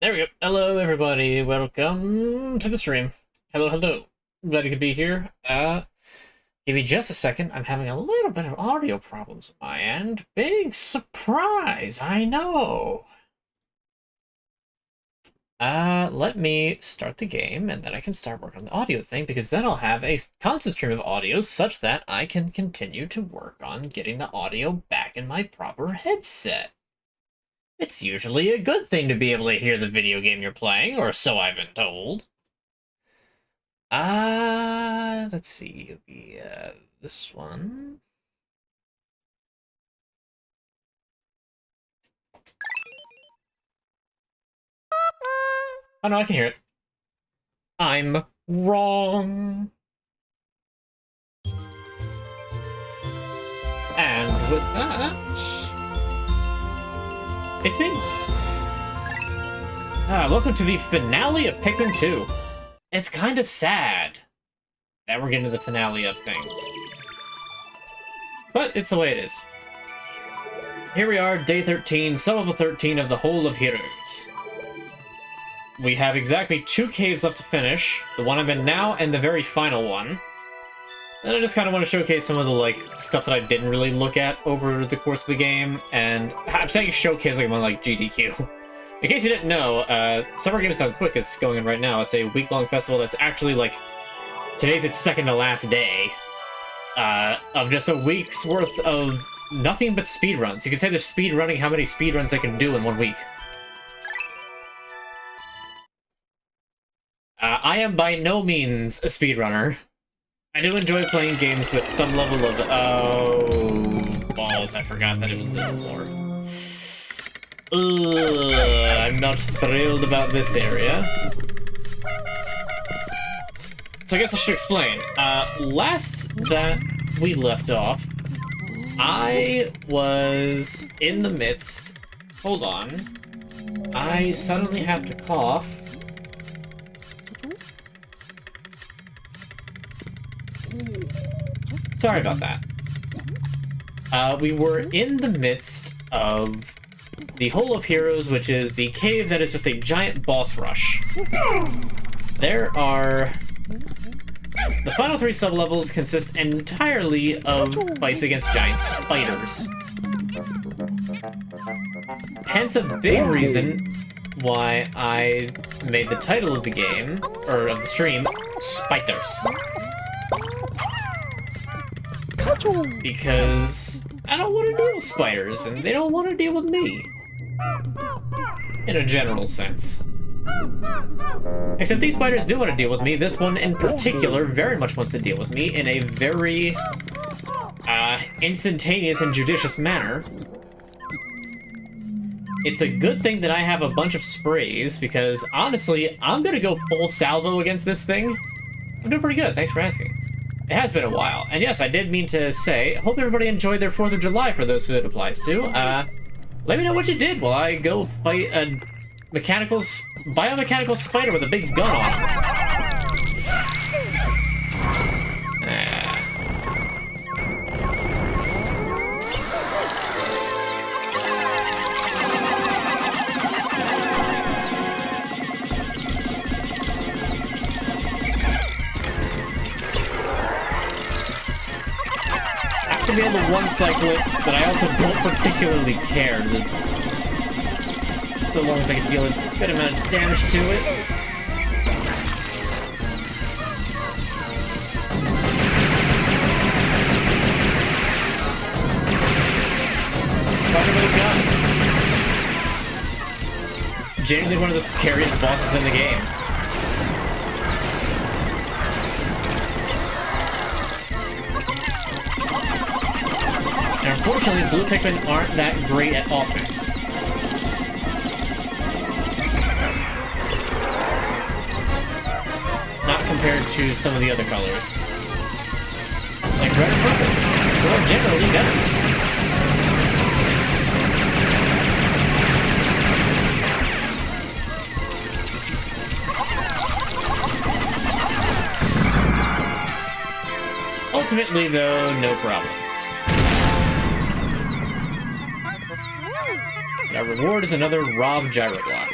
There we go. Hello, everybody. Welcome to the stream. Hello, hello. Glad you could be here. Give me just a second. I'm having a little bit of audio problems on my end. Big surprise, I know. Let me start the game, and then I can start working on the audio thing, because then I'll have a constant stream of audio such that I can continue to work on getting the audio back in my proper headset. It's usually a good thing to be able to hear the video game you're playing, or so I've been told. Let's see. It'll be, this one. Oh no, I can hear it. I'm wrong. And with that, it's me. Welcome to the finale of Pikmin 2. It's kind of sad that we're getting to the finale of things, but it's the way it is. Here we are, day 13, sub-level 13 of the Whole of Heroes. We have exactly 2 caves left to finish, the one I'm in now and the very final one. And I just kind of want to showcase some of the, stuff that I didn't really look at over the course of the game, and I'm saying showcase like I'm on, GDQ. In case you didn't know, Summer Games Done Quick is going on right now. It's a week-long festival that's actually, today's its second to last day, of just a week's worth of nothing but speedruns. You can say they're speedrunning how many speedruns they can do in 1 week. I am by no means a speedrunner. I do enjoy playing games with some level of... Oh, balls, I forgot that it was this floor. Ugh, I'm not thrilled about this area. So I guess I should explain. Last that we left off, I was in the midst... Hold on. I suddenly have to cough. Sorry about that. We were in the midst of the Whole of Heroes, which is the cave that is just a giant boss rush. There are... The final 3 sub-levels consist entirely of fights against giant spiders. Hence a big reason why I made the title of the game, or of the stream, Spiders. Because I don't want to deal with spiders, and they don't want to deal with me. In a general sense. Except these spiders do want to deal with me. This one in particular very much wants to deal with me in a very instantaneous and judicious manner. It's a good thing that I have a bunch of sprays, because honestly, I'm gonna go full salvo against this thing. I'm doing pretty good, thanks for asking. It has been a while, and yes, I did mean to say, hope everybody enjoyed their 4th of July for those who it applies to. Let me know what you did while I go fight a biomechanical spider with a big gun on him. To be able to one-cycle it, but I also don't particularly care, so long as I can deal a good amount of damage to it. Spider with a gun. Genuinely one of the scariest bosses in the game. And unfortunately, blue Pikmin aren't that great at offense. Not compared to some of the other colors. Like red and purple, who are generally better. Ultimately, though, no problem. Our reward is another Rob Gyroblock.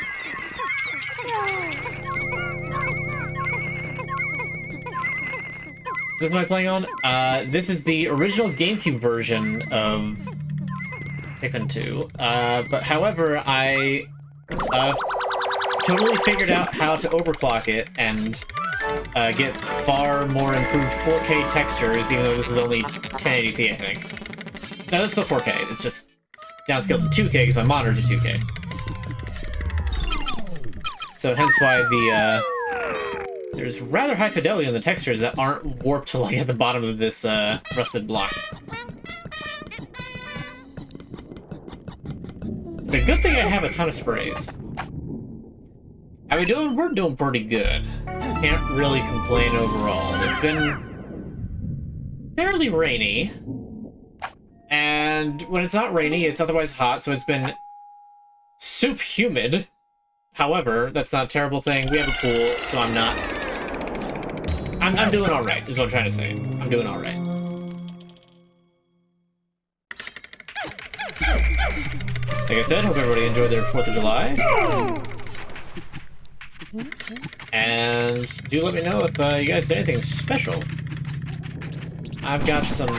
This am I playing on? This is the original GameCube version of Pikmin 2. But however, I totally figured out how to overclock it and get far more improved 4K textures, even though this is only 1080p, I think. No, it's still 4K. It's just downscaled to 2K because my monitors are 2K. So hence why there's rather high fidelity on the textures that aren't warped to like at the bottom of this rusted block. It's a good thing I have a ton of sprays. How we doing? We're doing pretty good. Can't really complain overall. It's been fairly rainy. And when it's not rainy, it's otherwise hot, so it's been soup humid. However, that's not a terrible thing. We have a pool, so I'm not... I'm doing alright, is what I'm trying to say. I'm doing alright. Like I said, hope everybody enjoyed their 4th of July. And do let me know if you guys say anything special. I've got some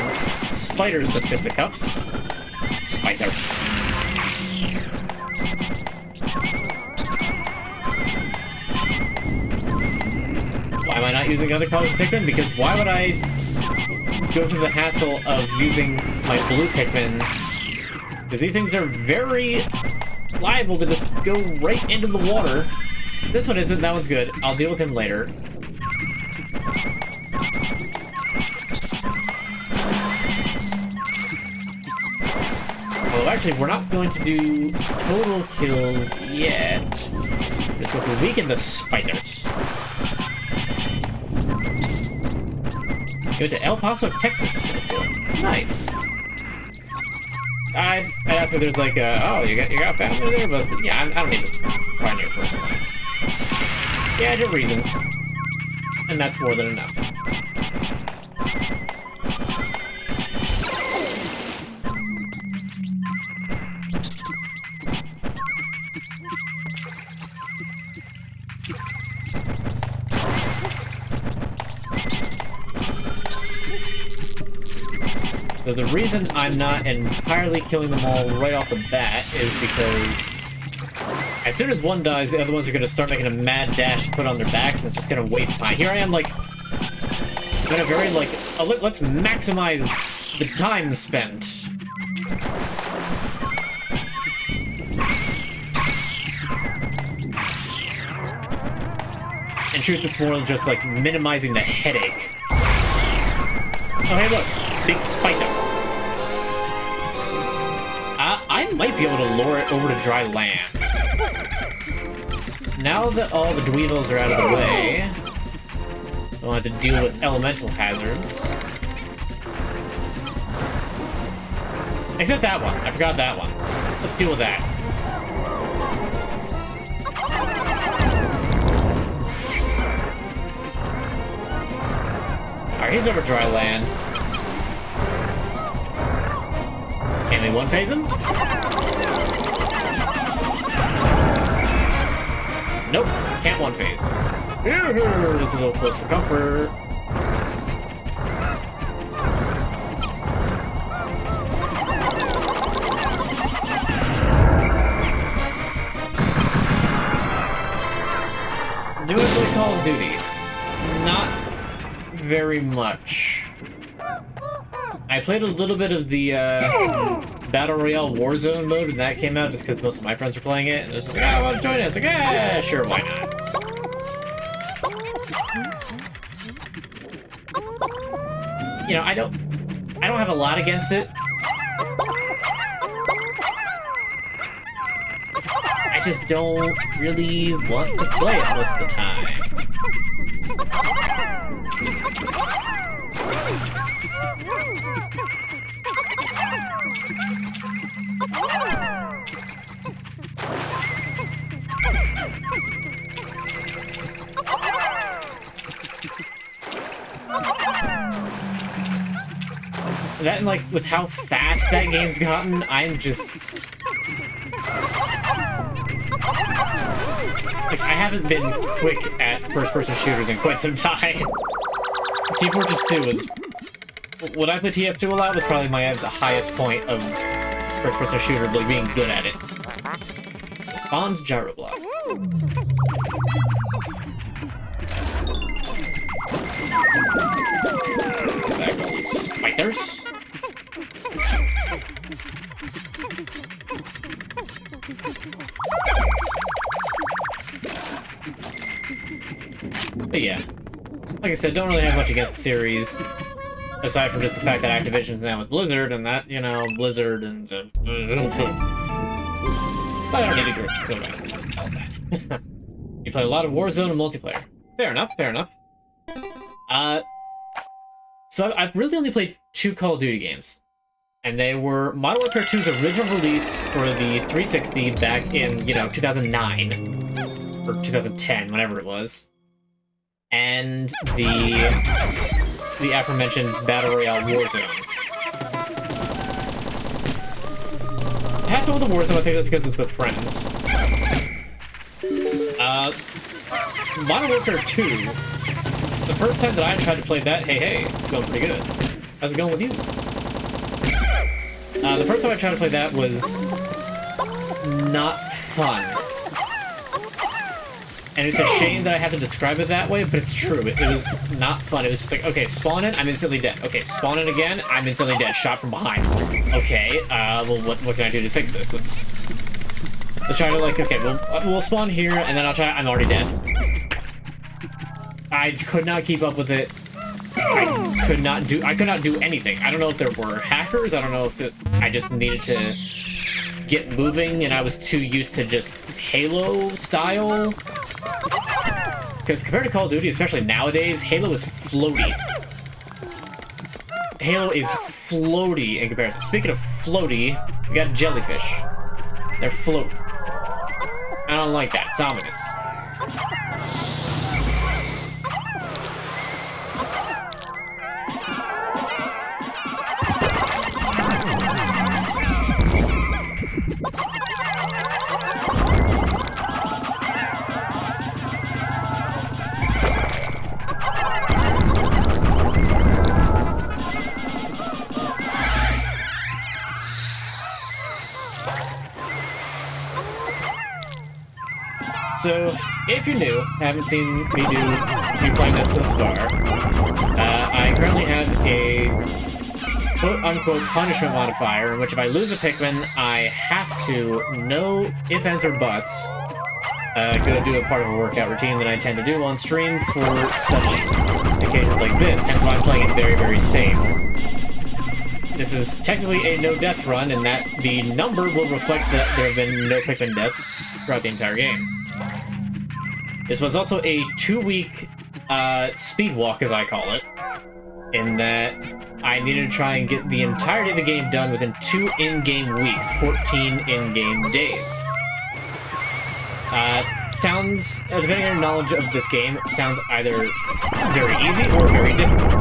spiders to fisticuffs. Spiders. Why am I not using other colors Pikmin? Because why would I go through the hassle of using my blue Pikmin? Because these things are very liable to just go right into the water. This one isn't, that one's good. I'll deal with him later. Well, actually, we're not going to do total kills yet. Just going to weaken the spiders. Go to El Paso, Texas for the kill. Nice. I thought there's like oh, you got family there, but yeah, I don't need to find your personally. Yeah, I have reasons. And that's more than enough. So the reason I'm not entirely killing them all right off the bat is because as soon as one dies, the other ones are going to start making a mad dash to put on their backs, and it's just going to waste time. Here I am, like, in a very, like, let's maximize the time spent. In truth, it's more just, like, minimizing the headache. Oh, hey, look. Big spider. I might be able to lure it over to dry land. Now that all the dweevils are out of the way, so I don't have to deal with elemental hazards. Except that one. I forgot that one. Let's deal with that. Alright, he's over dry land. Can we one-phase him? Nope, can't one-phase. It's a little close for comfort. Do I play Call of Duty? Not very much. I played a little bit of the Battle Royale Warzone mode, and that came out just because most of my friends were playing it, and it was just like, I want to join it. It's like, yeah, sure, why not? You know, I don't have a lot against it. I just don't really want to play it most of the time. That and like with how fast that game's gotten, I'm just like I haven't been quick at first-person shooters in quite some time. Team Fortress 2 was... When I played TF2 a lot, was probably the highest point of first-person shooter, like being good at it. Bond's gyro block. Back all these spiders. But yeah, like I said, don't really have much against the series, aside from just the fact that Activision's now with Blizzard, and that, you know, Blizzard and... But I don't need to go about all that. You play a lot of Warzone and multiplayer. Fair enough, fair enough. So I've really only played 2 Call of Duty games. And they were Modern Warfare 2's original release for the 360 back in, you know, 2009. Or 2010, whenever it was. And the aforementioned Battle Royale Warzone. I have to with the Warzone, I think that's because it's with friends. Modern Warfare 2, the first time that I tried to play that, hey, it's going pretty good. How's it going with you? The first time I tried to play that was not fun. And it's a shame that I have to describe it that way, but it's true. It was not fun. It was just like, okay, spawn in, I'm instantly dead. Okay, spawn in again, I'm instantly dead. Shot from behind. Okay, well, what can I do to fix this? Let's try to, like, okay, we'll spawn here, and then I'll try, I'm already dead. I could not keep up with it. I could not do anything. I don't know if there were hackers, I don't know if I just needed to get moving, and I was too used to just Halo style. Because compared to Call of Duty, especially nowadays, Halo is floaty. Halo is floaty in comparison. Speaking of floaty, we got jellyfish. They're float. I don't like that. It's ominous. So, if you're new, haven't seen me be playing this thus far, I currently have a quote-unquote punishment modifier, in which if I lose a Pikmin, I have to, no ifs, ands, or buts, go do a part of a workout routine that I tend to do on stream for such occasions like this, hence why I'm playing it very, very safe. This is technically a no-death run, and that the number will reflect that there have been no Pikmin deaths throughout the entire game. This was also a 2-week speed walk, as I call it, in that I needed to try and get the entirety of the game done within 2 in-game weeks, 14 in-game days. Sounds, depending on your knowledge of this game, sounds either very easy or very difficult.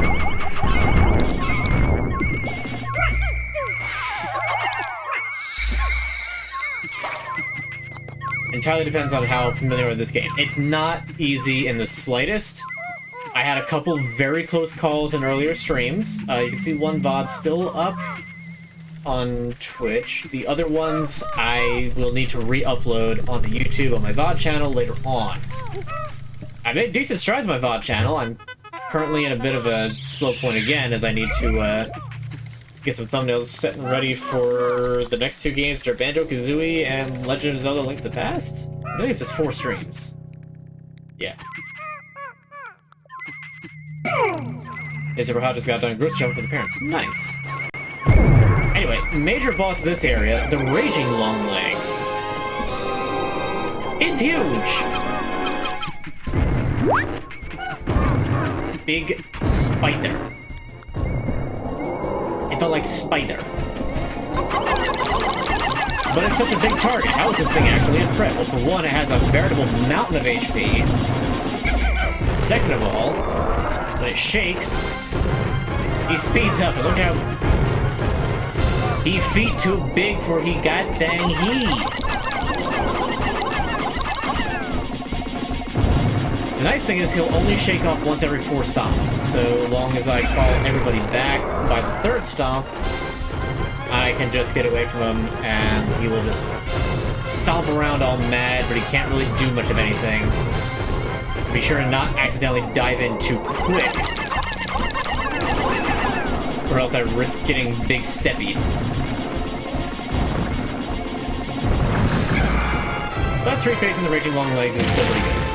Entirely depends on how familiar with this game. It's not easy in the slightest. I had a couple very close calls in earlier streams. You can see one VOD still up on Twitch. The other ones I will need to re-upload onto YouTube on my VOD channel later on. I made decent strides on my VOD channel. I'm currently in a bit of a slow point again, as I need to get some thumbnails set and ready for the next 2 games, which are Banjo-Kazooie and Legend of Zelda: Link to the Past. I think it's just 4 streams. Yeah. Hey, Superhot just got done grocery shopping for the parents. Nice. Anyway, major boss of this area, the Raging Longlegs, is huge! Big spider. It don't like spider. But it's such a big target. How is this thing actually a threat? Well, for one, it has a veritable mountain of HP. Second of all, when it shakes, he speeds up. And look how he feet too big for he got dang he. The nice thing is he'll only shake off once every 4 stomps, so long as I call everybody back by the 3rd stomp, I can just get away from him, and he will just stomp around all mad, but he can't really do much of anything. So be sure to not accidentally dive in too quick, or else I risk getting big steppied. But 3 facing the Raging Long Legs is still pretty good.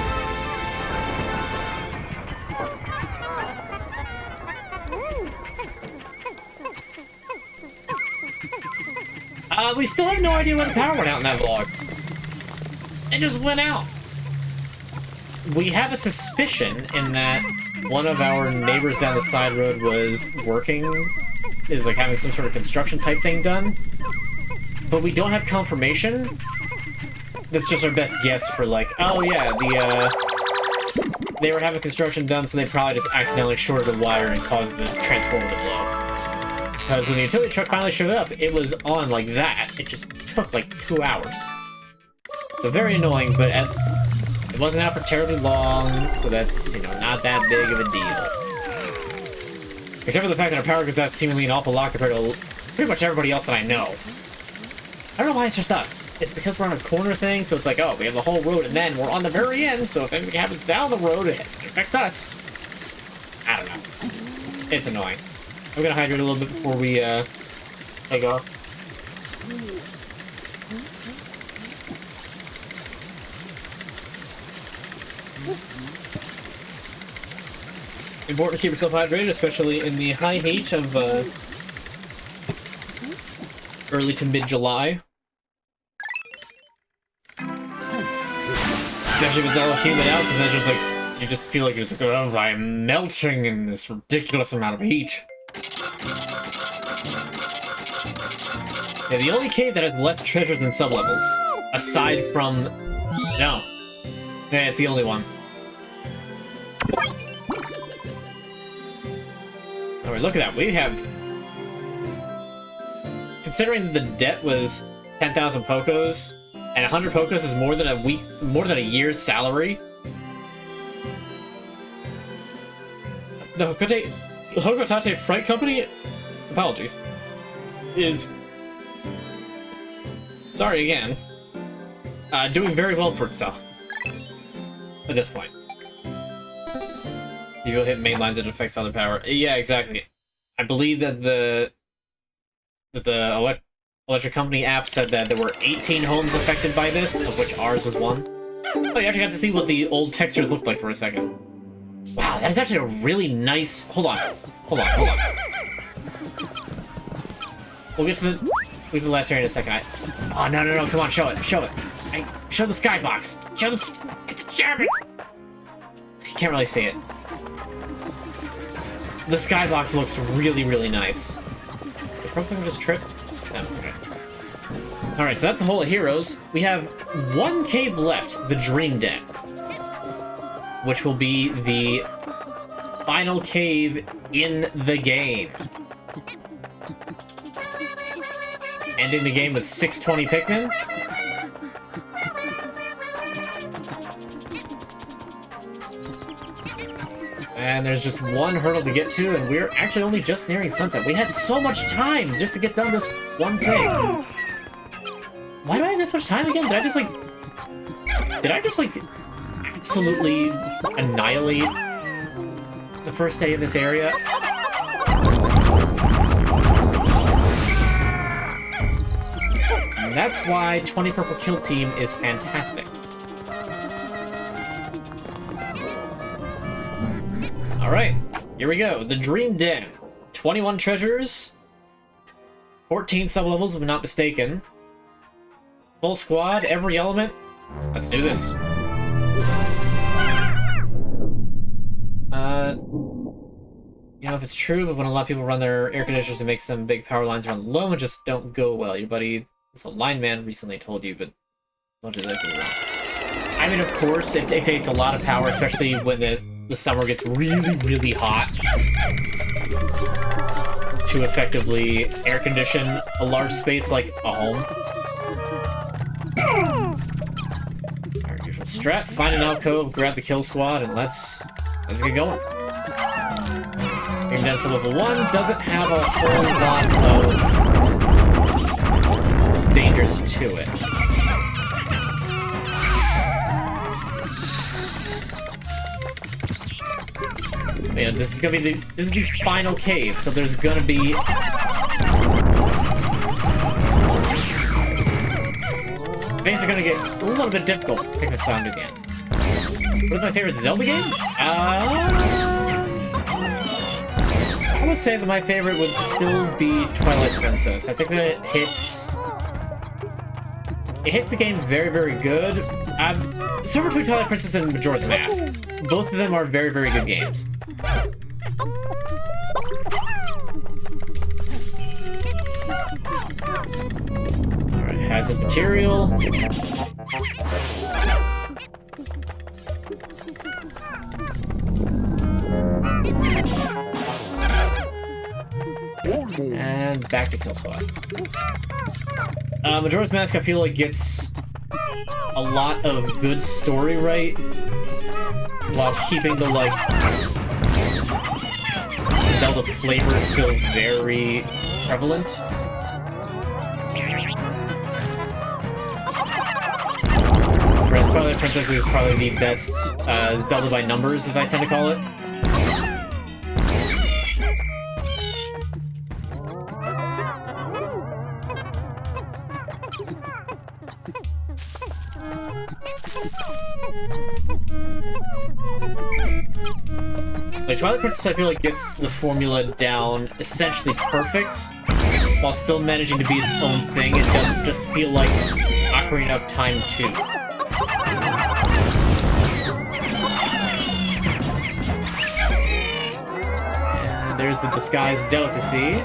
We still have no idea when the power went out in that vlog. It just went out. We have a suspicion in that one of our neighbors down the side road was working, is like having some sort of construction type thing done. But we don't have confirmation. That's just our best guess for like, oh yeah, they were having construction done, so they probably just accidentally shorted the wire and caused the transformer to blow. Because when the utility truck finally showed up, it was on like that. It just took like 2 hours. So very annoying, but it wasn't out for terribly long, so that's, you know, not that big of a deal. Except for the fact that our power goes out seemingly an awful lot compared to pretty much everybody else that I know. I don't know why it's just us. It's because we're on a corner thing, so it's like, oh, we have the whole road, and then we're on the very end, so if anything happens down the road, it affects us. I don't know. It's annoying. I'm gonna hydrate a little bit before we, take off. Important to keep yourself hydrated, especially in the high heat of, early to mid-July. Especially if it's all humid out, because then it's just like, you just feel like it's like, oh, I'm melting in this ridiculous amount of heat. Yeah, the only cave that has less treasure than sublevels, aside from... No. Yeah, it's the only one. Alright, look at that. We have... Considering the debt was 10,000 Pocos, and 100 Pocos is more than a year's salary. The Hokotate Freight Company, apologies, is, sorry again, doing very well for itself at this point. You will hit main lines that affects other power. Yeah, exactly. I believe that the electric company app said that there were 18 homes affected by this, of which ours was one. Oh, you actually got to see what the old textures looked like for a second. Wow, that is actually a really nice... Hold on. We'll get to the last area in a second. Oh, no, come on, show it. Show the skybox. Show the... Damn it! I can't really see it. The skybox looks really, really nice. Did Program just trip? No, okay. Alright, so that's the whole of Heroes. We have one cave left, the Dream Den, which will be the final cave in the game. Ending the game with 620 Pikmin. And there's just one hurdle to get to, and we're actually only just nearing sunset. We had so much time just to get done this one thing. Why do I have this much time again? Did I just like absolutely annihilate the first day in this area? And that's why 20 Purple Kill Team is fantastic. Alright, here we go. The Dream Den. 21 treasures. 14 sublevels, if I'm not mistaken. Full squad, every element. Let's do this. You know, if it's true, but when a lot of people run their air conditioners, it makes them big power lines around the low and just don't go well. Your buddy, this lineman recently told you, but what does that do wrong? I mean, of course, it takes a lot of power, especially when the summer gets really, really hot, to effectively air condition a large space like a home. Our usual strat, find an alcove, grab the kill squad, and let's get going. Aim Dance to level 1 doesn't have a whole lot of dangers to it. Man, this is the final cave, so there's gonna be things are gonna get a little bit difficult picking this time again. What is my favorite Zelda game? I would say that my favorite would still be Twilight Princess. I think that it hits the game very, very good. Somewhere between Twilight Princess and Majora's Mask. Both of them are very, very good games. Alright, hazard material. And back to kill squad. Majora's Mask, I feel like, gets a lot of good story right, while keeping the, like, Zelda flavor still very prevalent. Whereas Twilight Princess is probably the best Zelda by numbers, as I tend to call it. Like, Twilight Princess, I feel like, gets the formula down essentially perfect, while still managing to be its own thing. It doesn't just feel like Ocarina of Time 2. And there's the disguised delicacy.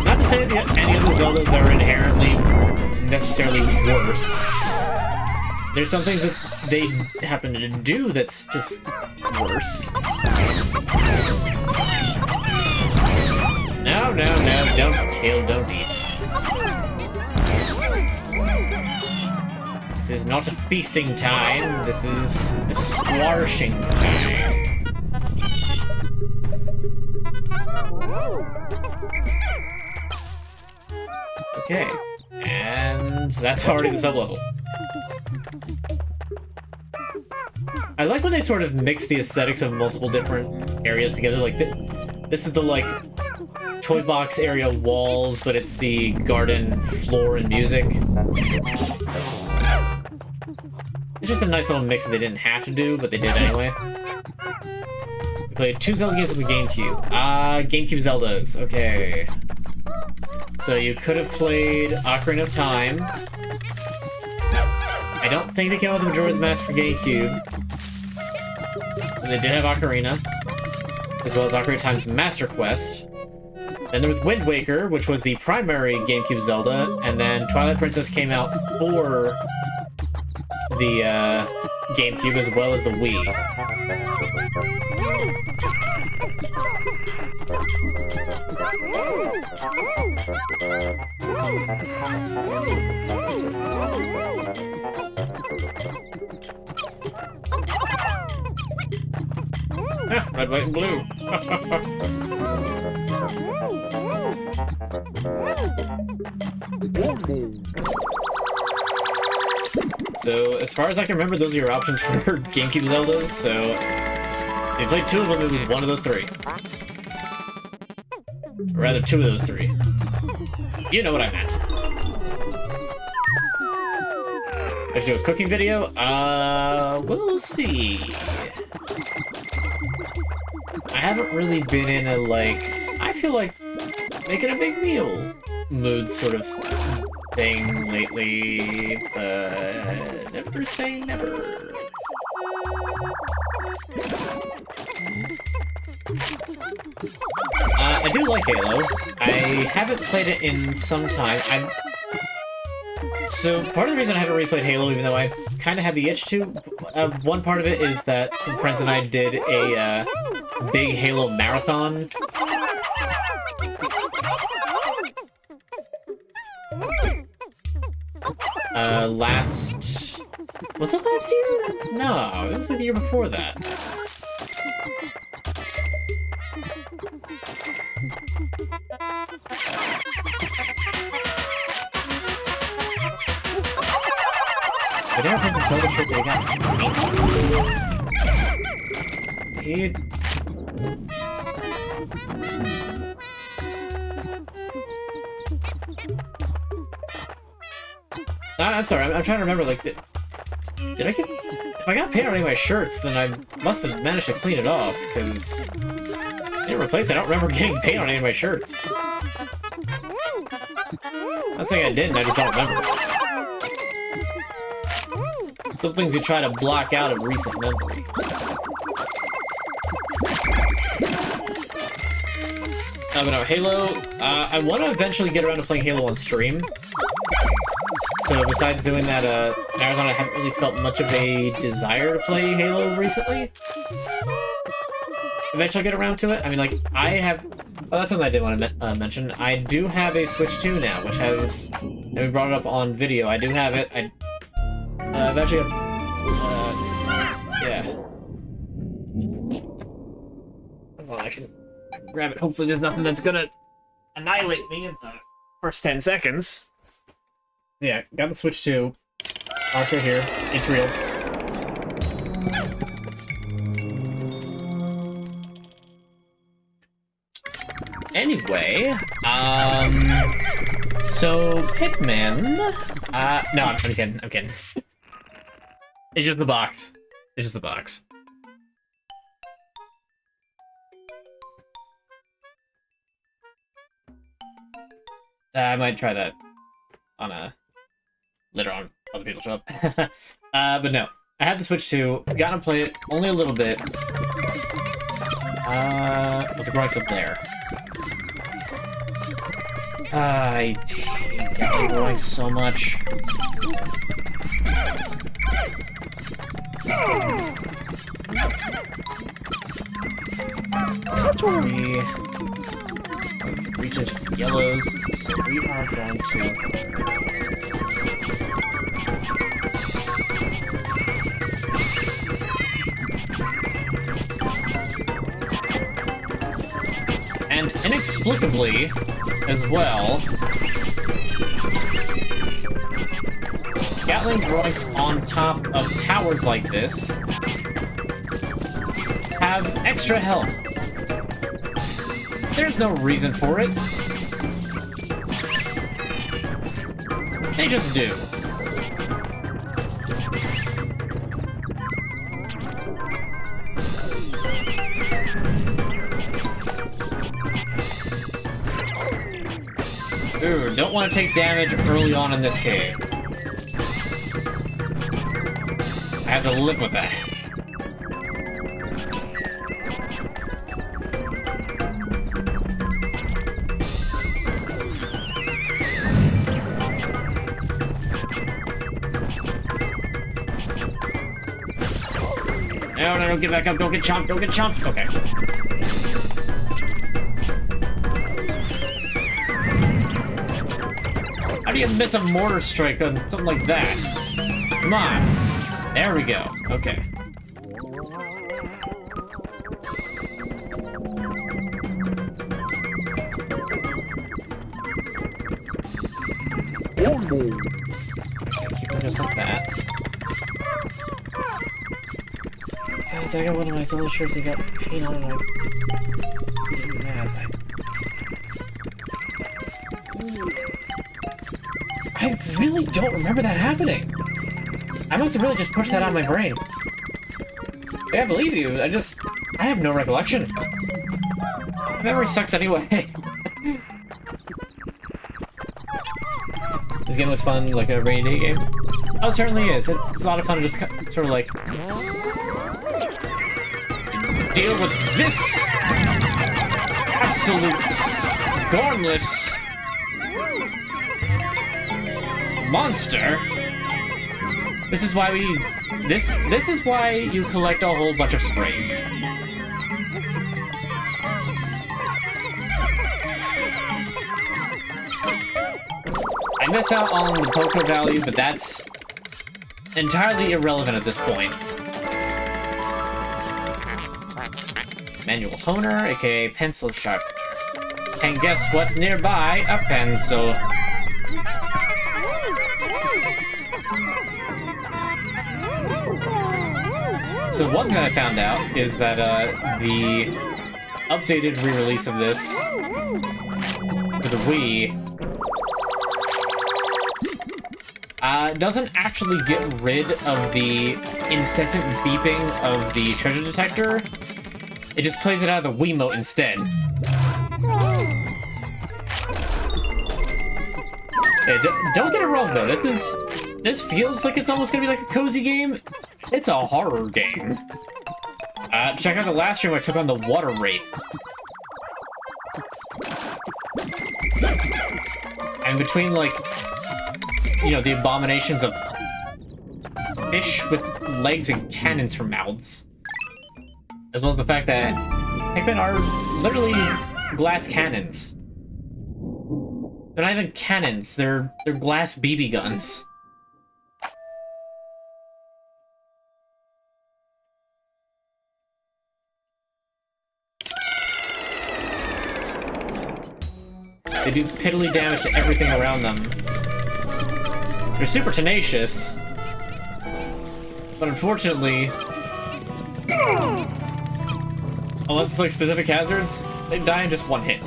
Not to say that any of the Zeldas are inherently necessarily worse. There's some things that they happen to do that's just worse. No, don't kill, don't eat. This is not a feasting time, this is a squashing time. Okay, and that's already the sub-level. I like when they sort of mix the aesthetics of multiple different areas together. Like, this is the, like, toy box area walls, but it's the garden floor and music. It's just a nice little mix that they didn't have to do, but they did anyway. We played 2 Zelda games on the GameCube. GameCube Zeldas. Okay. So you could have played Ocarina of Time. I don't think they came out with Majora's Mask for GameCube. And they did have Ocarina, as well as Ocarina of Time's Master Quest. Then there was Wind Waker, which was the primary GameCube Zelda, and then Twilight Princess came out for the GameCube as well as the Wii. Red, white, and blue. So, as far as I can remember, those are your options for GameCube Zeldas, so if you played 2 of them, it was one of those 3. Or rather, 2 of those 3. You know what I meant. I should do a cooking video? We'll see. I haven't really been in a, like, I feel like making a big meal mood sort of thing lately, but never say never. I do like Halo. I haven't played it in some time. So part of the reason I haven't replayed Halo, even though I kind of had the itch to, one part of it is that some friends and I did a big Halo marathon. last... Was it last year? No, it was like the year before that. But now has the Zelda shirt they got. He... I'm sorry, I'm trying to remember, like, did I get... If I got paint on any of my shirts, then I must have managed to clean it off, because... I didn't replace it, I don't remember getting paint on any of my shirts. I'm not saying I didn't, I just don't remember. Some things you try to block out of recent memory. But no, Halo, I want to eventually get around to playing Halo on stream. So besides doing that marathon, I haven't really felt much of a desire to play Halo recently. Eventually get around to it. I mean, like, I have... Oh, that's something I did want to mention. I do have a Switch 2 now, which has... And we brought it up on video. I do have it. I've actually got... yeah. Well, I can grab it. Hopefully there's nothing that's gonna annihilate me in the first 10 seconds. Yeah, got the Switch 2. Art's right here. It's real. Anyway, so Pikmin, no, I'm kidding, I'm kidding. It's just the box. It's just the box. I might try that on a... later on, other people show up. But no, I had the Switch 2, got to play it only a little bit. But the growing's up there. I hate that growing so much. We can reach just yellows, so we are going to... And inexplicably, as well, Gatling growings on top of towers like this have extra health. There's no reason for it. They just do. Ooh, don't want to take damage early on in this cave. I have to live with that. No, get back up, don't get chomped, don't get chomped. Okay. How do you miss a mortar strike on something like that? Come on. There we go. Okay. Keep it just like that. I got one of my Zelda shirts that got paint on it. I'm getting mad. I really don't remember that happening. I must have really just pushed that out of my brain. Yeah, I believe you. I have no recollection. My memory sucks anyway. This game was fun, like a rainy day game. Oh, it certainly is. It's a lot of fun to just sort of like deal with this absolute gormless monster. This is why this is why you collect a whole bunch of sprays. I miss out on the Poké value, but that's entirely irrelevant at this point. Manual Honer, aka Pencil Sharpener. And guess what's nearby? A pencil. So one thing I found out is that the updated re-release of this for the Wii doesn't actually get rid of the incessant beeping of the treasure detector. It just plays it out of the Wiimote instead. Yeah, don't get it wrong though. This feels like it's almost gonna be like a cozy game. It's a horror game. Check out the last stream I took on the water wraith. And between, like, you know, the abominations of fish with legs and cannons for mouths, as well as the fact that Pikmin are literally glass cannons. They're not even cannons, they're glass BB guns. They do piddly damage to everything around them. They're super tenacious, but unfortunately, unless it's like specific hazards, they die in just one hit.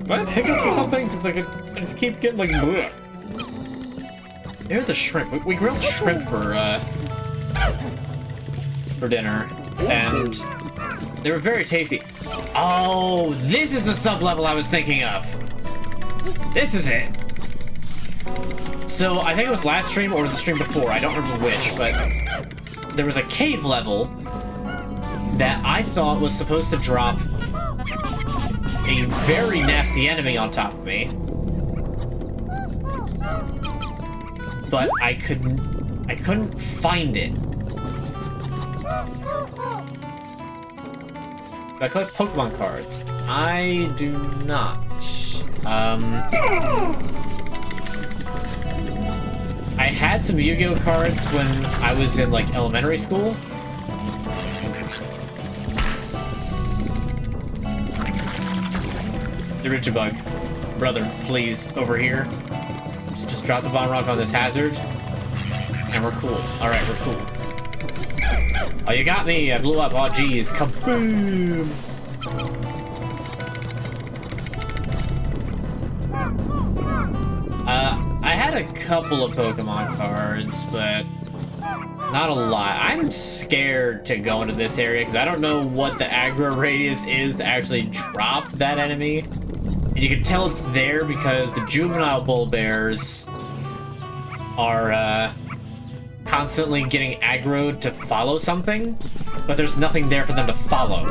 Do I have hiccups or something? Because like I just keep getting like bleh. Here's a shrimp. We grilled shrimp for dinner, and they were very tasty. Oh, this is the sub-level I was thinking of. This is it. So I think it was last stream or was the stream before. I don't remember which, but there was a cave level that I thought was supposed to drop a very nasty enemy on top of me, but I couldn't find it. Do I collect Pokemon cards? I do not. I had some Yu-Gi-Oh cards when I was in like elementary school. The Richibug. Brother, please, over here. Just drop the bomb rock on this hazard, and we're cool. Alright, we're cool. Oh, you got me! I blew up. Oh, geez. Kaboom! I had a couple of Pokemon cards, but not a lot. I'm scared to go into this area because I don't know what the aggro radius is to actually drop that enemy. And you can tell it's there because the juvenile bull bears are constantly getting aggroed to follow something, but there's nothing there for them to follow.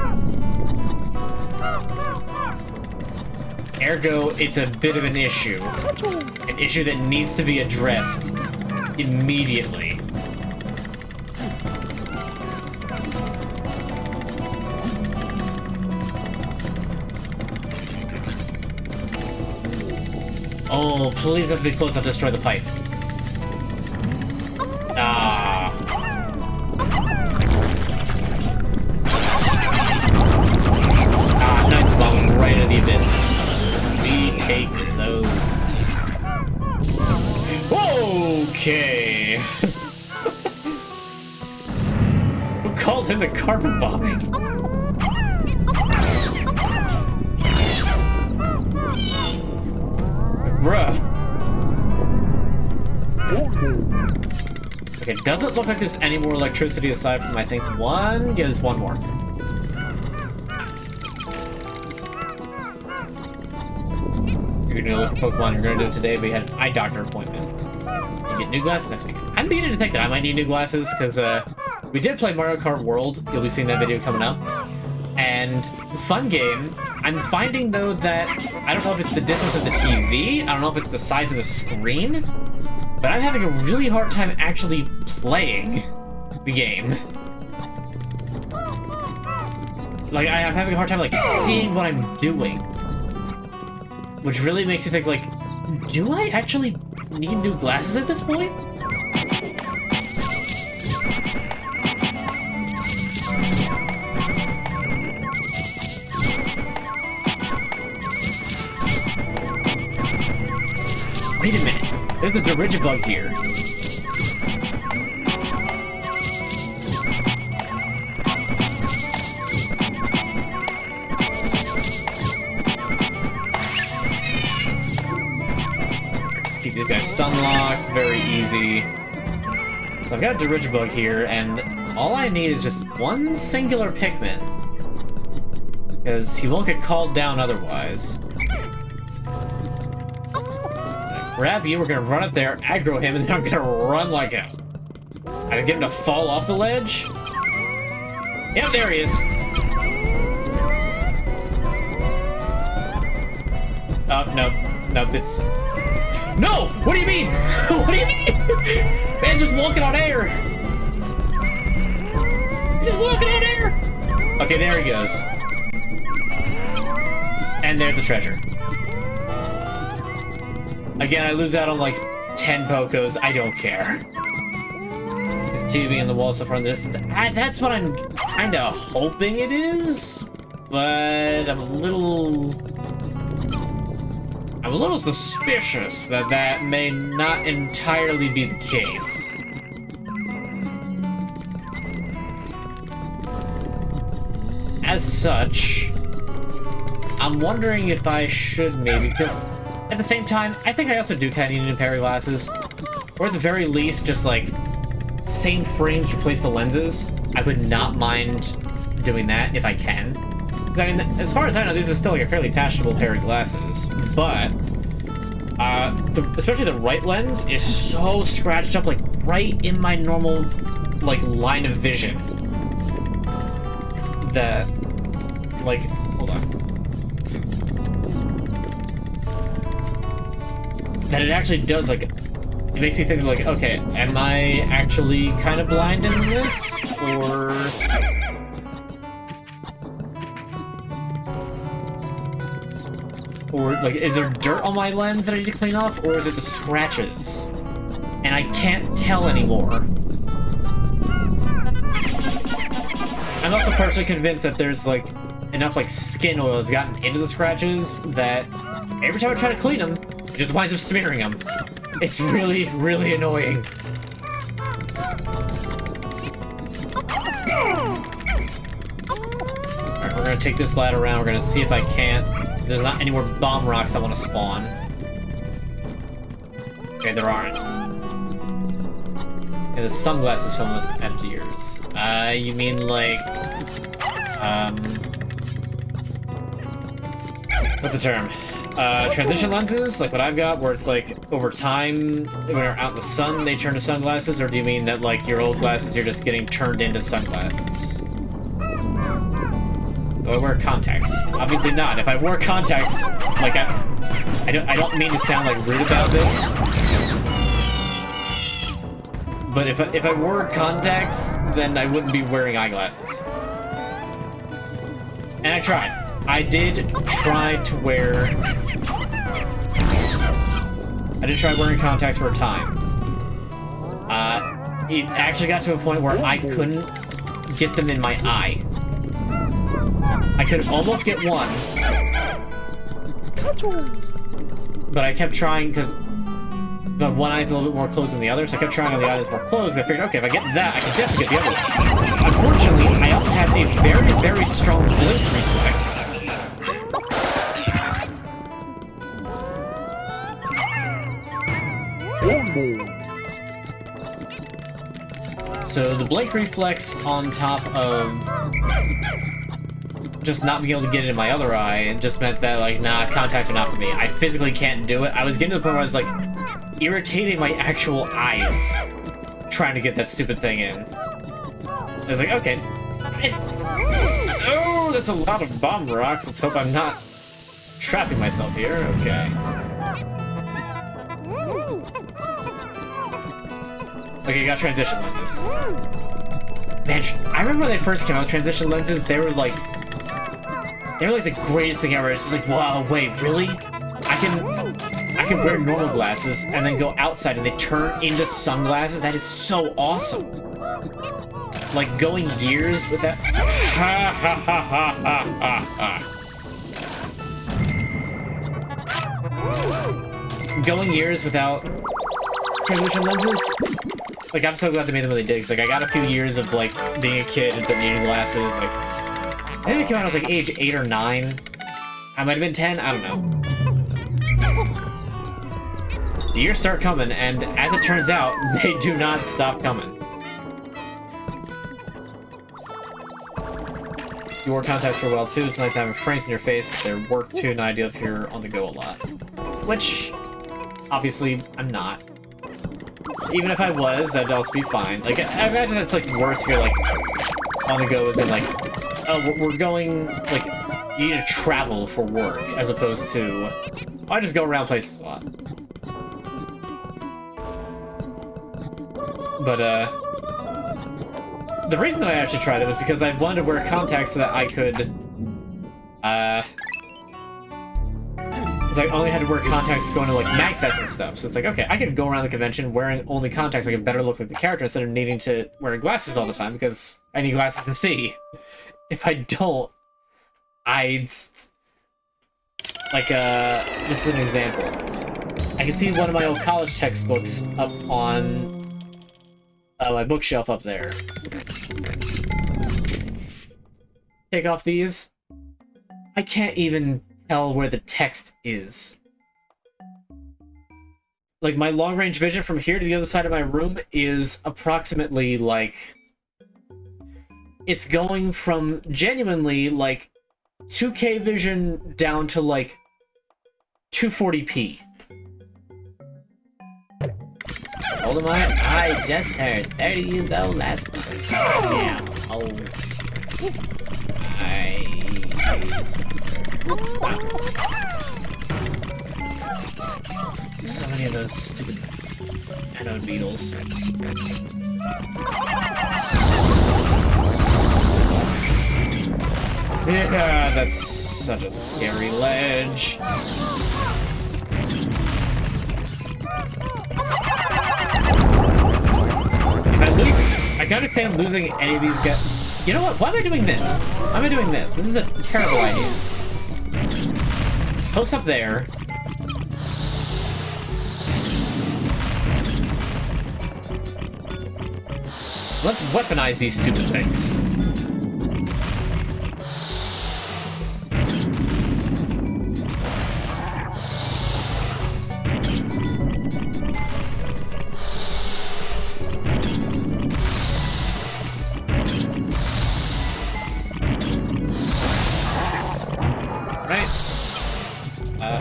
Ergo, it's a bit of an issue. An issue that needs to be addressed immediately. Oh, please have to be close enough to destroy the pipe. Ah. Ah, nice bomb right into the abyss. We take those. Okay. Who called him the carpet bombing? Bruh. Okay, doesn't look like there's any more electricity aside from, I think, one? Yeah, there's one more. You're gonna look for Pokemon, you're gonna do it today, but you had an eye doctor appointment. You get new glasses next week. I'm beginning to think that I might need new glasses, because we did play Mario Kart World. You'll be seeing that video coming up. And fun game. I'm finding, though, that I don't know if it's the distance of the TV, I don't know if it's the size of the screen, but I'm having a really hard time actually playing the game. Like, I'm having a hard time, like, seeing what I'm doing. Which really makes you think, like, do I actually need new glasses at this point? Wait a minute. There's a Dirigibug here. Just keep these guys stun locked. Very easy. So I've got a Dirigibug here, and all I need is just one singular Pikmin. Because he won't get called down otherwise. Grab you, we're gonna run up there, aggro him, and then I'm gonna run like hell. I can get him to fall off the ledge. Yep, there he is. Oh, no. Nope, it's... No! What do you mean? What do you mean? Man's just walking on air. He's just walking on air. Okay, there he goes. And there's the treasure. Again, I lose out on like 10 Pokos. I don't care. Is TV in the wall so far in this? That's what I'm kind of hoping it is, but I'm a little suspicious that that may not entirely be the case. As such, I'm wondering if I should maybe, because at the same time, I think I also do kind of need a new pair of glasses. Or at the very least, just like, same frames replace the lenses. I would not mind doing that if I can. Because, I mean, as far as I know, these are still like a fairly fashionable pair of glasses. But, especially the right lens is so scratched up, like, right in my normal, like, line of vision. That, like, hold on. That it actually does, like, it makes me think, like, okay, am I actually kind of blind in this? Or, like, is there dirt on my lens that I need to clean off? Or is it the scratches? And I can't tell anymore. I'm also personally convinced that there's, like, enough, like, skin oil that's gotten into the scratches that every time I try to clean them, it just winds up smearing them. It's really, really annoying. Alright, we're gonna take this ladder around. We're gonna see if I can't. There's not any more bomb rocks that want to spawn. Okay, there aren't. Okay, the sunglasses filled with empty ears. You mean like... what's the term? Transition lenses, like what I've got, where it's like, over time, when you're out in the sun, they turn to sunglasses, or do you mean that, like, your old glasses, you're just getting turned into sunglasses? Do I wear contacts? Obviously not. If I wore contacts, like, I don't mean to sound, like, rude about this, but if I wore contacts, then I wouldn't be wearing eyeglasses. And I tried. I did try to wear... I did try wearing contacts for a time. It actually got to a point where I couldn't get them in my eye. I could almost get one. But I kept trying, because one eye's a little bit more closed than the other, so I kept trying on the eye that's more closed. I figured, okay, if I get that, I can definitely get the other one. Unfortunately, I also have a very, very strong blink reflex. So the blink reflex on top of just not being able to get it in my other eye, it just meant that, like, nah, contacts are not for me. I physically can't do it. I was getting to the point where I was, like, irritating my actual eyes trying to get that stupid thing in. I was like, okay. Oh, that's a lot of bomb rocks. Let's hope I'm not trapping myself here. Okay. Okay, you got transition lenses. Man, I remember when they first came out with transition lenses, they were like the greatest thing ever. It's just like, wow, wait, really? I I can wear normal glasses and then go outside and they turn into sunglasses. That is so awesome. Like, going years with that. Ha ha ha ha ha ha ha. Going years without transition lenses. Like, I'm so glad they made them when they did. 'Cause, like, I got a few years of, like, being a kid but needing glasses. Like, I think they came out when I was, like, age 8 or 9. I might have been 10. I don't know. The years start coming, and as it turns out, they do not stop coming. You wore contacts for a while, too. It's nice having frames in your face, but they're work, too, not ideal if you're on the go a lot. Which, obviously, I'm not. Even if I was, I'd also be fine. Like, I imagine that's, like, worse if you're, like, on the go as in, like, oh, we're going, like, you need to travel for work, as opposed to, oh, I just go around places a lot. But, the reason that I actually tried it was because I wanted to wear contacts so that I could, because I only had to wear contacts going to, like, MagFest and stuff. So it's like, okay, I could go around the convention wearing only contacts so I can better look like the character instead of needing to wear glasses all the time, because I need glasses to see. If I don't, I'd... Like, this is an example. I can see one of my old college textbooks up on my bookshelf up there. Take off these. I can't even tell where the text is. Like, my long-range vision from here to the other side of my room is approximately, like... It's going from genuinely, like, 2K vision down to, like, 240p. How old am I? I just turned 30 years old last month. Yeah, old. So many of those stupid anode beetles. Yeah, that's such a scary ledge. If I lose, I can understand losing any of these guys. You know what? Why am I doing this? Why am I doing this? This is a terrible idea. Post up there. Let's weaponize these stupid things.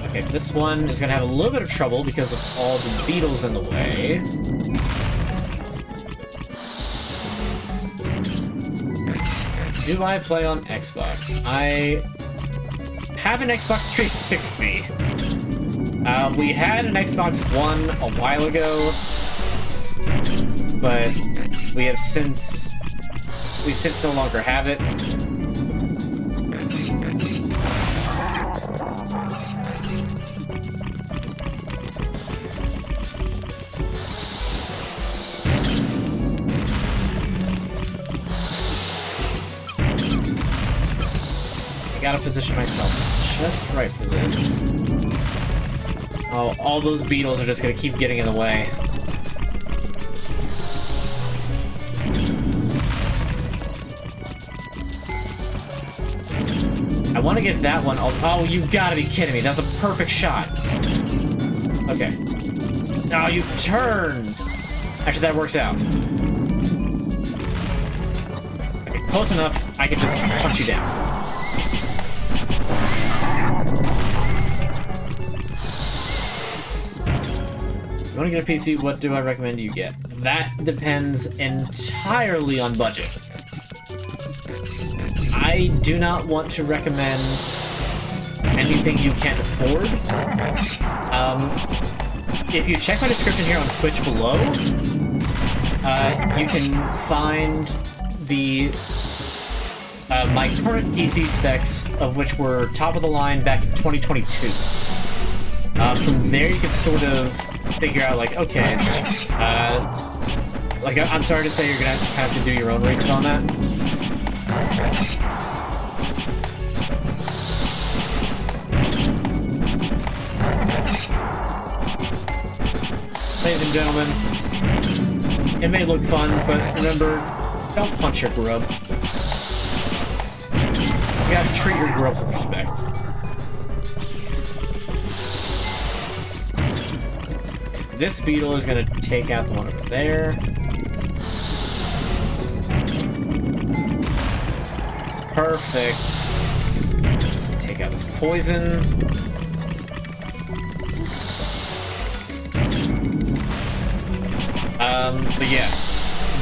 Okay, this one is gonna have a little bit of trouble because of all the beetles in the way. Do I play on Xbox? I have an Xbox 360. We had an Xbox One a while ago, but we since no longer have it. Gotta position myself just right for this. Oh, all those beetles are just gonna keep getting in the way. I want to get that one. Oh, you gotta be kidding me. That was a perfect shot. Okay. Oh, you turned! Actually, that works out. Okay, close enough, I can just punch you down. You want to get a PC, what do I recommend you get? That depends entirely on budget. I do not want to recommend anything you can't afford. If you check my description here on Twitch below, you can find the my current PC specs, of which were top of the line back in 2022. From there, you can sort of figure out, like, okay, like, I'm sorry to say you're gonna have to do your own research on that. Ladies and gentlemen, it may look fun, but remember, don't punch your grub. You gotta treat your grubs with respect. This beetle is gonna take out the one over there. Perfect. Let's take out this poison. But yeah,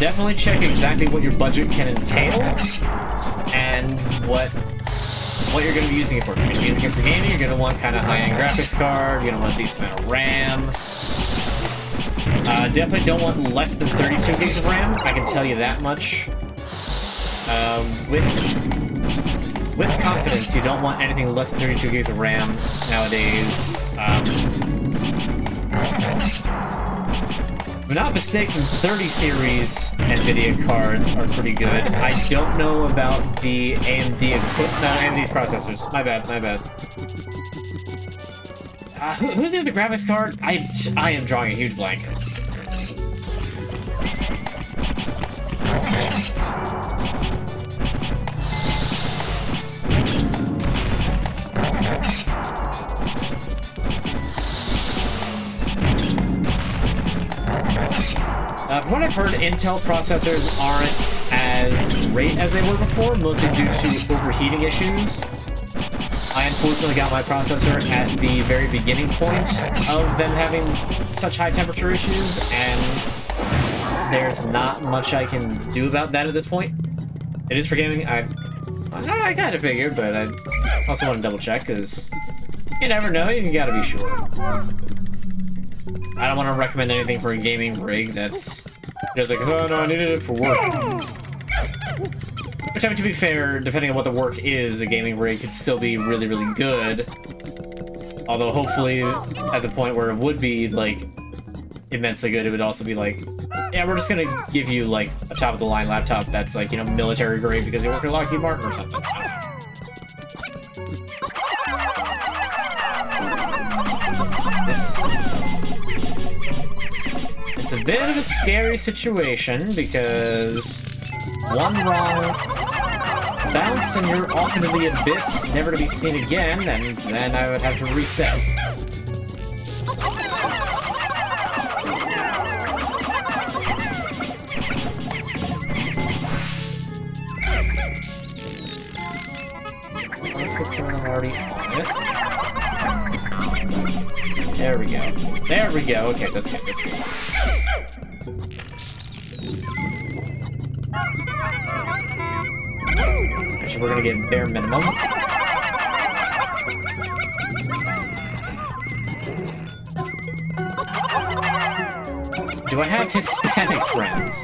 definitely check exactly what your budget can entail and what you're going to be using it for. If you're going to be using it for gaming, you're going to want kind of high-end graphics card, you're going to want a decent amount of RAM. Definitely don't want less than 32 gigs of RAM, I can tell you that much. With confidence, you don't want anything less than 32 gigs of RAM nowadays. If I'm not mistaken, 30 series NVIDIA cards are pretty good. I don't know about the AMD's processors. My bad. Who's the other graphics card? I am drawing a huge blank. From what I've heard, Intel processors aren't as great as they were before, mostly due to overheating issues. I unfortunately got my processor at the very beginning point of them having such high temperature issues, and there's not much I can do about that at this point. It is for gaming. I kind of figured, but I also want to double check, because you never know, you gotta be sure. I don't want to recommend anything for a gaming rig that's just like, oh no, I needed it for work. Which, I mean, to be fair, depending on what the work is, a gaming rig could still be really, really good. Although, hopefully, at the point where it would be, like, immensely good, it would also be like, yeah, we're just gonna give you, like, a top-of-the-line laptop that's, like, you know, military grade because you work at Lockheed Martin or something. It's a bit of a scary situation because one wrong bounce and you're off into the abyss, never to be seen again, and then I would have to reset. Let's get some of them already on it. There we go. There we go. Okay, that's good. That's good. Actually, we're gonna get bare minimum. Do I have Hispanic friends?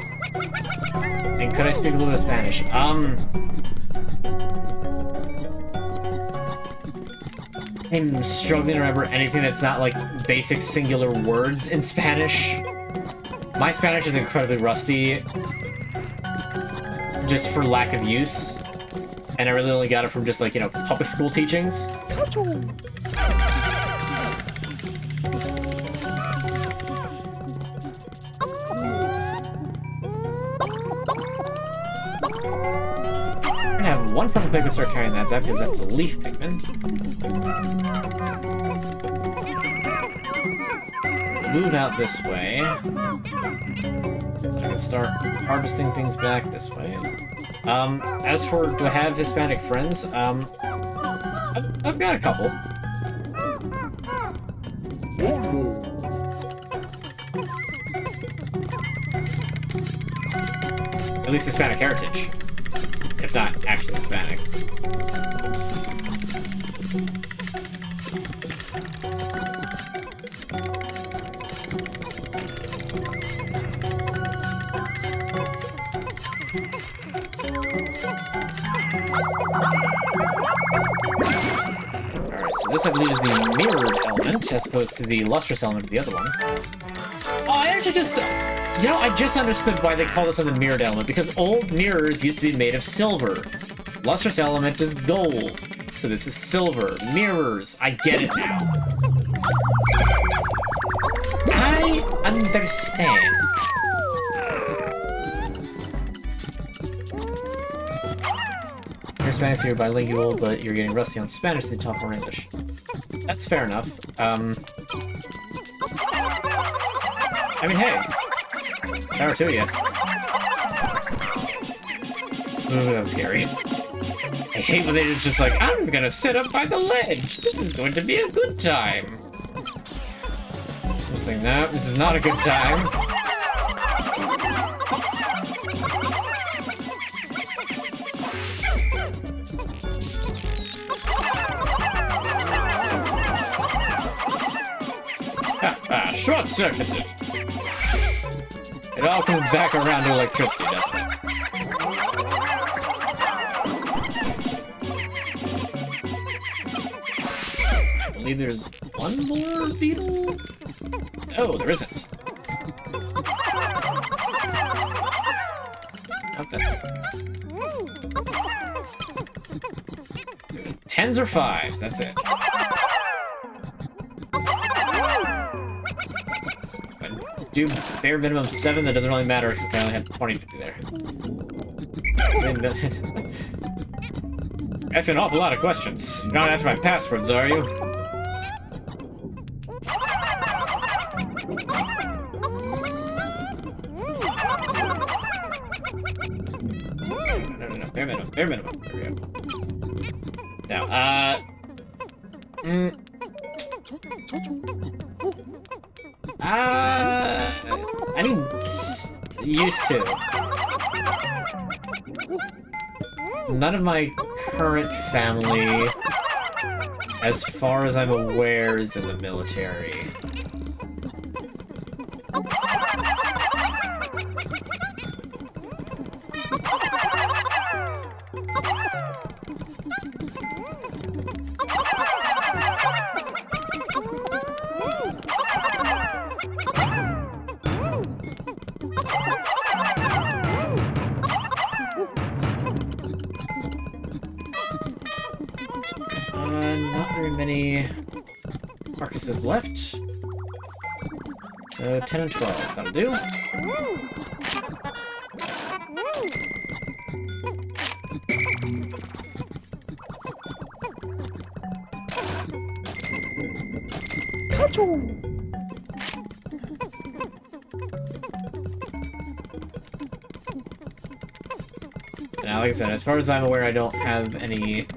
And could I speak a little bit of Spanish? I'm struggling to remember anything that's not, like, basic singular words in Spanish. My Spanish is incredibly rusty, just for lack of use. And I really only got it from just, like, you know, public school teachings. We're gonna have one purple Pikmin start carrying that because that's the leaf Pikmin. Move out this way. So I can start harvesting things back this way. As for, do I have Hispanic friends? I've got a couple. At least Hispanic heritage. If not actually Hispanic. Alright, so this, I believe, is the mirrored element, as opposed to the lustrous element of the other one. Oh, I actually just... You know, I just understood why they call this one the mirrored element, because old mirrors used to be made of silver. Lustrous element is gold. So this is silver. Mirrors. I get it now. I understand. Your Spanish here bilingual, but you're getting rusty on Spanish, so you talk more English. That's fair enough. I mean, hey. Power to you. Ooh, that was scary. I hate when they're just like, I'm gonna sit up by the ledge. This is going to be a good time. I was like, no, this is not a good time. Short-circuited. It all comes back around to electricity, doesn't it? I believe there's one more beetle? Oh, there isn't. Oh, that's... 10s or 5s, that's it. Do bare minimum 7, that doesn't really matter since I only had 20 to do there. That's an awful lot of questions. You're not after my passwords, are you? No, bare minimum, bare minimum. There we go. Now, I mean, used to. None of my current family, as far as I'm aware, is in the military. Not very many carcasses left. So 10 and 12, that'll do. Now, like I said, as far as I'm aware, I don't have any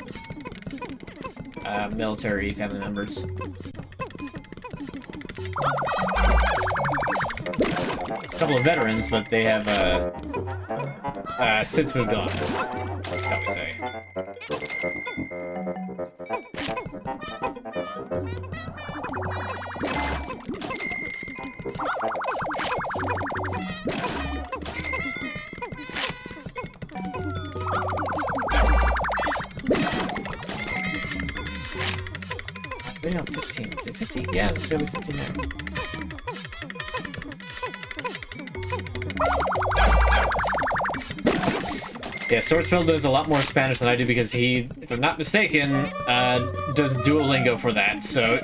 military family members. A couple of veterans, but they have since moved on, shall we say. Maybe not 15. Did 15? Yeah, there's gonna be 15 there. Yeah, Swordspell does a lot more Spanish than I do because he, if I'm not mistaken, does Duolingo for that, so...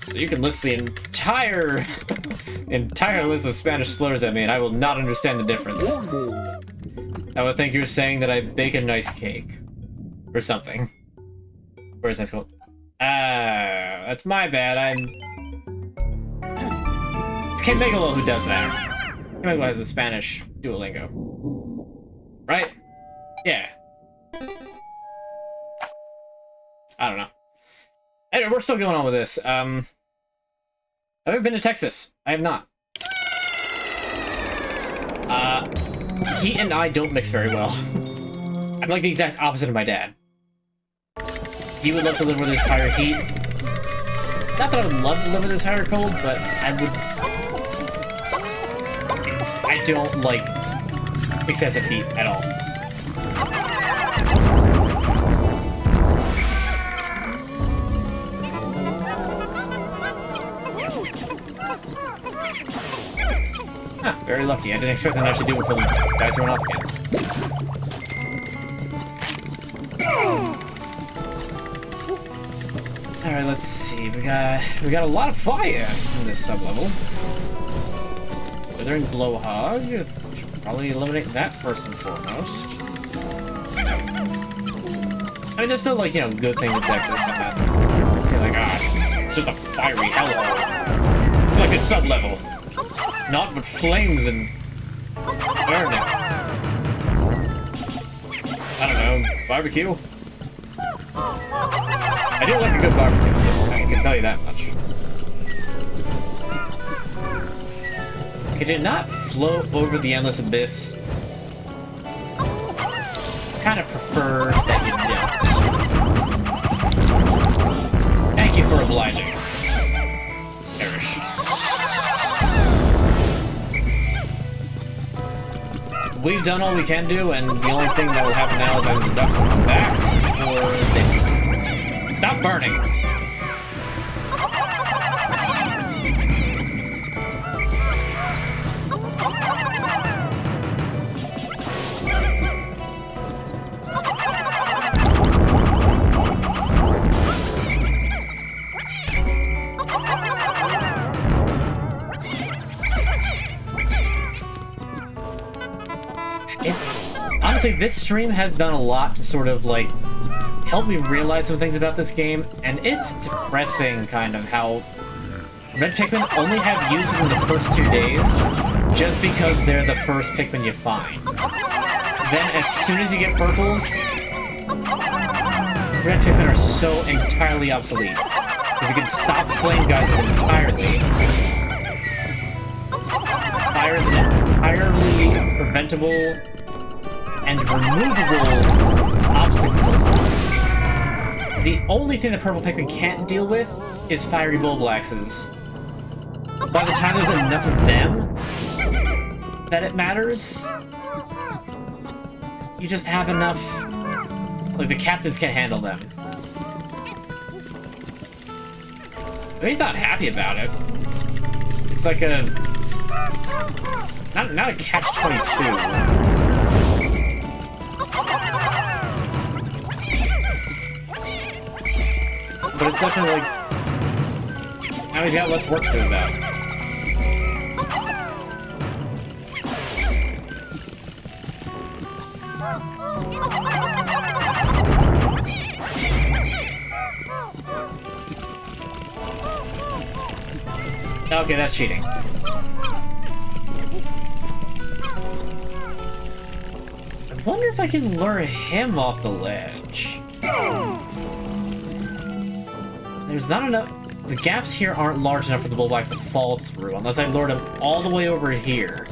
So you can list the entire list of Spanish slurs at me, and I will not understand the difference. I would think you're saying that I bake a nice cake. Or something. Where's nice called? That's my bad, It's Ken Megalo who does that. Ken Megalo has the Spanish Duolingo. Right? Yeah. I don't know. Anyway, we're still going on with this. Have I ever been to Texas? I have not. He and I don't mix very well. I'm like the exact opposite of my dad. He would love to live with his higher heat. Not that I would love to live with his higher cold, but I don't like excessive heat at all. Very lucky. I didn't expect them to actually do it before the guys run off again. Alright, let's see. We got a lot of fire in this sub-level. Withering Blowhog. Should probably eliminate that first and foremost. I mean, there's still, like, you know, good things with Texas and that. Say, like, it's just a fiery hellhole. It's like a sub-level. Not with flames and burning. I don't know, barbecue? I do like a good barbecue, so I can tell you that much. Could it not float over the endless abyss? Kind of prefer that you didn't. Thank you for obliging. Perish. We've done all we can do, and the only thing that will happen now is either the ducks will come back, or they... Stop burning! Honestly, this stream has done a lot to sort of, like, help me realize some things about this game, and it's depressing, kind of, how red Pikmin only have use within the first 2 days, just because they're the first Pikmin you find. Then, as soon as you get purples, red Pikmin are so entirely obsolete, because you can stop flame guys entirely. Fire is an entirely preventable and removable obstacle. The only thing that purple Pikmin can't deal with is fiery Bulblaxes. By the time there's enough of them that it matters, you just have enough. Like, the captains can't handle them. I mean, he's not happy about it. It's like a... Not a catch-22. But it's definitely like... Now he's got less work to do with that. Okay, that's cheating. I wonder if I can lure him off the ledge. There's not enough... The gaps here aren't large enough for the Bulblax to fall through, unless I lured him all the way over here.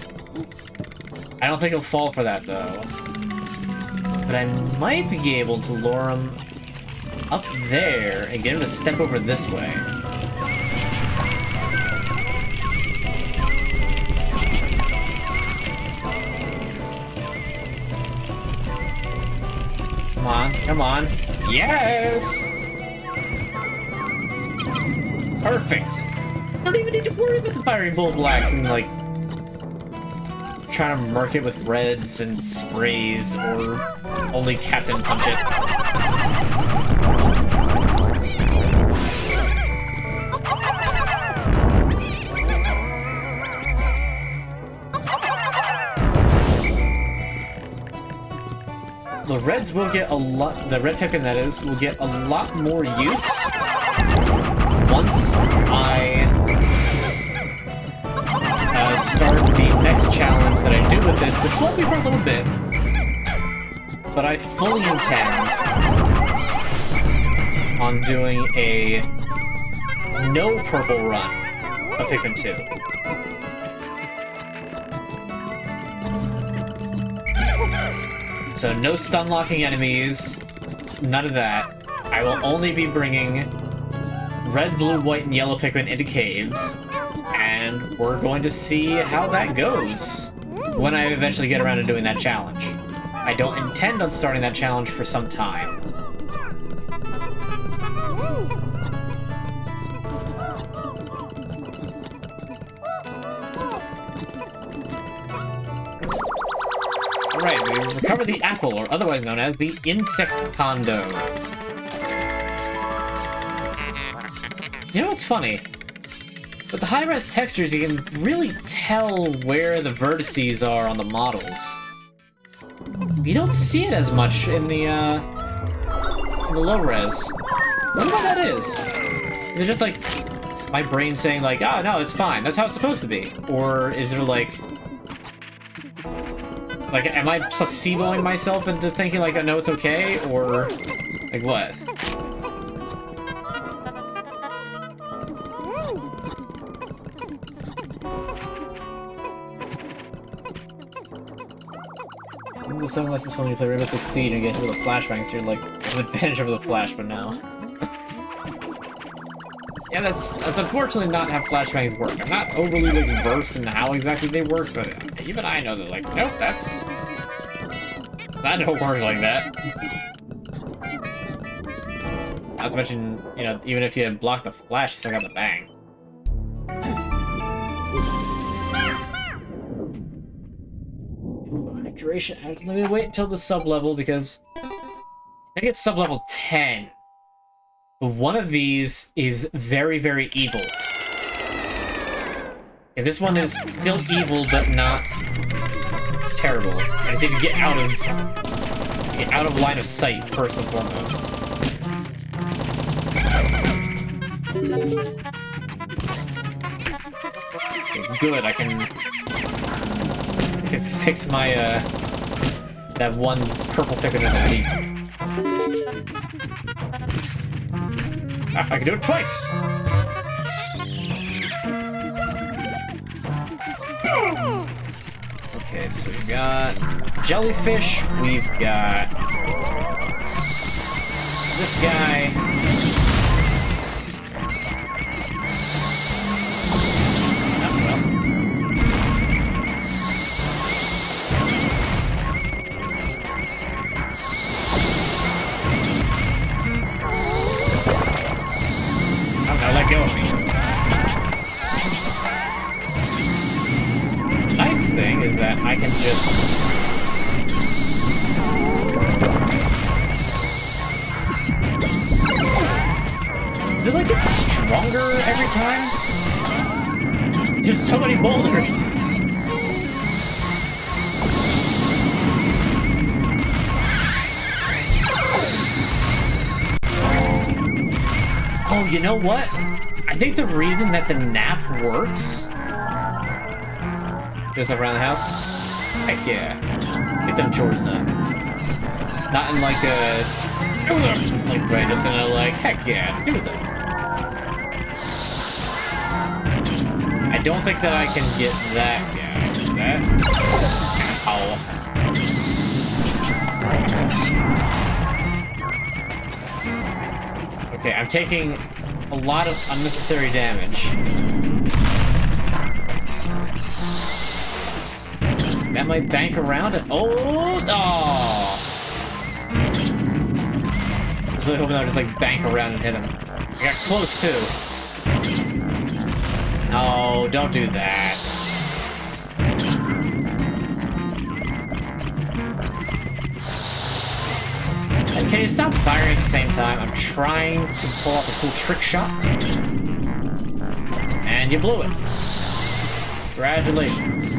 I don't think he'll fall for that, though. But I might be able to lure him up there and get him to step over this way. Come on, come on. Yes! Perfect! I don't even need to worry about the fiery Bulblax and, like, trying to murk it with reds and sprays, or only Captain Punch it. The reds will get a lot, the red Pikmin that is, will get a lot more use once I start the next challenge that I do with this, which won't be for a little bit, but I fully intend on doing a no purple run of Pikmin 2. So no stun locking enemies, none of that. I will only be bringing red, blue, white, and yellow Pikmin into caves, and we're going to see how that goes when I eventually get around to doing that challenge. I don't intend on starting that challenge for some time. Alright, we recover the apple, or otherwise known as the insect condo. You know what's funny? With the high-res textures, you can really tell where the vertices are on the models. You don't see it as much in the low-res. I wonder why that is. Is it just like my brain saying like, oh no, it's fine, that's how it's supposed to be? Or is there like, am I placeboing myself into thinking like, I know it's okay? Or like what? The sunglasses is when you play Rainbow Six Siege and get hit with a flashbang, so you're like an advantage over the flash, but now. Yeah, that's unfortunately not how flashbangs work. I'm not overly like versed in how exactly they work, but even I know that like, nope, that don't work like that. Not to mention, you know, even if you block the flash, you still got the bang. Hydration. Let me wait until the sub level because I think it's sub level 10. But one of these is very, very evil. Yeah, this one is still evil, but not terrible. I just need to get out of line of sight first and foremost. Okay, good. I can fix my that one purple pick that doesn't leave. I can do it twice! Okay, so we've got jellyfish, we've got this guy. Let go of me. Nice thing is that I can just... Does it like get stronger every time? There's so many boulders. Oh, you know what? I think the reason that the nap works... Do stuff around the house? Heck yeah. Get them chores done. Not in like a... Like, right, just in a like, heck yeah, do them. I don't think that I can get that. Yeah, that. Ow. Okay, I'm taking a lot of unnecessary damage. That might bank around it. Oh! I was really hoping I would just like bank around and hit him. I got close too. No, don't do that. Can you stop firing at the same time? I'm trying to pull off a cool trick shot. And you blew it. Congratulations.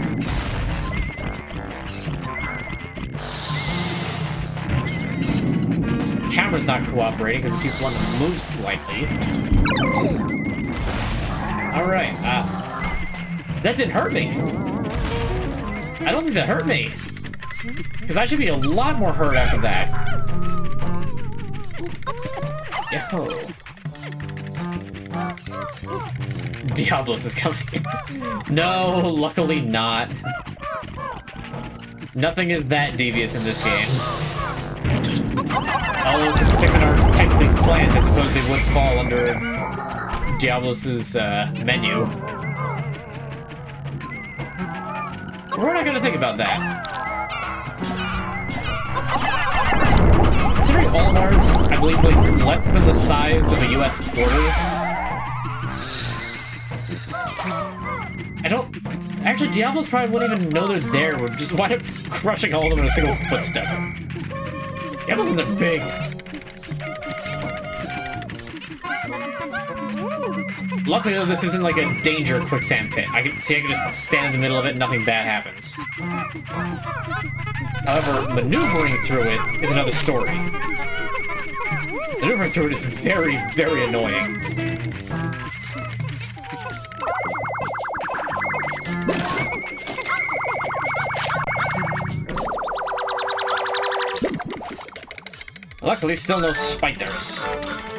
The camera's not cooperating because it keeps wanting to move slightly. Alright, that didn't hurt me. I don't think that hurt me. Because I should be a lot more hurt after that. Yo. Diablos is coming. No, luckily not. Nothing is that devious in this game. Although since Pikmin are technically plants, I suppose they would fall under Diablos' menu. We're not gonna think about that. Considering all Olimars, I believe, like, less than the size of a US quarter. I Actually, Diablos probably wouldn't even know they're there. We're just wind up crushing all of them in a single footstep. Diablos are big. Luckily, though, this isn't like a danger quicksand pit. I can just stand in the middle of it and nothing bad happens. However, maneuvering through it is another story. Maneuvering through it is very, very annoying. Luckily, still no spiders.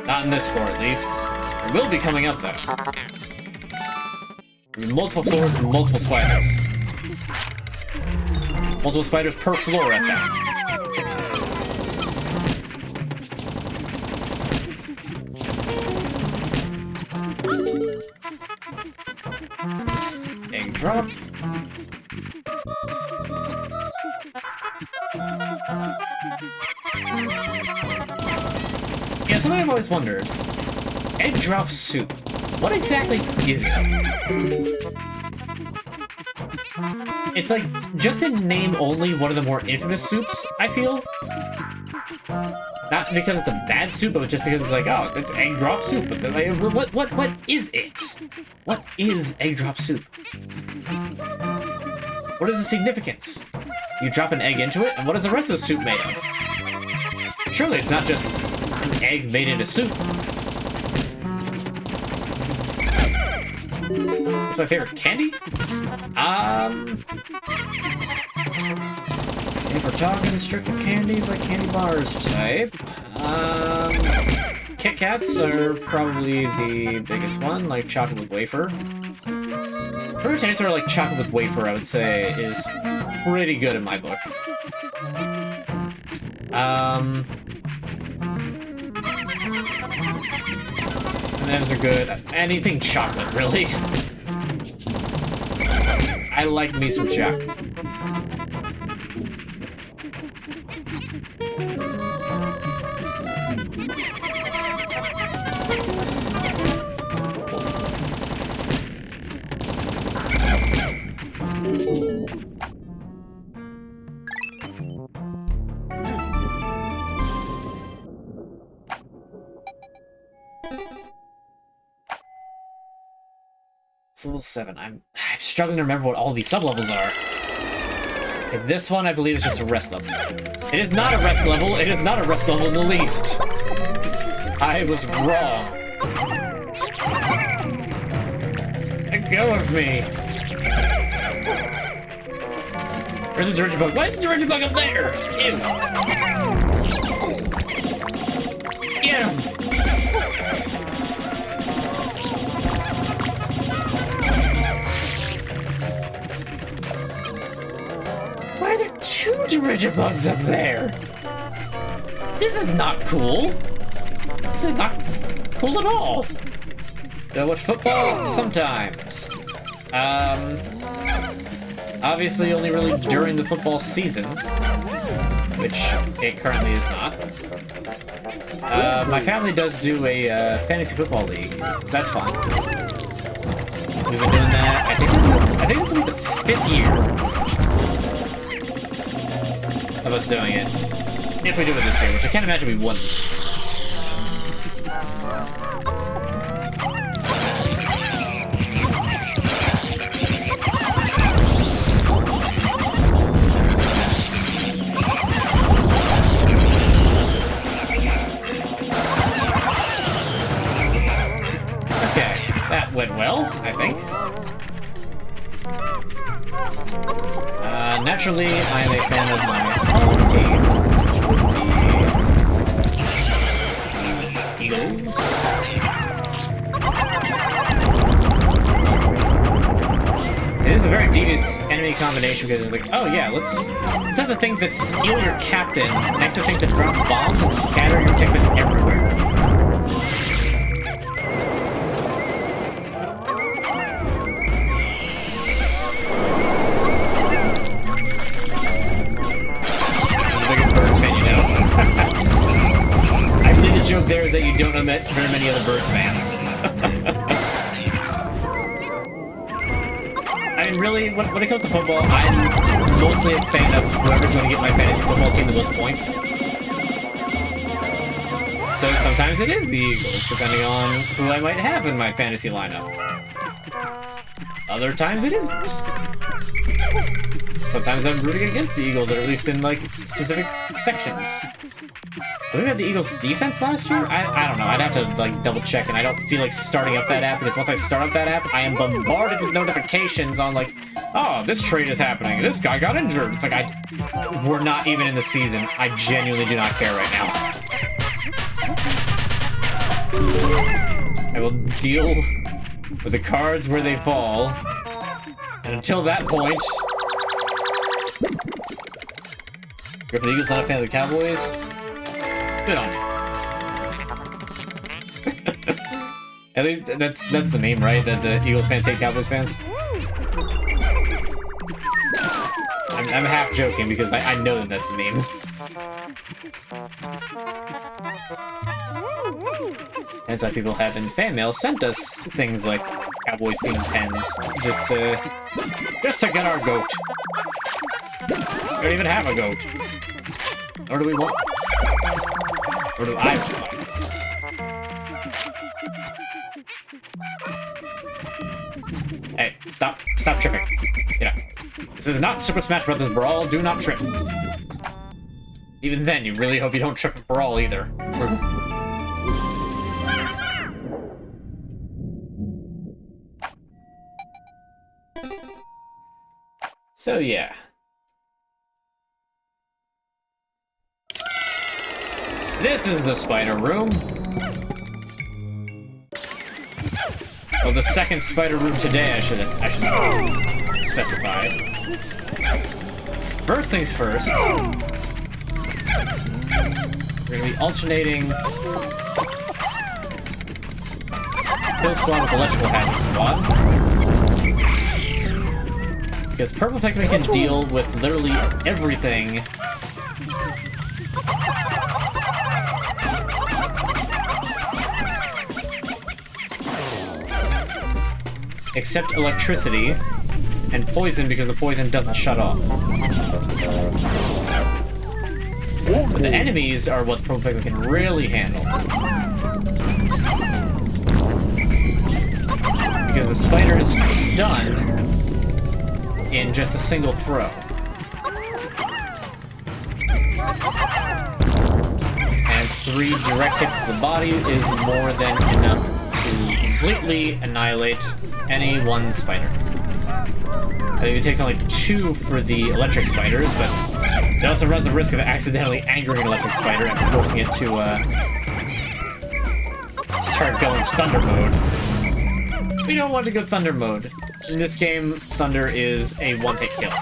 Not in this floor, at least. There will be coming up, though. Multiple floors and multiple spiders. Multiple spiders per floor at that. Egg drop. Yeah, something I've always wondered. Egg drop soup. What exactly is it? It's like, just in name only, one of the more infamous soups, I feel. Not because it's a bad soup, but just because it's like, oh, it's egg drop soup. But like, what is it? What is egg drop soup? What is the significance? You drop an egg into it, and what is the rest of the soup made of? Surely it's not just an egg made into soup. What's my favorite candy? If we're talking strictly candy, like candy bars type, Kit Kats are probably the biggest one, like chocolate with wafer. Fruit Taste are like chocolate with wafer, I would say, is pretty good in my book. M&M's are good. Anything chocolate, really. I like me some chocolate. Level 7. I'm struggling to remember what all these sublevels are. Okay, this one, I believe, is just a rest level. It is not a rest level. It is not a rest level in the least. I was wrong. Let go of me. Where's the Dredge Bug? Why is the Dredge Bug up there? Ew. Get him. Why are there two Dredge Bugs up there? This is not cool. This is not cool at all. Do I watch football? Sometimes. Obviously only really during the football season, which it currently is not. My family does do a fantasy football league, so that's fun. We've been doing that. I think this will be the 5th year of us doing it. If we do it this year, which I can't imagine we wouldn't. Went well, I think. Naturally, I am a fan of my home team, which would be Eagles. See, this is a very devious enemy combination because it's like, oh yeah, let's have the things that steal your captain next to things that drop bombs and scatter your Pikmin everywhere. Joke there that you don't know very many other Birds fans. I I mean, really, when it comes to football, I'm mostly a fan of whoever's going to get my fantasy football team the most points. So sometimes it is the Eagles, depending on who I might have in my fantasy lineup. Other times it isn't. Sometimes I'm rooting against the Eagles, or at least in, like, specific sections. Did we have the Eagles defense last year? I don't know. I'd have to, like, double check, and I don't feel like starting up that app, because once I start up that app, I am bombarded with notifications on, like, oh, this trade is happening. This guy got injured. It's like, we're not even in the season. I genuinely do not care right now. I will deal with the cards where they fall. And until that point... You're for the Eagles, not a fan of the Cowboys? Good on you. At least that's the meme, right? That the Eagles fans hate Cowboys fans? I'm half joking because I know that that's the meme. That's why people have in fan mail sent us things like Cowboys themed pens just to get our goat. We don't even have a goat. Or do we want? Or do I want this? Hey, stop tripping. Yeah. This is not Super Smash Bros. Brawl, do not trip. Even then, you really hope you don't trip at Brawl either. So yeah. This is the spider room. Well, the second spider room today, I should specify. First things first. We're gonna be alternating Kill Squad with Electrical Hazard Squad. Because Purple Pikmin can deal with literally everything. Except electricity and poison, because the poison doesn't shut off. But the enemies are what the Purple Pikmin can really handle. Because the spider is stunned in just a single throw. And 3 direct hits to the body is more than enough to completely annihilate any one spider. I think it takes only 2 for the electric spiders, but it also runs the risk of accidentally angering an electric spider and forcing it to start going thunder mode. We don't want to go thunder mode. In this game, thunder is a one-hit kill.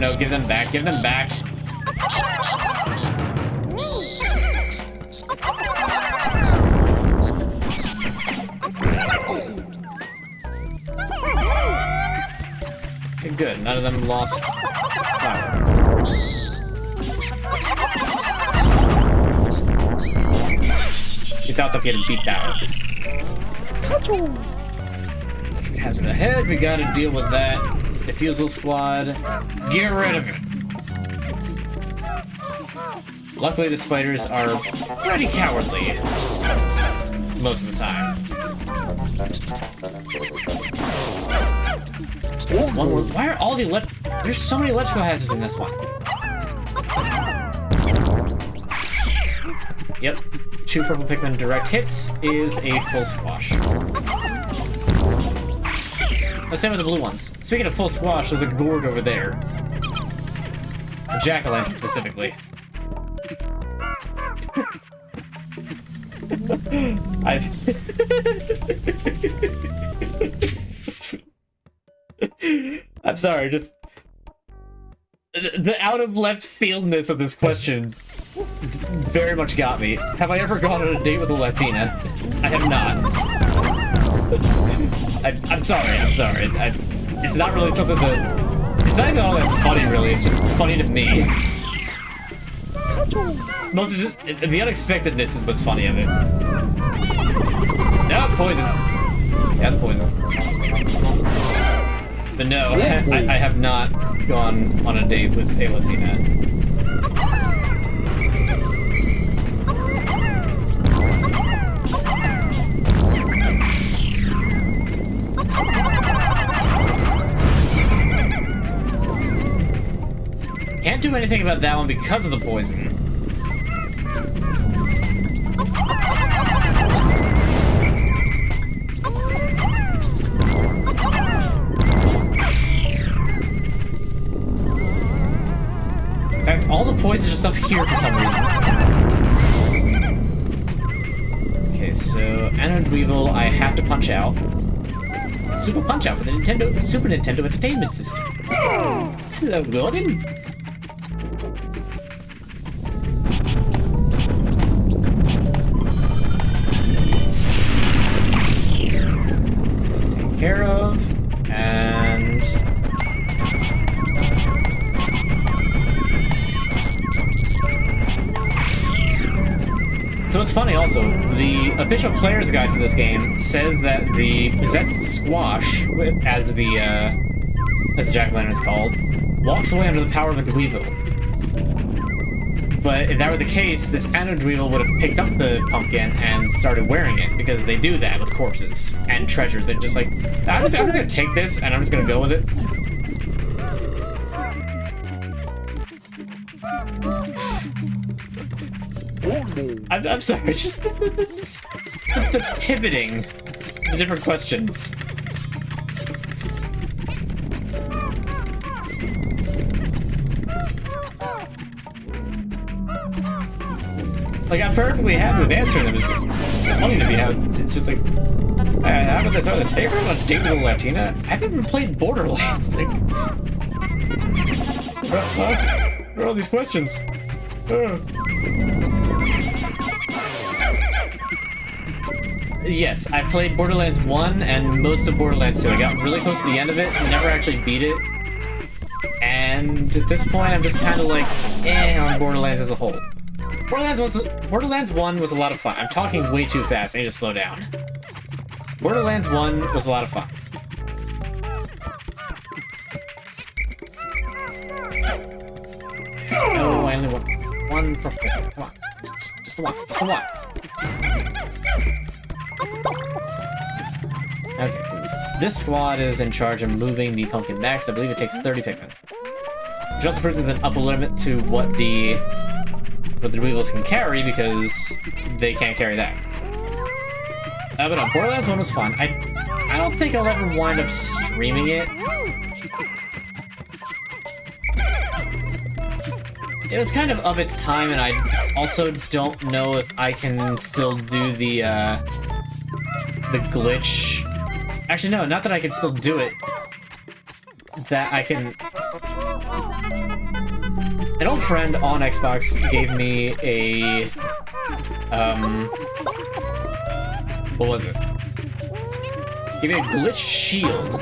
No, give them back, give them back. Good, none of them lost power. We thought that we had to beat that one. Hazard ahead, we gotta deal with that. Defusal squad, get rid of it. Luckily, the spiders are pretty cowardly most of the time. One more. Why are all the there's so many electrical hazards in this one. Yep, 2 Purple Pikmin direct hits is a full squash. Same with the blue ones. Speaking of full squash, there's a gourd over there. A jack-o'-lantern specifically. I'm sorry, just... The out-of-left-fieldness of this question very much got me. Have I ever gone on a date with a Latina? I have not. I'm sorry. It's not really something that... It's not even all that funny, really. It's just funny to me. Most of just, the unexpectedness is what's funny of it. No, poison. Yeah, the poison. But no, I have not gone on a date with a Latina. Can't do anything about that one because of the poison. In fact, all the poison's just up here for some reason. Okay, so Anode Weevil, I have to punch out. Super Punch Out for the Super Nintendo Entertainment System. Hello, Gordon. Let's take care of, and so it's funny also, the official player's guide for this game says that the possessed squash, as the jack-o'-lantern is called, walks away under the power of a Dweevil. But if that were the case, this Anode Dweevil would have picked up the pumpkin and started wearing it, because they do that with corpses and treasures. They're just like, I'm just gonna take this and I'm just gonna go with it. I'm sorry, just the pivoting, the different questions. Like, I'm perfectly happy with answering them. It's just funny to me how it's just like, how about this? Oh, this ever on a date with a Latina? I haven't even played Borderlands. Like, what are all these questions? Yes, I played Borderlands 1 and most of Borderlands 2. I got really close to the end of it, never actually beat it. And at this point, I'm just kind of like, on Borderlands as a whole. Borderlands 1 was a lot of fun. I'm talking way too fast. I need to slow down. Borderlands 1 was a lot of fun. Oh, I only want one purple. Come on. Just the one. Just the one. Okay, this squad is in charge of moving the pumpkin next. I believe it takes 30 Pikmin. Which also brings an upper limit to what the Weevils can carry, because they can't carry that. But no, Borderlands 1 was fun. I don't think I'll ever wind up streaming it. It was kind of its time, and I also don't know if I can still do the glitch. Actually, no, not that I can still do it. That I can... An old friend on Xbox gave me a... what was it? Gave me a glitched shield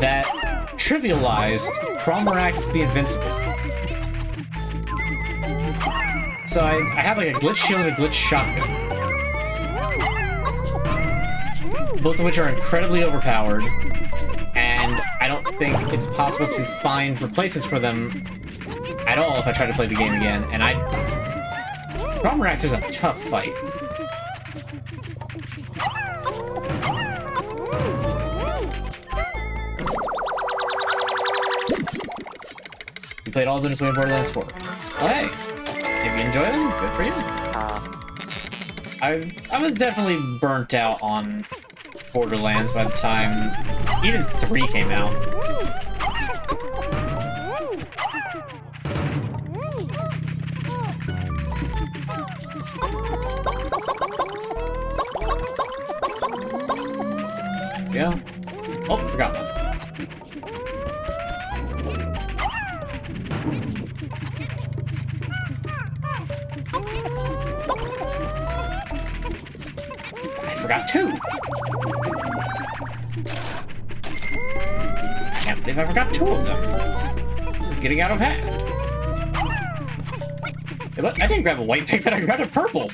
that trivialized Cromarax the Invincible. So I have like a glitch shield and a glitch shotgun. Both of which are incredibly overpowered, and I don't think it's possible to find replacements for them at all if I try to play the game again, and Cromarax is a tough fight. You played all of them this way in Borderlands 4. Well, hey, if you enjoy them, good for you. I was definitely burnt out on Borderlands by the time even 3 came out. Yeah. Oh, forgot one. I forgot 2. if I forgot 2 of them? This is getting out of hand. Hey, what? I didn't grab a white Pikmin, I grabbed a purple!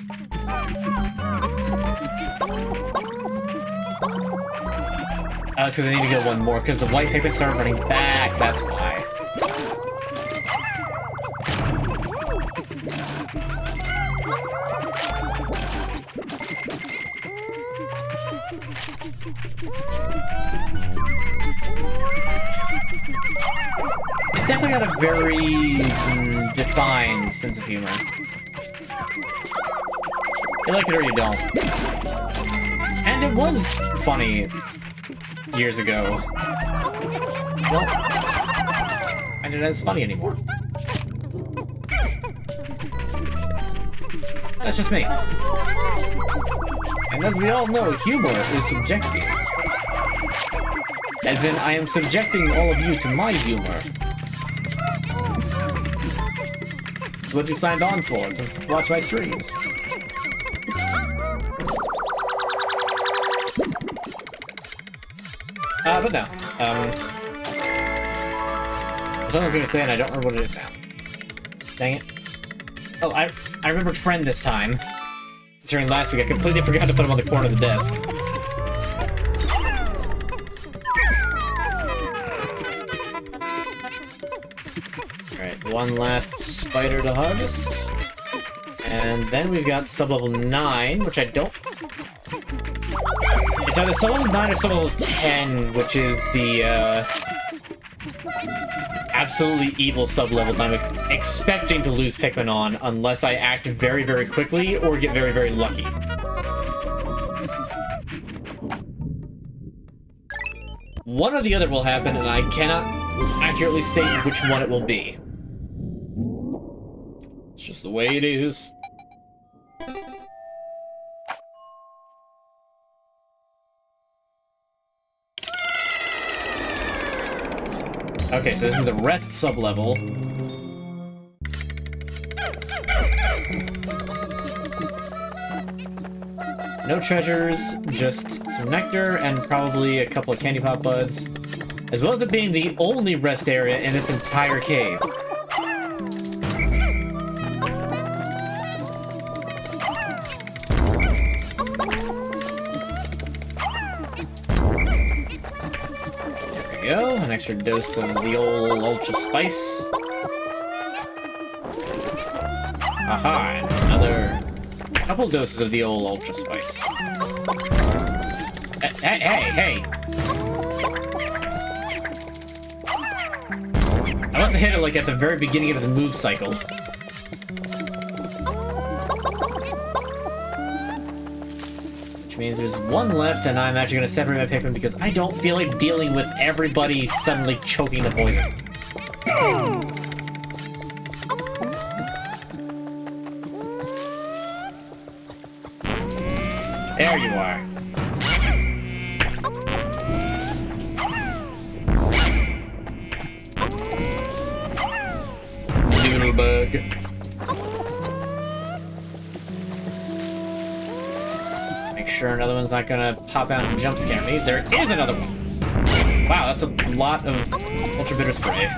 That's because I need to get one more, because the white Pikmin started running back, that's why. It's definitely got a very defined sense of humor. You like it or you don't. And it was funny years ago. I don't find it as funny anymore. That's just me. And as we all know, humor is subjective. As in, I am subjecting all of you to my humor. It's what you signed on for, to watch my streams. But no. Something I was gonna say and I don't remember what it is now. Dang it. Oh, I remembered friend this time. Considering last week, I completely forgot to put him on the corner of the desk. Alright, one last spider to harvest. And then we've got sub-level 9, which I don't... It's either sub-level 9 or sub-level 10, which is the, absolutely evil sub-level that I'm expecting to lose Pikmin on unless I act very, very quickly or get very, very lucky. One or the other will happen, and I cannot accurately state which one it will be. It's just the way it is. Okay, so this is the rest sub-level. No treasures, just some nectar and probably a couple of candy pop buds, as well as it being the only rest area in this entire cave. There we go, an extra dose of the old Ultra Spice. Aha, and another couple doses of the old Ultra Spice. Hey! I must have hit it like at the very beginning of his move cycle. Which means there's one left, and I'm actually going to separate my Pikmin because I don't feel like dealing with everybody suddenly choking the poison. There you are. Little bug. Let's make sure another one's not gonna pop out and jump scare me. There is another one. Wow, that's a lot of Ultra Bitter Spray.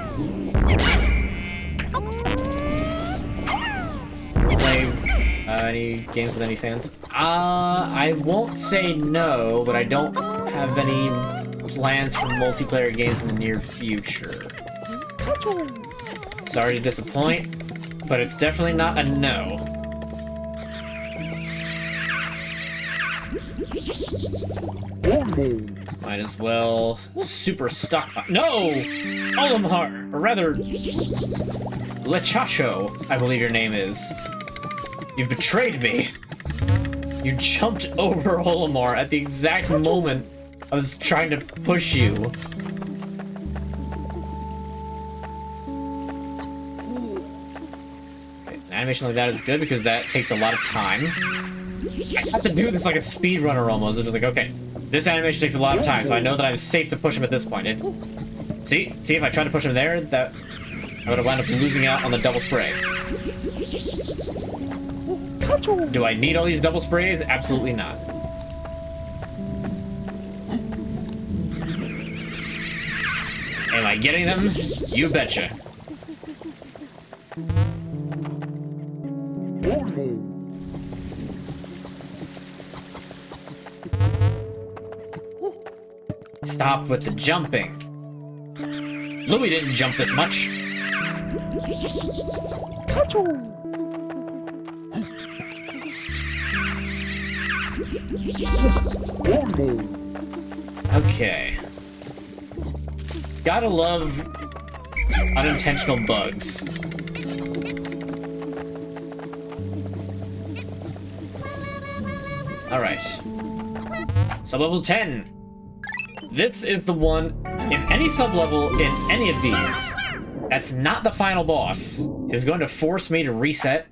Play any games with any fans? I won't say no, but I don't have any plans for multiplayer games in the near future. Sorry to disappoint, but it's definitely not a no. Might as well super stockpile. No! Olimar! Or rather, Lechacho, I believe your name is. You've betrayed me. You jumped over Olimar at the exact moment I was trying to push you. Okay, an animation like that is good because that takes a lot of time. I have to do this like a speedrunner almost. It's just like, okay, this animation takes a lot of time, so I know that I'm safe to push him at this point. See, if I tried to push him there, that I would have wound up losing out on the double spray. Do I need all these double sprays? Absolutely not. Am I I getting them? You betcha. Stop with the jumping. Louis didn't jump this much. Okay. Gotta love unintentional bugs. Alright. Sublevel 10. This is the one, if any sublevel in any of these, that's not the final boss, is going to force me to reset,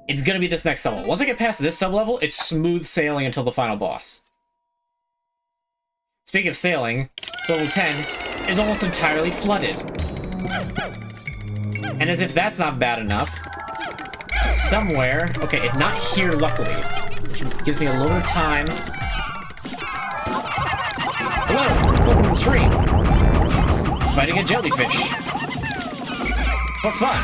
it's going to be this next sublevel. Once I get past this sublevel, it's smooth sailing until the final boss. Speaking of sailing, level 10 is almost entirely flooded. And as if that's not bad enough, somewhere, okay, not here luckily, which gives me a little bit of time. Hello, welcome to the stream. Fighting a jellyfish. For fun.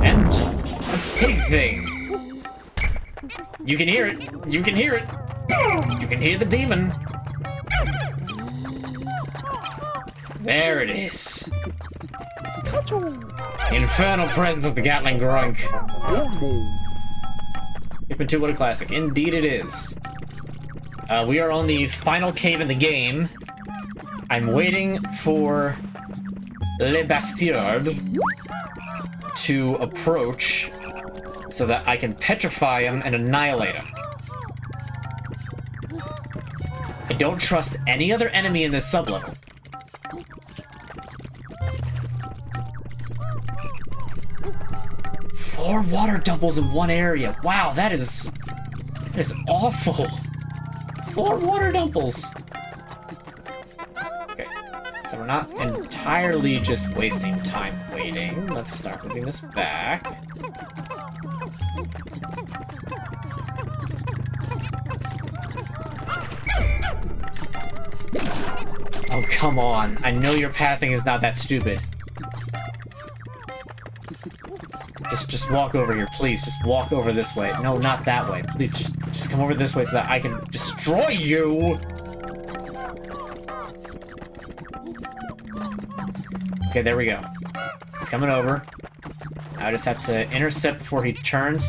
And a pig thing. You can hear it. You can hear it. You can hear the demon. There it is. The infernal presence of the Gatling Grunk. Pikmin 2, what a classic. Indeed it is. We are on the final cave in the game. I'm waiting for Le Bastard to approach so that I can petrify him and annihilate him. I don't trust any other enemy in this sublevel. Four water doubles in one area. Wow, that is awful. 4 water doubles. Okay, so we're not entirely just wasting time waiting. Let's start moving this back. Oh, come on. I know your pathing is not that stupid. Just walk over here, please. Just walk over this way. No, not that way. Please, just come over this way so that I can destroy you! Okay, there we go. He's coming over. I just have to intercept before he turns.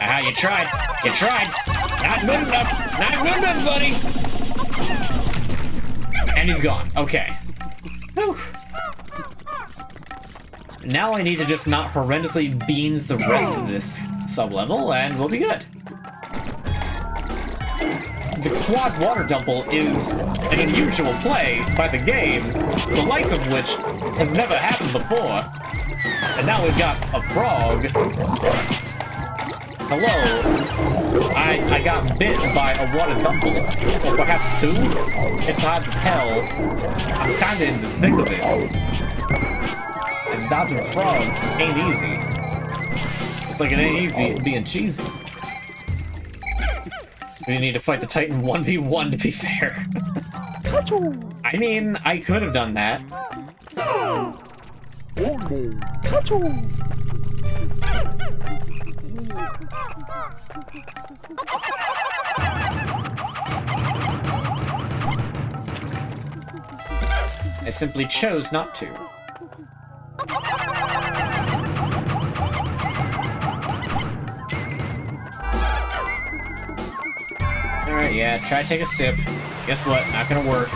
Ah, you tried! You tried! Not good enough! Not good enough, buddy! And he's gone. Okay. Whew. Now I need to just not horrendously beans the rest of this sublevel, and we'll be good. The quad water dumple is an unusual play by the game, the likes of which has never happened before. And now we've got a frog. Hello. I got bit by a water dumple, or perhaps 2. It's hard to tell. I'm kinda in the thick of it. And dodging frogs ain't easy. It's like it ain't easy being cheesy. We need to fight the Titan 1v1 to be fair. I mean, I could have done that. I simply chose not to. Alright, yeah, try to take a sip. Guess what? Not gonna work.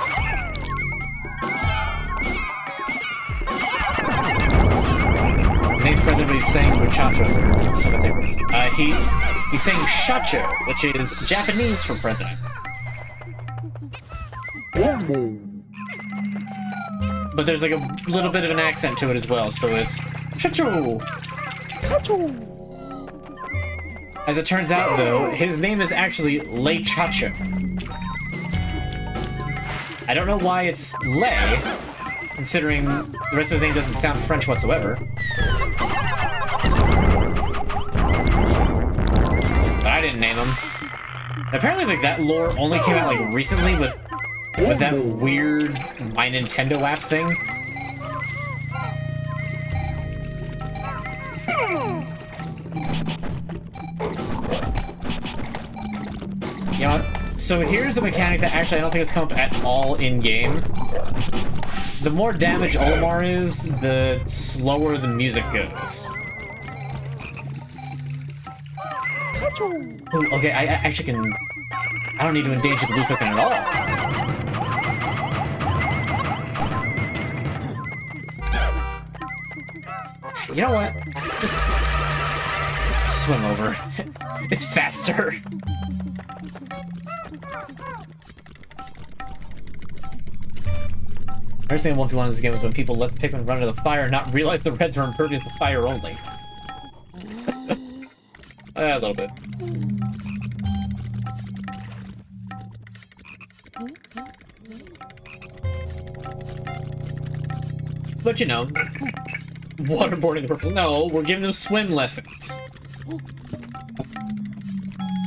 I think it's present, but he's saying muchacho or something. He's saying shacho, which is Japanese for president. But there's like a little bit of an accent to it as well, so it's shacho. Shacho. As it turns out, though, his name is actually Le Chacho. I don't know why it's Le, considering the rest of his name doesn't sound French whatsoever. But I didn't name him. Apparently, like, that lore only came out, like, recently with that weird My Nintendo app thing. You know what? So here's a mechanic that actually I don't think has come up at all in-game. The more damage Olimar is, the slower the music goes. Ooh, okay, I actually can... I don't need to endanger the blue Pikmin at all. You know what? Just swim over. It's faster. I understand 1v1 in this game is when people let the Pikmin run into the fire and not realize the reds are impervious to fire only. A little bit. But you know, waterboarding the purple. No, we're giving them swim lessons.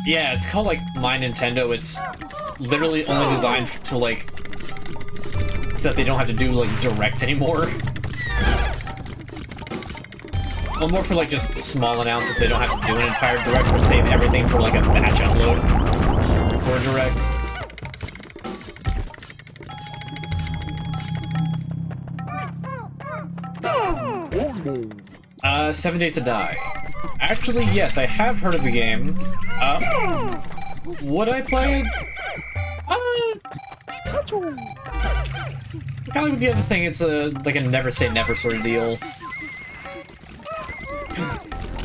Yeah, it's called like My Nintendo. It's literally only designed to like, so that they don't have to do like directs anymore. Well, more for like just small announcements. They don't have to do an entire direct or save everything for like a batch upload or a direct. 7 Days to Die. Actually, yes, I have heard of the game. Would I play it? Kind of like the other thing, it's like a never say never sort of deal.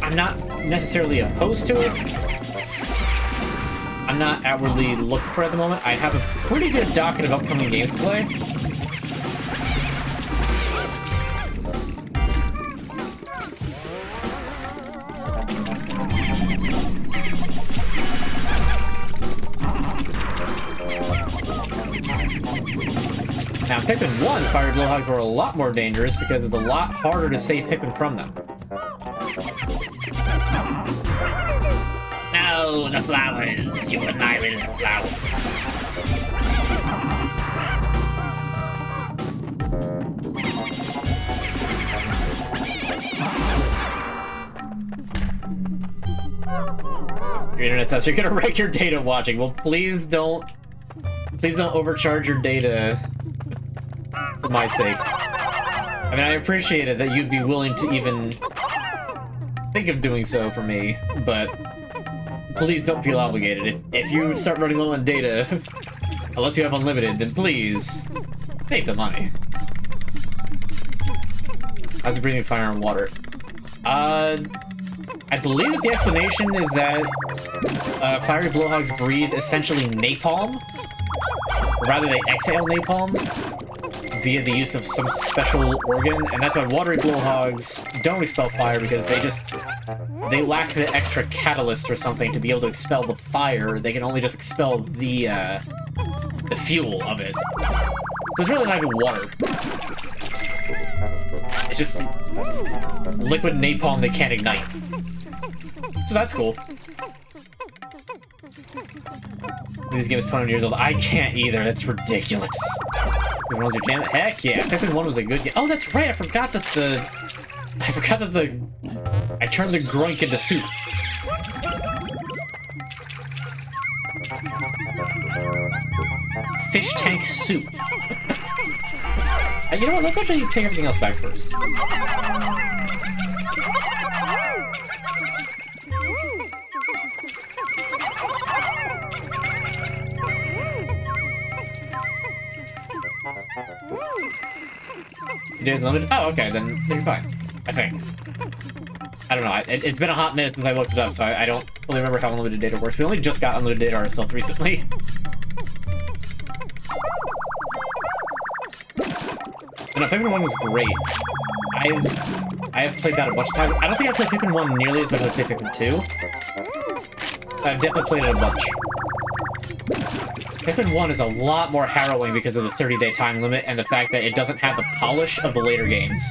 I'm not necessarily opposed to it. I'm not outwardly looking for it at the moment. I have a pretty good docket of upcoming games to play. Now, Pikmin 1, fire blowhogs were a lot more dangerous because it was a lot harder to save Pikmin from them. No, the flowers! You annihilated the flowers. Your internet says you're gonna wreck your data watching. Well, please don't overcharge your data for my sake. I mean, I appreciate it that you'd be willing to even think of doing so for me, but please don't feel obligated. If you start running low on data, unless you have unlimited, then please save the money. How's it breathing fire and water? I believe that the explanation is that fiery blowhogs breathe essentially napalm. Or rather, they exhale napalm via the use of some special organ, and that's why watery blowhogs don't expel fire, because they lack the extra catalyst or something to be able to expel the fire. They can only just expel the fuel of it. So it's really not even water. It's just liquid napalm they can't ignite. So that's cool. This game is 20 years old. I can't either. That's ridiculous. Pikmin 1's your jam? Heck yeah. Pikmin 1 was a good game. Oh, that's right. I forgot that I turned the groink into soup. Fish tank soup. You know what? Let's actually take everything else back first. Days unlimited? Oh, okay, then you're fine. I think. I don't know. It's been a hot minute since I looked it up, so I don't really remember how unlimited data works. We only just got unlimited data ourselves recently. But no, Pikmin 1 was great. I have played that a bunch of times. I don't think I've played Pikmin 1 nearly as much as I played Pikmin 2. I've definitely played it a bunch. Pikmin 1 is a lot more harrowing because of the 30-day time limit and the fact that it doesn't have the polish of the later games.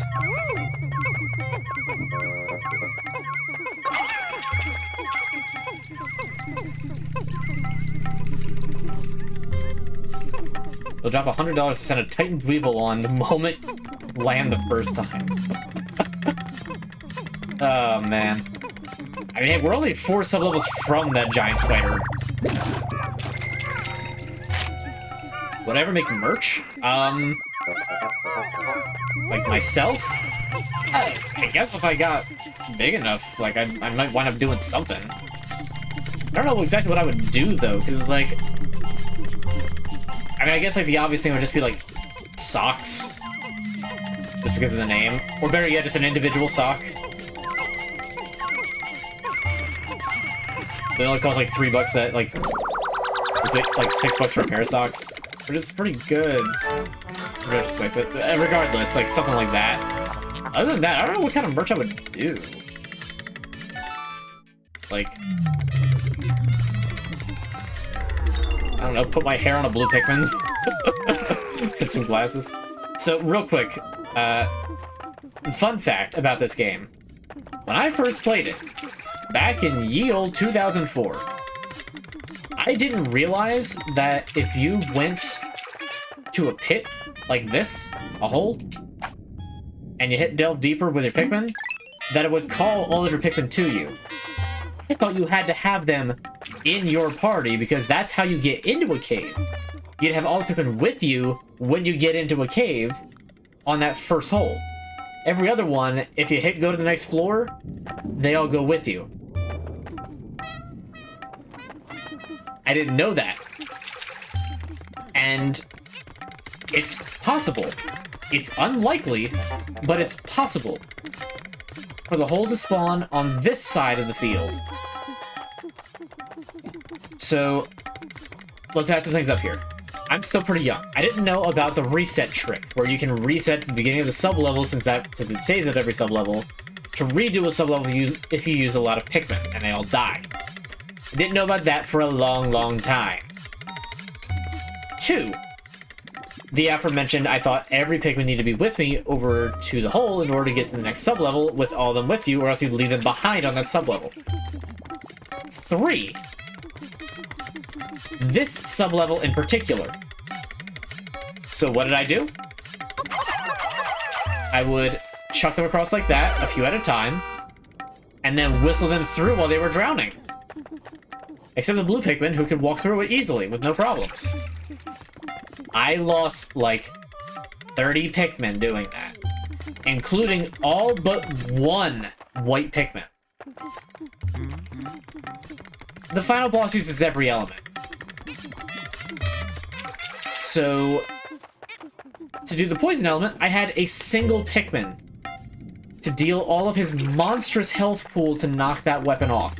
You'll drop $100 to send a Titan Weevil on the moment you land the first time. Oh, man. I mean, hey, we're only 4 sublevels from that giant spider. Would I ever make merch? Like myself? I guess if I got big enough, like, I might wind up doing something. I don't know exactly what I would do, though, because it's like... I mean, I guess, like, the obvious thing would just be, like, socks. Just because of the name. Or better yet, just an individual sock. It only costs, like, $3 that, like... It's, like $6 for a pair of socks. Which is pretty good. But regardless, like, something like that. Other than that, I don't know what kind of merch I would do. Like... I don't know, put my hair on a blue Pikmin. Get some glasses. So, real quick, fun fact about this game. When I first played it, back in ye olde 2004, I didn't realize that if you went to a pit like this, a hole, and you hit delve deeper with your Pikmin, that it would call all of your Pikmin to you. I thought you had to have them in your party because that's how you get into a cave. You'd have all the Pikmin with you when you get into a cave on that first hole. Every other one, if you hit go to the next floor, they all go with you. I didn't know that. And it's possible. It's unlikely, but it's possible for the hole to spawn on this side of the field. So, let's add some things up here. I'm still pretty young. I didn't know about the reset trick, where you can reset at the beginning of the sub-level, since it saves at every sub-level, to redo a sub-level if you use a lot of Pikmin, and they all die. I didn't know about that for a long, long time. 2. The aforementioned, I thought every Pikmin needed to be with me over to the hole in order to get to the next sub-level with all of them with you, or else you'd leave them behind on that sub-level. 3. This sub-level in particular. So what did I do? I would chuck them across like that, a few at a time, and then whistle them through while they were drowning. Except the blue Pikmin, who could walk through it easily with no problems. I lost, like, 30 Pikmin doing that. Including all but 1 white Pikmin. The final boss uses every element. So, to do the poison element, I had a single Pikmin to deal all of his monstrous health pool to knock that weapon off.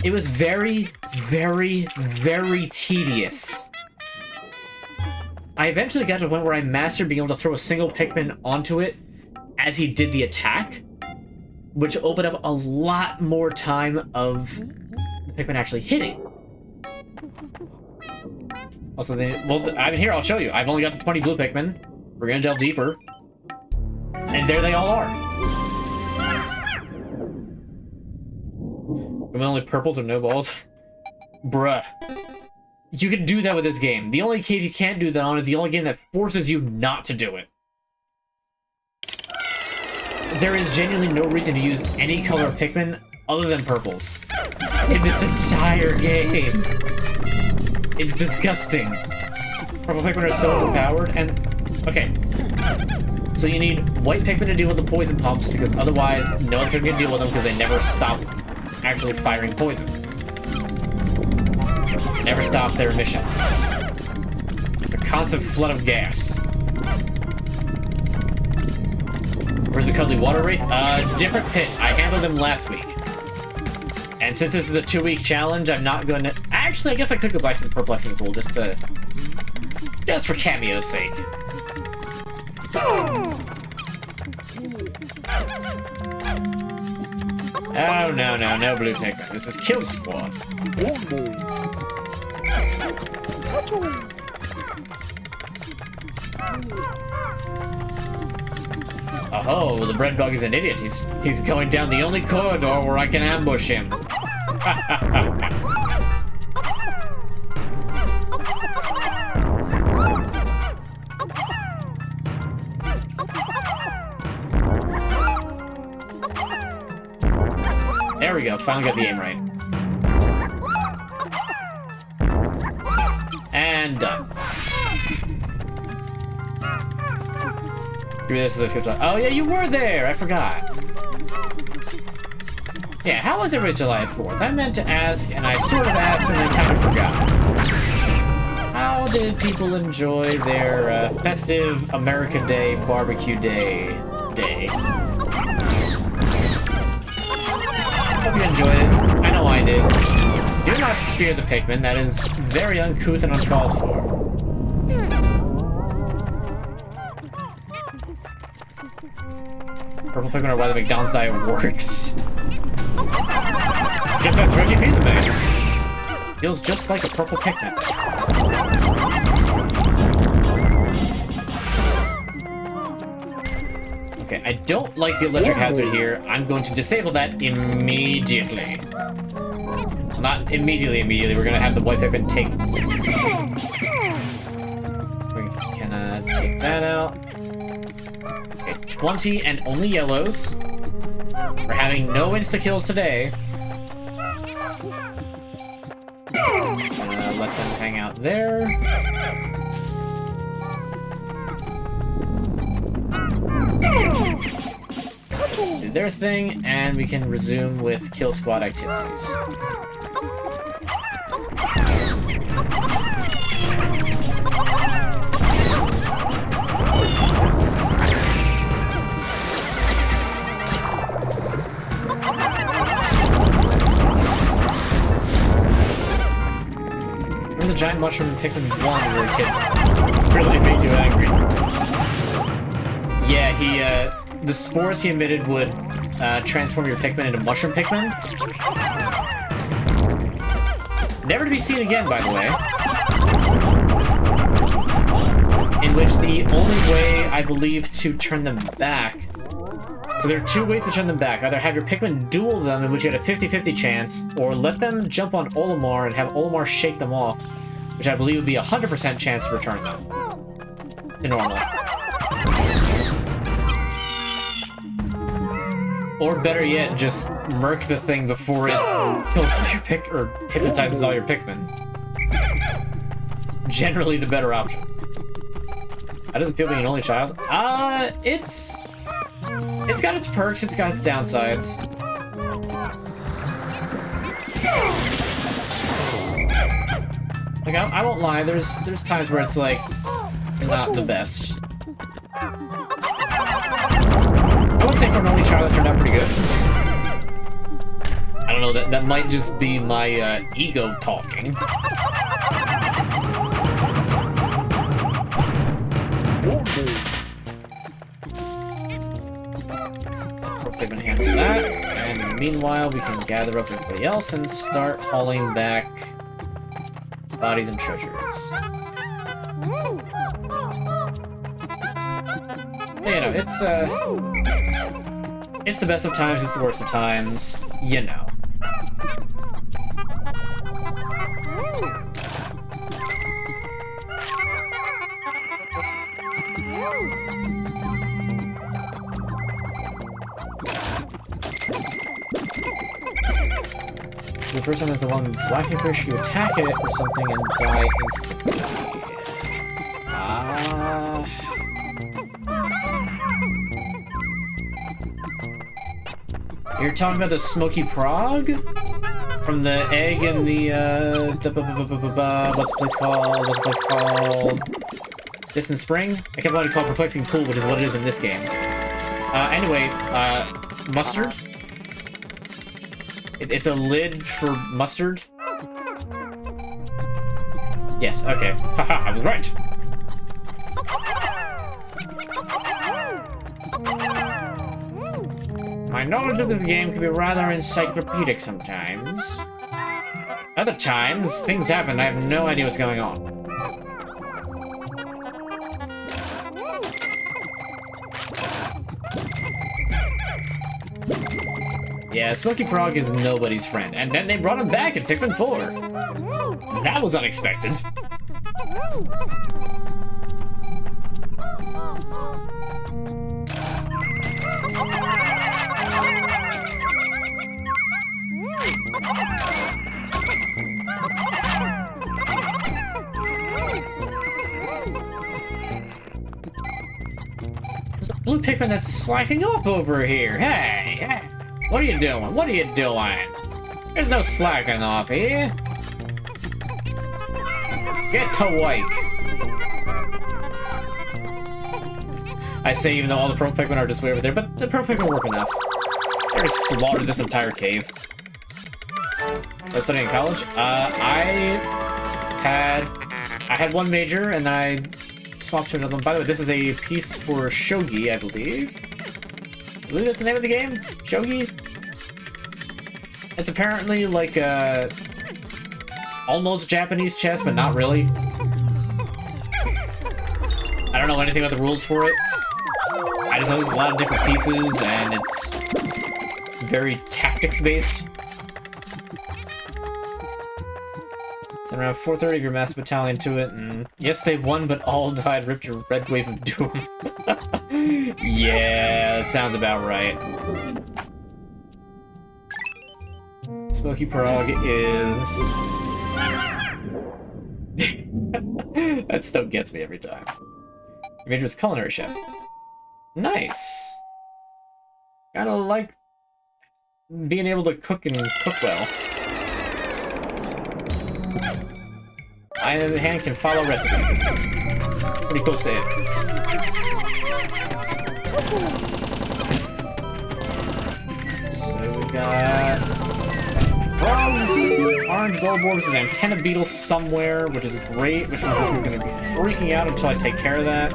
It was very, very, very tedious. I eventually got to the point where I mastered being able to throw a single Pikmin onto it as he did the attack, which opened up a lot more time of the Pikmin actually hitting. Also, well, I mean, here, I'll show you. I've only got the 20 blue Pikmin. We're gonna delve deeper. And there they all are. With only purples or no balls? Bruh. You can do that with this game. The only cave you can't do that on is the only game that forces you not to do it. There is genuinely no reason to use any color of Pikmin other than purples in this entire game. It's disgusting. Purple Pikmin are so overpowered, and... Okay. So you need white Pikmin to deal with the poison pumps, because otherwise no other Pikmin can deal with them because they never stop actually firing poison. Never stop their emissions. Just a constant flood of gas. Where's the cuddly water wraith? Different pit. I handled them last week. And since this is a 2-week challenge, I'm not going to... Actually, I guess I could go back to the perplexing pool just for cameo's sake. Oh, no blue Pikmin. This is Kill Squad. Oh, the bread bug is an idiot. He's going down the only corridor where I can ambush him. There we go, finally got the aim right. And done. Oh yeah, you were there! I forgot. Yeah, how was everybody's July 4th? I meant to ask, and I sort of asked and then kind of forgot. How did people enjoy their festive American Day, barbecue day? Hope you enjoyed it. I know I did. Do not spear the Pikmin. That is very uncouth and uncalled for. Purple Pikmin are why the McDonald's diet works. Just that's Reggie Pizza Man. Feels just like a purple Pikmin. Okay, I don't like the electric hazard here. I'm going to disable that immediately. Well, not immediately. We're gonna have the white Pikmin take. We can take that out. Okay, 20 and only yellows. We're having no insta-kills today. Just gonna let them hang out there. Do their thing, and we can resume with kill squad activities. Remember the giant mushroom in Pikmin 1 when you were a kid? Really made you angry. Yeah, the spores he emitted would transform your Pikmin into mushroom Pikmin. Never to be seen again, by the way. In which the only way, I believe, to turn them back... So there are two ways to turn them back. Either have your Pikmin duel them, in which you had a 50-50 chance, or let them jump on Olimar and have Olimar shake them off, which I believe would be a 100% chance to return them to normal. Or better yet, just murk the thing before it kills all your or hypnotizes all your Pikmin. Generally the better option. How does it feel being an only child? It's got its perks, it's got its downsides. Like, I won't lie, there's times where it's like not the best. I would say for an only child that turned out pretty good. I don't know, that might just be my ego talking. They've been handling that, and meanwhile we can gather up everybody else and start hauling back bodies and treasures. You know, it's the best of times, it's the worst of times, you know. The first one is the one black fish, you attack it or something and die instantly. You're talking about the Smoky Prog? From the egg and the, what's the place called? What's the place called? Distant Spring? I kept wanting to call it Perplexing Pool, which is what it is in this game. Anyway, mustard? It's a lid for mustard? Yes, okay. Haha, I was right! My knowledge of this game can be rather encyclopedic sometimes. Other times, things happen, I have no idea what's going on. Yeah, Smoky Prog is nobody's friend, and then they brought him back in Pikmin 4. That was unexpected. blue Pikmin that's slacking off over here. Hey, hey, what are you doing? What are you doing? There's no slacking off here. Get to work. I say even though all the purple Pikmin are just way over there, but the purple Pikmin work enough. They're just slaughtered this entire cave. I was studying in college. I had one major, and then I swapped to another one. By the way, this is a piece for Shogi, I believe. I believe that's the name of the game? Shogi? It's apparently like a almost Japanese chess, but not really. I don't know anything about the rules for it. I just know there's a lot of different pieces, and it's very tactics-based. Send around 430 of your massive battalion to it, and yes, they won, but all died, ripped a red wave of doom. Yeah, that sounds about right. Smoky Prague is... That still gets me every time. Your major was culinary chef. Nice. Gotta like being able to cook and cook well. I, on the other hand, can follow recipes. It's pretty close to it. So we got frogs, orange goldborg, this is antenna beetle somewhere, which is great, which means this is going to be freaking out until I take care of that.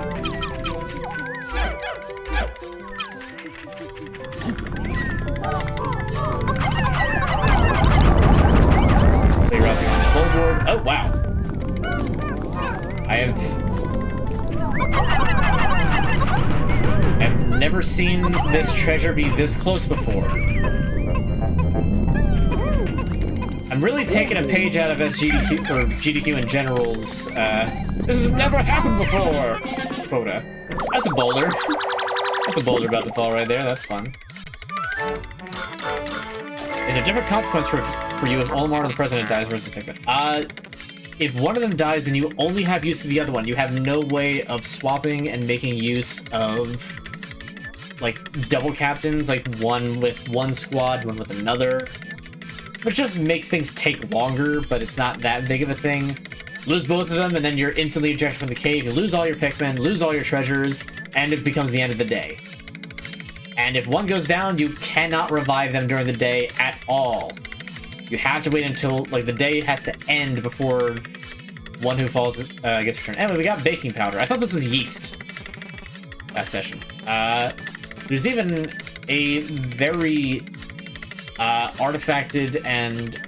So you're out the orange goldborg. Oh, wow. I've never seen this treasure be this close before. I'm really taking a page out of SGDQ, or GDQ in general's, this has never happened before quota. That's a boulder. That's a boulder about to fall right there, that's fun. Is there a different consequence for you if Olimar or the president dies versus Pikmin? If one of them dies and you only have use of the other one, you have no way of swapping and making use of, like, double captains, like one with one squad, one with another. Which just makes things take longer, but it's not that big of a thing. Lose both of them, and then you're instantly ejected from the cave. You lose all your Pikmin, lose all your treasures, and it becomes the end of the day. And if one goes down, you cannot revive them during the day at all. You have to wait until, like, the day has to end before one who falls gets returned. Anyway, we got baking powder. I thought this was yeast last session. There's even a very artifacted and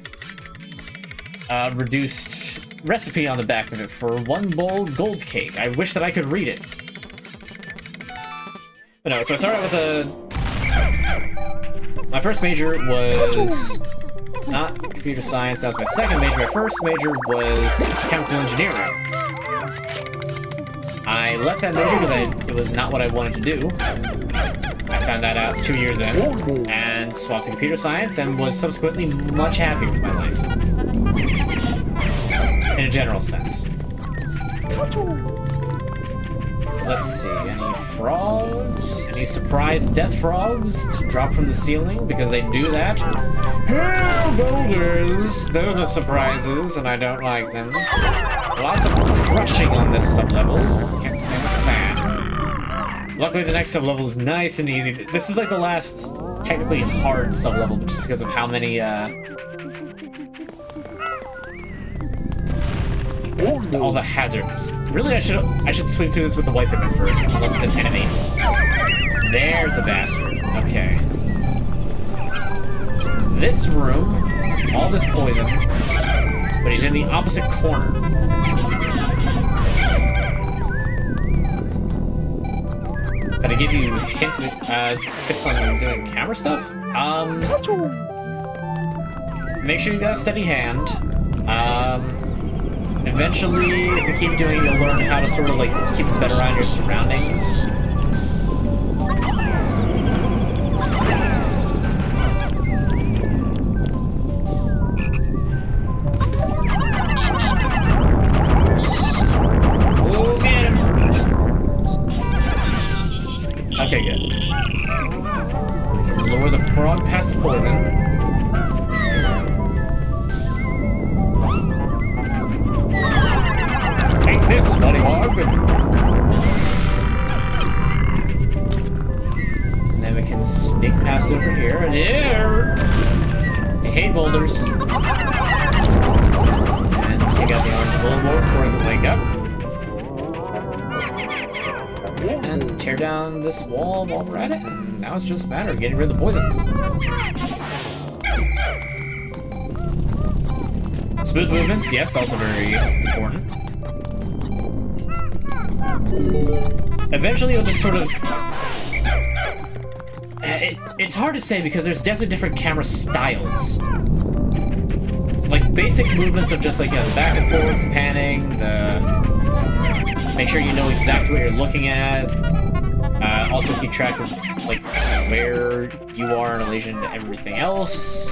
reduced recipe on the back of it for 1 bowl gold cake. I wish that I could read it. But no, so I started with my first major was not computer science, that was my second major. My first major was chemical engineering. I left that major because it was not what I wanted to do. I found that out 2 years in, and swapped to computer science, and was subsequently much happier with my life. In a general sense. So let's see, any frogs? Any surprise death frogs to drop from the ceiling? Because they do that. Hell, boulders! They're the surprises, and I don't like them. Lots of crushing on this sub-level. Can't say I'm a fan. Luckily, the next sub-level is nice and easy. This is like the last technically hard sub-level, just because of how many, all the hazards. Really, I should swing through this with the white Pikmin first, unless it's an enemy. There's the bastard. Okay. This room, all this poison, but he's in the opposite corner. Gotta give you hints, tips on doing camera stuff. Make sure you got a steady hand. Eventually, if you keep doing it, you'll learn how to sort of, like, keep a better eye on your surroundings. Oh, get him! Okay, hate boulders. And take out the orange billboard before he can wake up. And tear down this wall while we're at it. And now it's just a matter of getting rid of the poison. Smooth movements, yes, also very important. Eventually you'll just sort of... It's hard to say because there's definitely different camera styles. Like, basic movements of just like, you know, the back and forth, panning, the... Make sure you know exactly what you're looking at. Also keep track of, like, where you are in relation to everything else.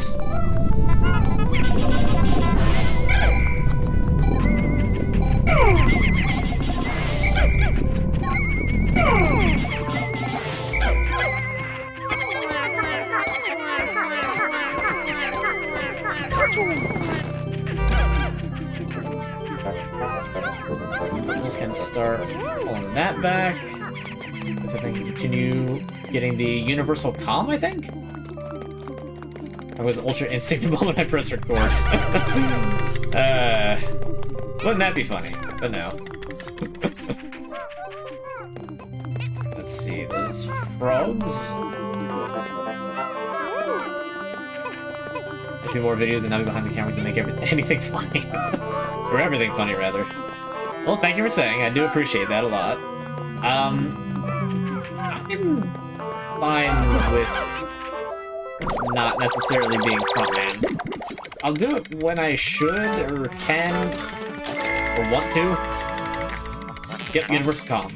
Can start pulling that back. I think continue getting the universal calm, I think? I was ultra instinct the moment I pressed record. Wouldn't that be funny? But no. Let's see, those frogs. There's be more videos than not be behind the cameras and make anything funny. Or everything funny, rather. Well, thank you for saying. I do appreciate that a lot. I'm fine with not necessarily being frontman. I'll do it when I should, or can, or want to. Yep, universal calm.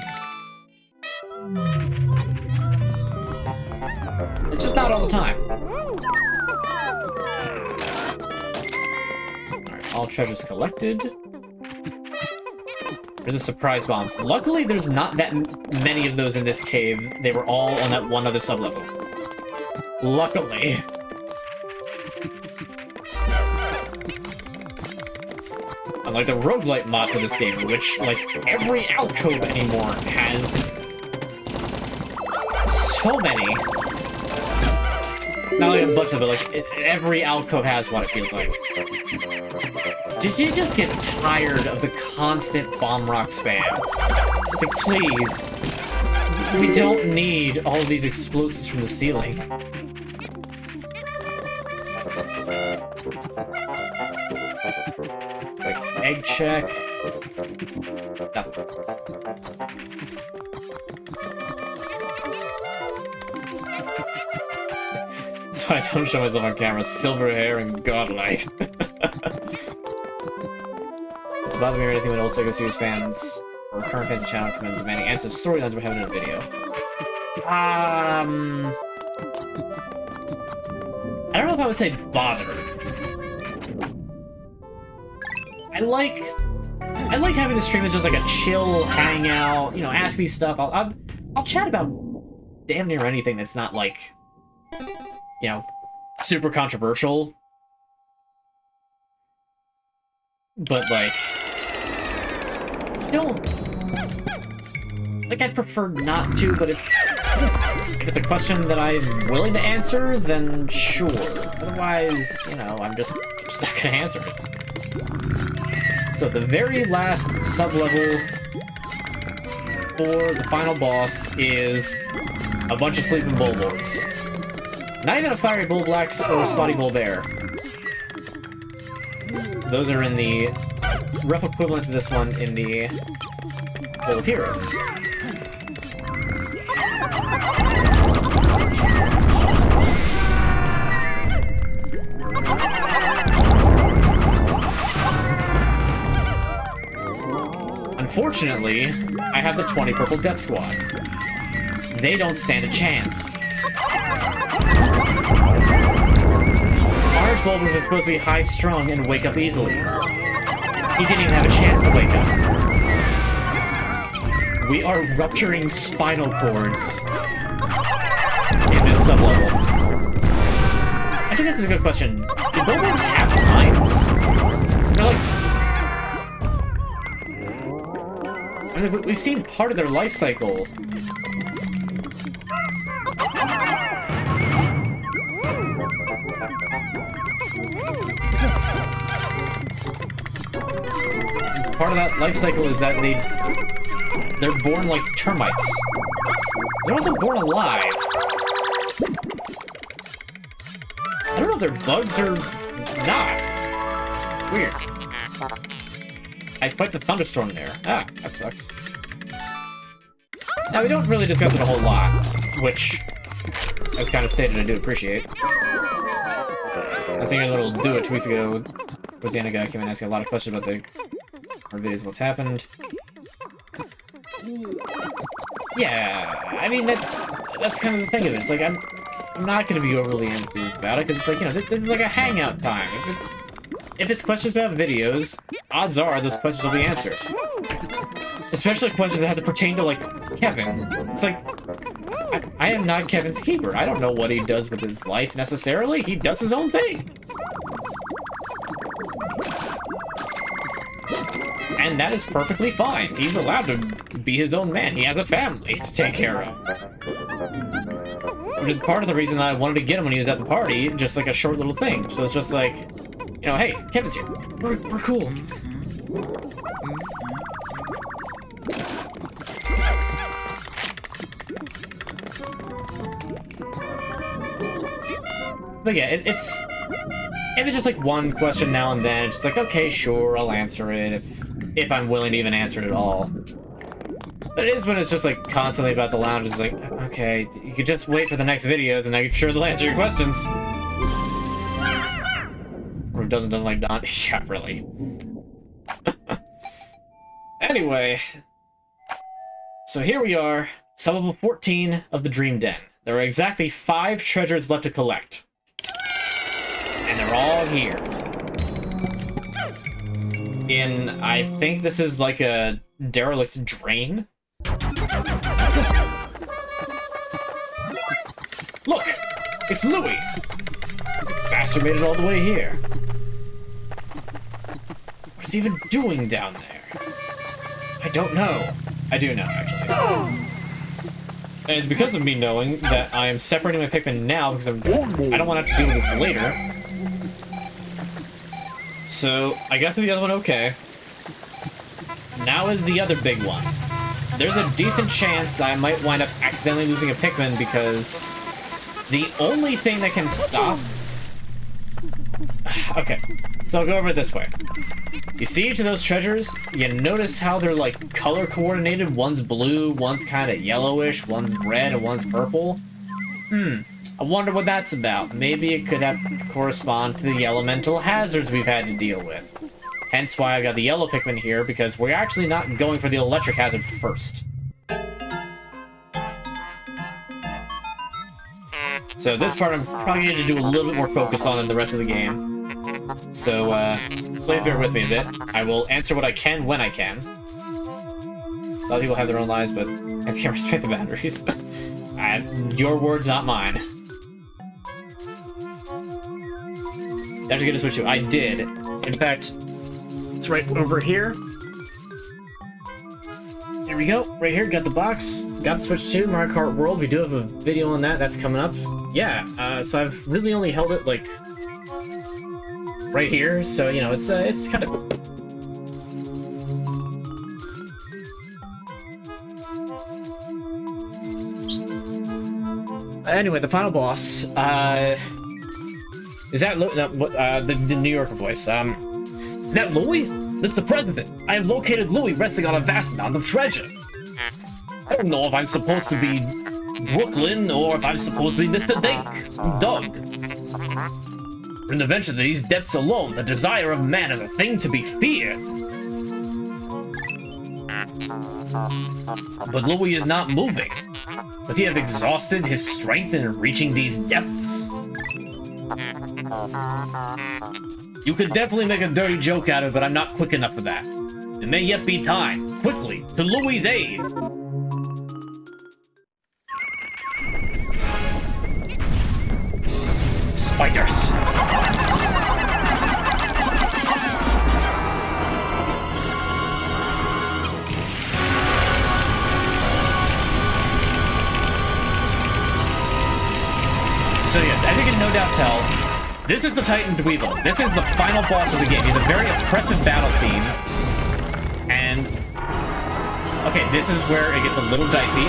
It's just not all the time. Alright, all treasures collected. There's the surprise bombs. Luckily, there's not that many of those in this cave. They were all on that one other sublevel. Luckily. Unlike the roguelite mod for this game, which, like, every alcove anymore has so many. Not only a bunch of them, but, like, every alcove has one, it feels like. Did you just get tired of the constant bomb rock spam? It's like, please. We don't need all of these explosives from the ceiling. Like, egg check. Nothing. That's why I don't show myself on camera. Silver hair and godlike. Does it bother me or anything when old Sega series fans or current fans of the channel come in demanding answers to storylines we're having in a video? I don't know if I would say bother. I like having the stream as just like a chill hangout, you know, ask me stuff. I'll chat about damn near anything that's not like, you know, super controversial. But like, I'd prefer not to, but if it's a question that I'm willing to answer, then sure. Otherwise, you know, I'm just not gonna answer it. So the very last sublevel for the final boss is a bunch of sleeping bulborbs. Not even a fiery bullblax or a spotty bullbear. Those are in the rough equivalent to this one in the Bowl of Heroes. Unfortunately, I have the 20 Purple Death Squad. They don't stand a chance. Orange Bulbers are supposed to be high-strung and wake up easily. He didn't even have a chance to wake up. We are rupturing spinal cords in this sublevel. I think this is a good question. Do Bulbers have spines? They're like... I mean, we've seen part of their life cycle. Part of that life cycle is that they're born like termites. They're also born alive. I don't know if they're bugs or not. It's weird. I had quite the thunderstorm there. Ah, that sucks. Now, we don't really discuss it a whole lot, which I was kind of stated I do appreciate. I was thinking a little do it 2 weeks ago. Towards the end, a guy came in asking a lot of questions about our videos, what's happened. Yeah, I mean, that's kind of the thing of it. It's like, I'm not going to be overly enthused about it, because it's like, you know, this is like a hangout time. If it's questions about videos, odds are those questions will be answered. Especially questions that have to pertain to, like, Kevin. It's like, I am not Kevin's keeper. I don't know what he does with his life, necessarily. He does his own thing. And that is perfectly fine. He's allowed to be his own man. He has a family to take care of. Which is part of the reason that I wanted to get him when he was at the party, just like a short little thing. So it's just like, you know, hey, Kevin's here. We're cool. But yeah, if it's just like one question now and then, it's just like, okay, sure, I'll answer it if I'm willing to even answer it at all. But it is when it's just like constantly about the lounge, it's like, okay, you could just wait for the next videos and I'm sure they'll answer your questions. Or if doesn't like Don. Yeah, really. Anyway. So here we are, sub-level 14 of the Dream Den. There are exactly 5 treasures left to collect. And they're all here. I think this is like a derelict drain. Look! It's Louis! Bastard made it all the way here. What is he even doing down there? I don't know. I do know, actually. And it's because of me knowing that I am separating my Pikmin now because I don't want to have to deal with this later. So, I got through the other one okay. Now is the other big one. There's a decent chance I might wind up accidentally losing a Pikmin because the only thing that can stop... Okay, so I'll go over it this way. You see each of those treasures? You notice how they're like color coordinated? One's blue, one's kind of yellowish, one's red, and one's purple. I wonder what that's about. Maybe it could have correspond to the elemental hazards we've had to deal with. Hence why I got the yellow Pikmin here, because we're actually not going for the electric hazard first. So this part I'm probably going to do a little bit more focus on than the rest of the game. So, please bear with me a bit. I will answer what I can when I can. A lot of people have their own lives, but I just can't respect the boundaries. Your words, not mine. Did you get a Switch 2? I did. In fact, it's right over here. Here we go. Right here, got the box. Got the Switch 2, Mario Kart World. We do have a video on that. That's coming up. Yeah, so I've really only held it, like, right here. So, you know, it's kind of... Anyway, the final boss, is that the New Yorker voice? Is that Louis? Mr. President, I have located Louis resting on a vast amount of treasure. I don't know if I'm supposed to be Brooklyn or if I'm supposed to be Mr. Doug. In the venture of these depths alone, the desire of man is a thing to be feared. But Louis is not moving. Could he have exhausted his strength in reaching these depths? You could definitely make a dirty joke out of it, but I'm not quick enough for that. It may yet be time, quickly, to Louis' aid! Spiders! So yes, as you can no doubt tell, This is the Titan Dweevil. This is the final boss of the game. He's a very oppressive battle theme. And... okay, this is where it gets a little dicey.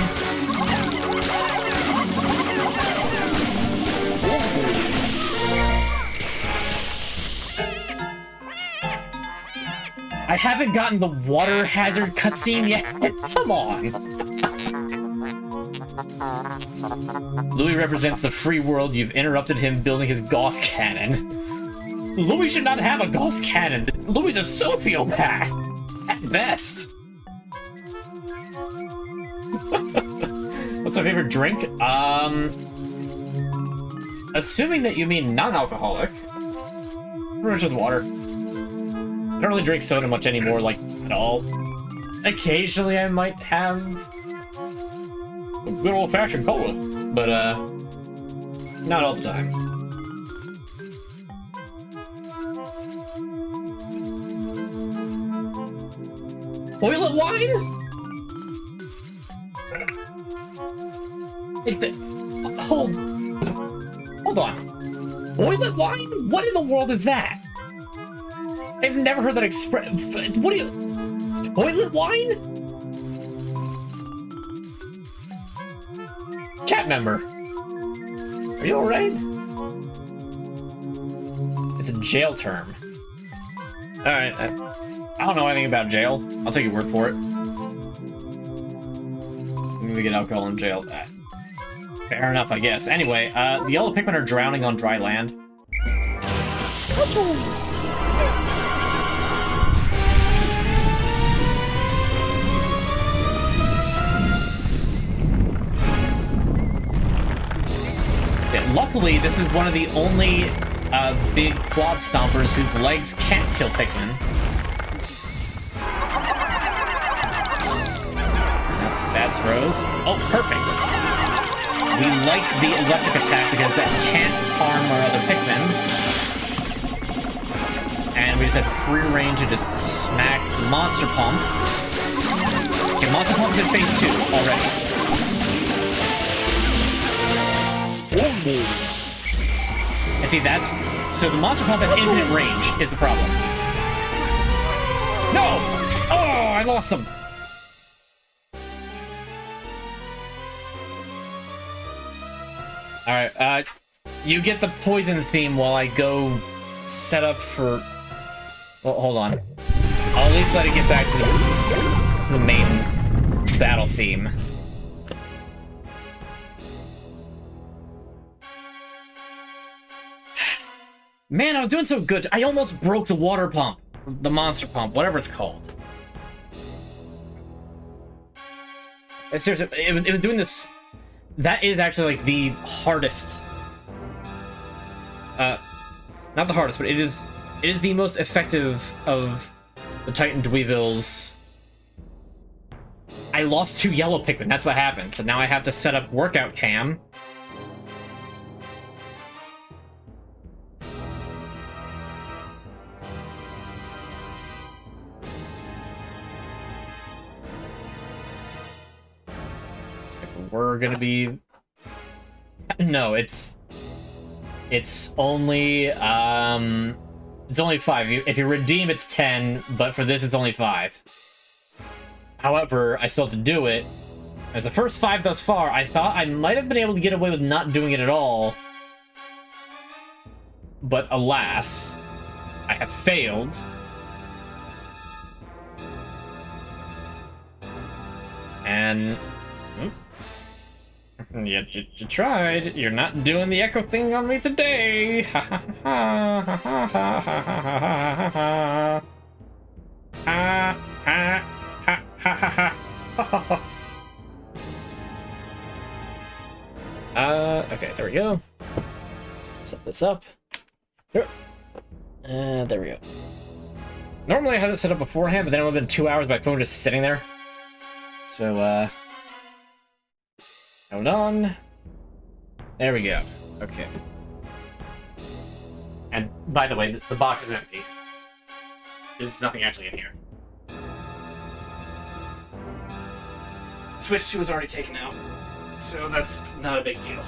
I haven't gotten the water hazard cutscene yet. Come on. Louis represents the free world. You've interrupted him building his Gauss cannon. Louis should not have a Gauss cannon. Louis is a sociopath. At best. What's my favorite drink? Assuming that you mean non-alcoholic. Pretty much just water. I don't really drink soda much anymore, like, at all. Occasionally I might have a good old-fashioned cola, but, not all the time. Toilet wine? Hold on. Toilet wine? What in the world is that? I've never heard that express. What do you... toilet wine? Chat member. Are you alright? It's a jail term. Alright, I don't know anything about jail. I'll take your word for it. I'm gonna get alcohol in jail. Fair enough, I guess. Anyway, the yellow Pikmin are drowning on dry land. Luckily, this is one of the only big quad stompers whose legs can't kill Pikmin. Bad throws. Oh, perfect. We like the electric attack because that can't harm our other Pikmin. And we just have free reign to just smack the Monster Pump. Okay, Monster Pump's in phase 2 already. And see, that's... so the Monster Pump has infinite range, is the problem. No! Oh, I lost him! Alright, you get the poison theme while I go set up for... well, hold on. I'll at least let it get back to the main battle theme. Man, I was doing so good. I almost broke the water pump. The monster pump, whatever it's called. Seriously, it was doing this... that is actually, like, the hardest... not the hardest, but it is the most effective of the Titan Dweevils. I lost 2 yellow Pikmin, that's what happened. So now I have to set up workout cam. We're gonna be... no, it's only, it's only 5. If you redeem, it's 10, but for this, it's only 5. However, I still have to do it. As the first 5 thus far, I thought I might have been able to get away with not doing it at all. But alas, I have failed. And... you tried. You're not doing the echo thing on me today. Ha ha ha ha ha ha ha ha ha ha ha. Okay, there we go. Set this up. Here. There we go. Normally I have it set up beforehand, but then it would have been 2 hours, my phone just sitting there. So, hold on. There we go. Okay. And by the way, the box is empty. There's nothing actually in here. Switch 2 is already taken out, so that's not a big deal.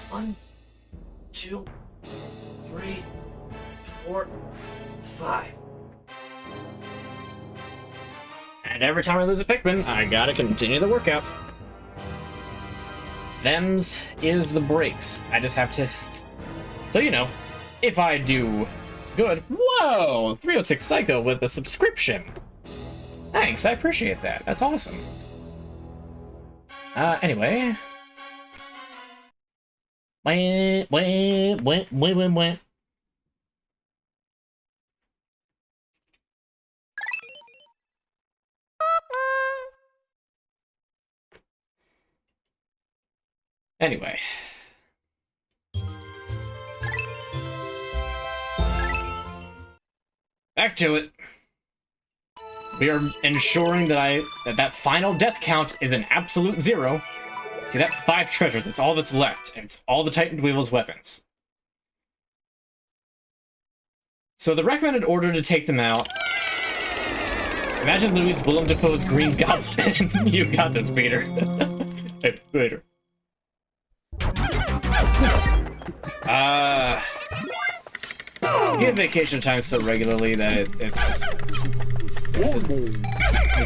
1, 2, 3, 4, 5. And every time I lose a Pikmin, I gotta continue the workout. Them's is the breaks. I just have to... So, you know, if I do good... Whoa! 306 Psycho with a subscription. Thanks, I appreciate that. That's awesome. Anyway... Wah. Anyway. Back to it. We are ensuring that that final death count is an absolute 0. See, that 5 treasures, it's all that's left, and it's all the Titan Weevil's weapons. So the recommended order to take them out... Imagine Louis Willem Dafoe's Green Goblin. You got this, Peter. Hey, Peter. You get vacation time so regularly that it's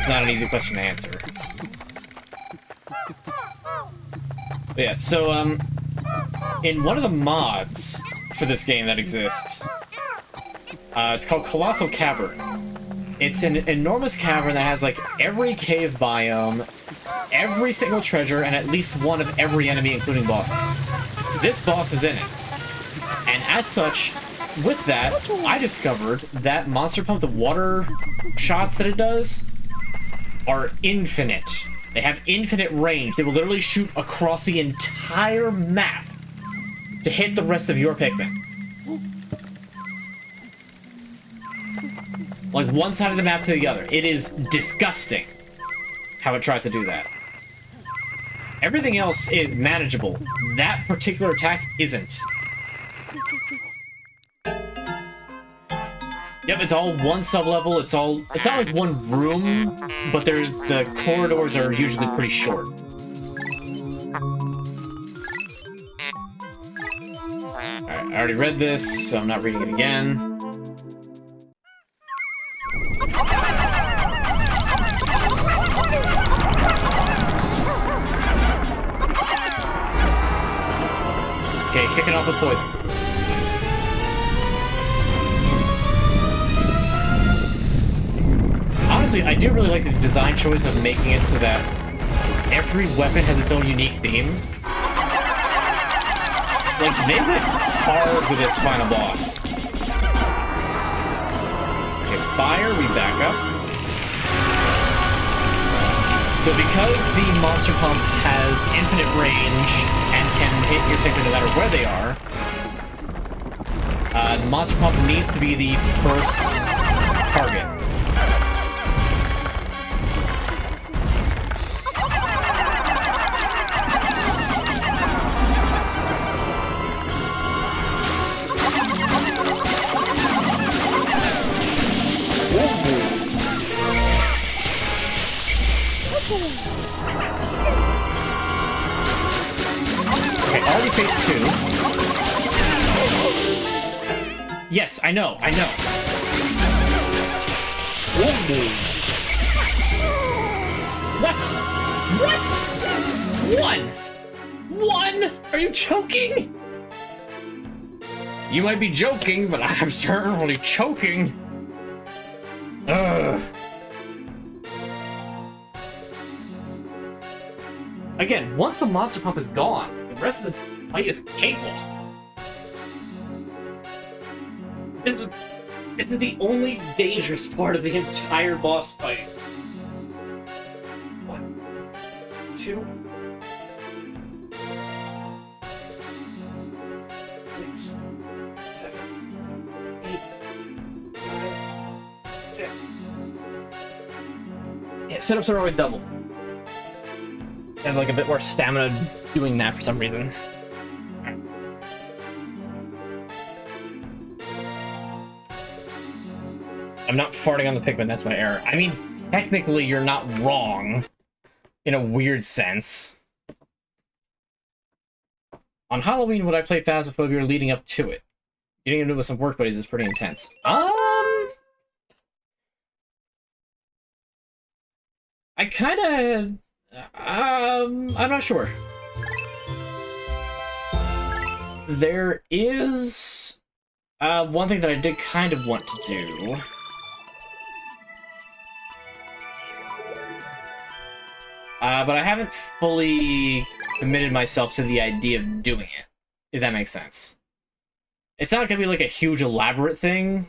not an easy question to answer. But yeah, so in one of the mods for this game that exists, it's called Colossal Cavern. It's an enormous cavern that has like every cave biome, every single treasure, and at least one of every enemy, including bosses. This boss is in it. And as such, with that, I discovered that Monster Pump, the water shots that it does, are infinite. They have infinite range. They will literally shoot across the entire map to hit the rest of your Pikmin. Like one side of the map to the other. It is disgusting how it tries to do that. Everything else is manageable. That particular attack isn't. Yep, it's all one sub-level, it's not like one room, but the corridors are usually pretty short. Alright, I already read this, so I'm not reading it again. Okay, kicking off with poison. Honestly, I do really like the design choice of making it so that every weapon has its own unique theme. Like, they went hard with this final boss. Okay, fire, we back up. So because the Monster Pump has infinite range and can hit your Pikmin no matter where they are, the Monster Pump needs to be the first target. Okay, already phase 2. Yes, I know. What? One? Are you joking? You might be joking, but I'm certainly choking. Ugh. Again, once the Monster Pump is gone, the rest of this fight is a cakewalk. This is the only dangerous part of the entire boss fight. 1, 2, 6, 7, 8, 9, 10. Yeah, setups are always double. I have like a bit more stamina doing that for some reason. I'm not farting on the Pikmin, that's my error. I mean, technically you're not wrong in a weird sense. On Halloween, would I play Phasmophobia leading up to it? Getting into it with some work buddies is pretty intense. I kinda... I'm not sure. There is... one thing that I did kind of want to do. But I haven't fully committed myself to the idea of doing it, if that makes sense. It's not gonna be like a huge elaborate thing.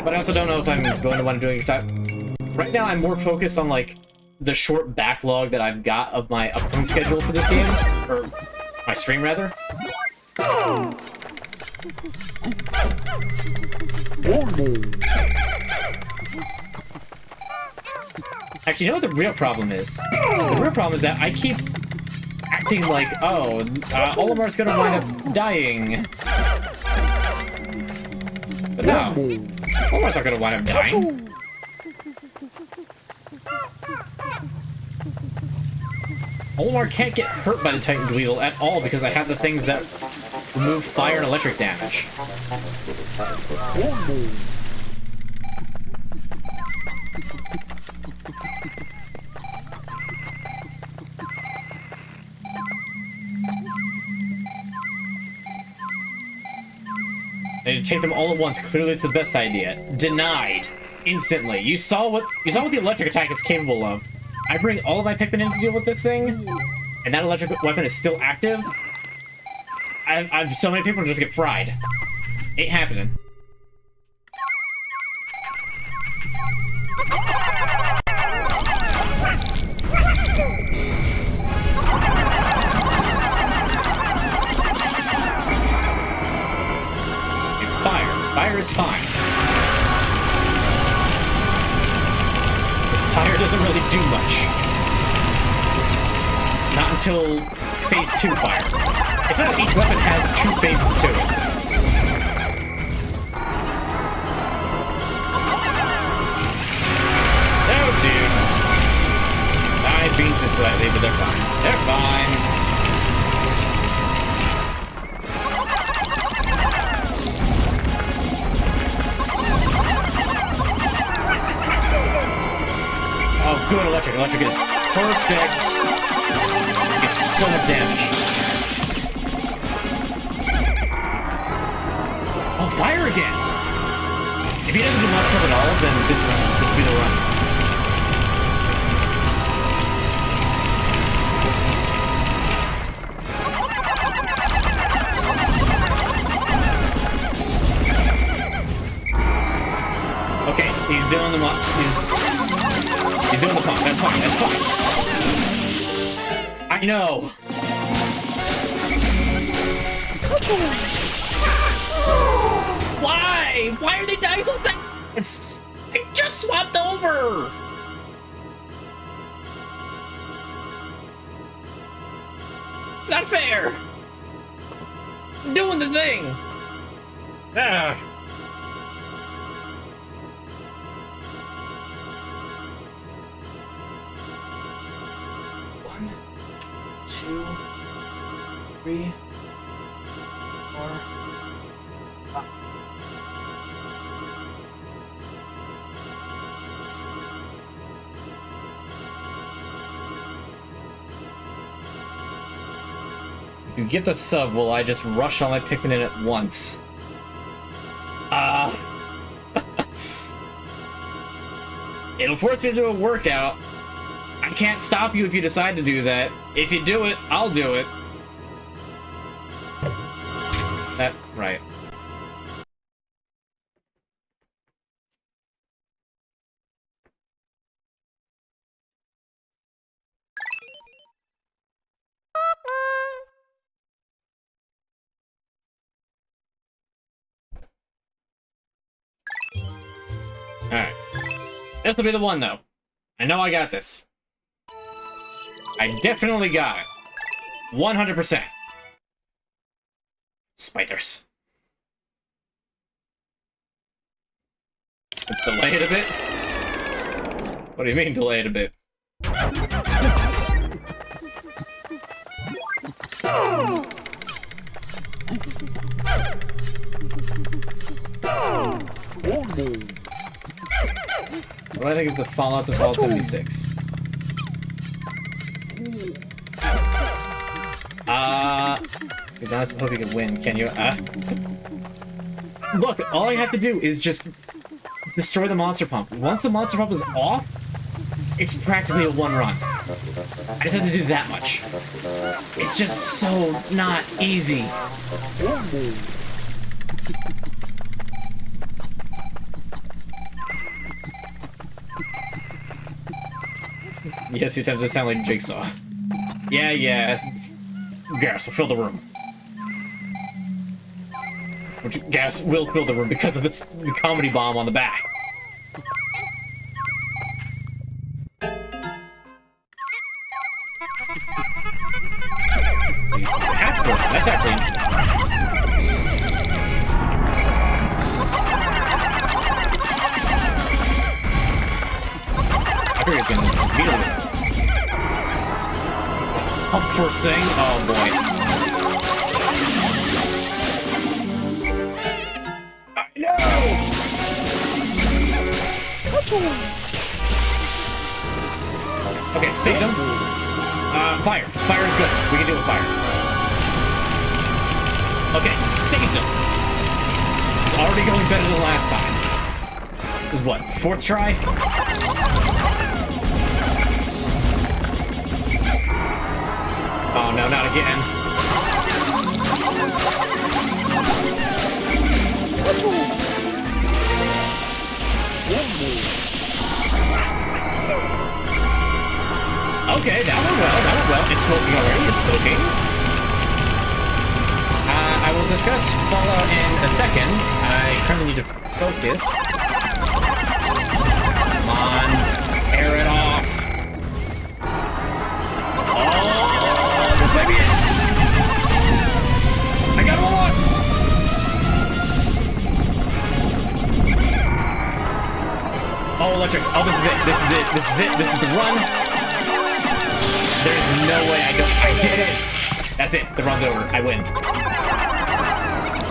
But I also don't know if I'm going to want to do it. Right now I'm more focused on like the short backlog that I've got of my upcoming schedule for this game. Or my stream rather. Actually, you know what the real problem is? The real problem is that I keep acting like, oh, Olimar's gonna wind up dying. But no, Olimar's not gonna wind up dying. Olimar can't get hurt by the Titan Dweedle at all because I have the things that remove fire and electric damage. I need to take them all at once. Clearly, it's the best idea. Denied. Instantly. You saw what the electric attack is capable of. I bring all of my Pikmin in to deal with this thing, and that electric weapon is still active. I've so many people just get fried. Ain't happening. Fire is fine. This fire doesn't really do much. Not until phase 2 fire. It's not that each weapon has 2 phases to it. Oh, dude. I beans it slightly, but they're fine. They're fine. Oh, good electric. Electric is perfect. It gets so much damage. Oh, fire again! If he doesn't do much at all, then this will be the run. Okay, he's doing the He's doing the pump. That's fine. That's fine. I know. Why? Why are they dying so fast? I just swapped over. It's not fair. I'm doing the thing. Ah. Two, 3, 4, 5. If you get the sub, will I just rush all my Pikmin in at once? It'll force me to do a workout. I can't stop you if you decide to do that. If you do it, I'll do it. That, right. Alright. This will be the one, though. I know I got this. I definitely got it. 100%. Spiders. Let's delay it a bit. What do you mean delay it a bit? What do I think of the Fallouts of Fallout 76? You guys hope you can win, can you? Look, all I have to do is just destroy the monster pump. Once the monster pump is off, it's practically a one run. I just have to do that much. It's just so not easy. Yes, you tend to sound like Jigsaw. Yeah. Gas will fill the room. Gas will fill the room because of this comedy bomb on the back. After, that's actually interesting. I figured it's gonna beat him. Pump first thing. Oh boy. Okay, saved him. Fire. Fire is good. We can do a fire. Okay, saved him. This is already going better than last time. This is what, 4th try? Oh no, not again. Okay, that went well, that went well. It's smoking already, it's smoking. I will discuss Fallout in a second. I currently need to focus. Come on, air it off. Oh, this might be it. I got one. Oh, electric. Oh, this is it. This is it. This is it. This is the run. There's no way I don't. I did it. That's it. The run's over. I win.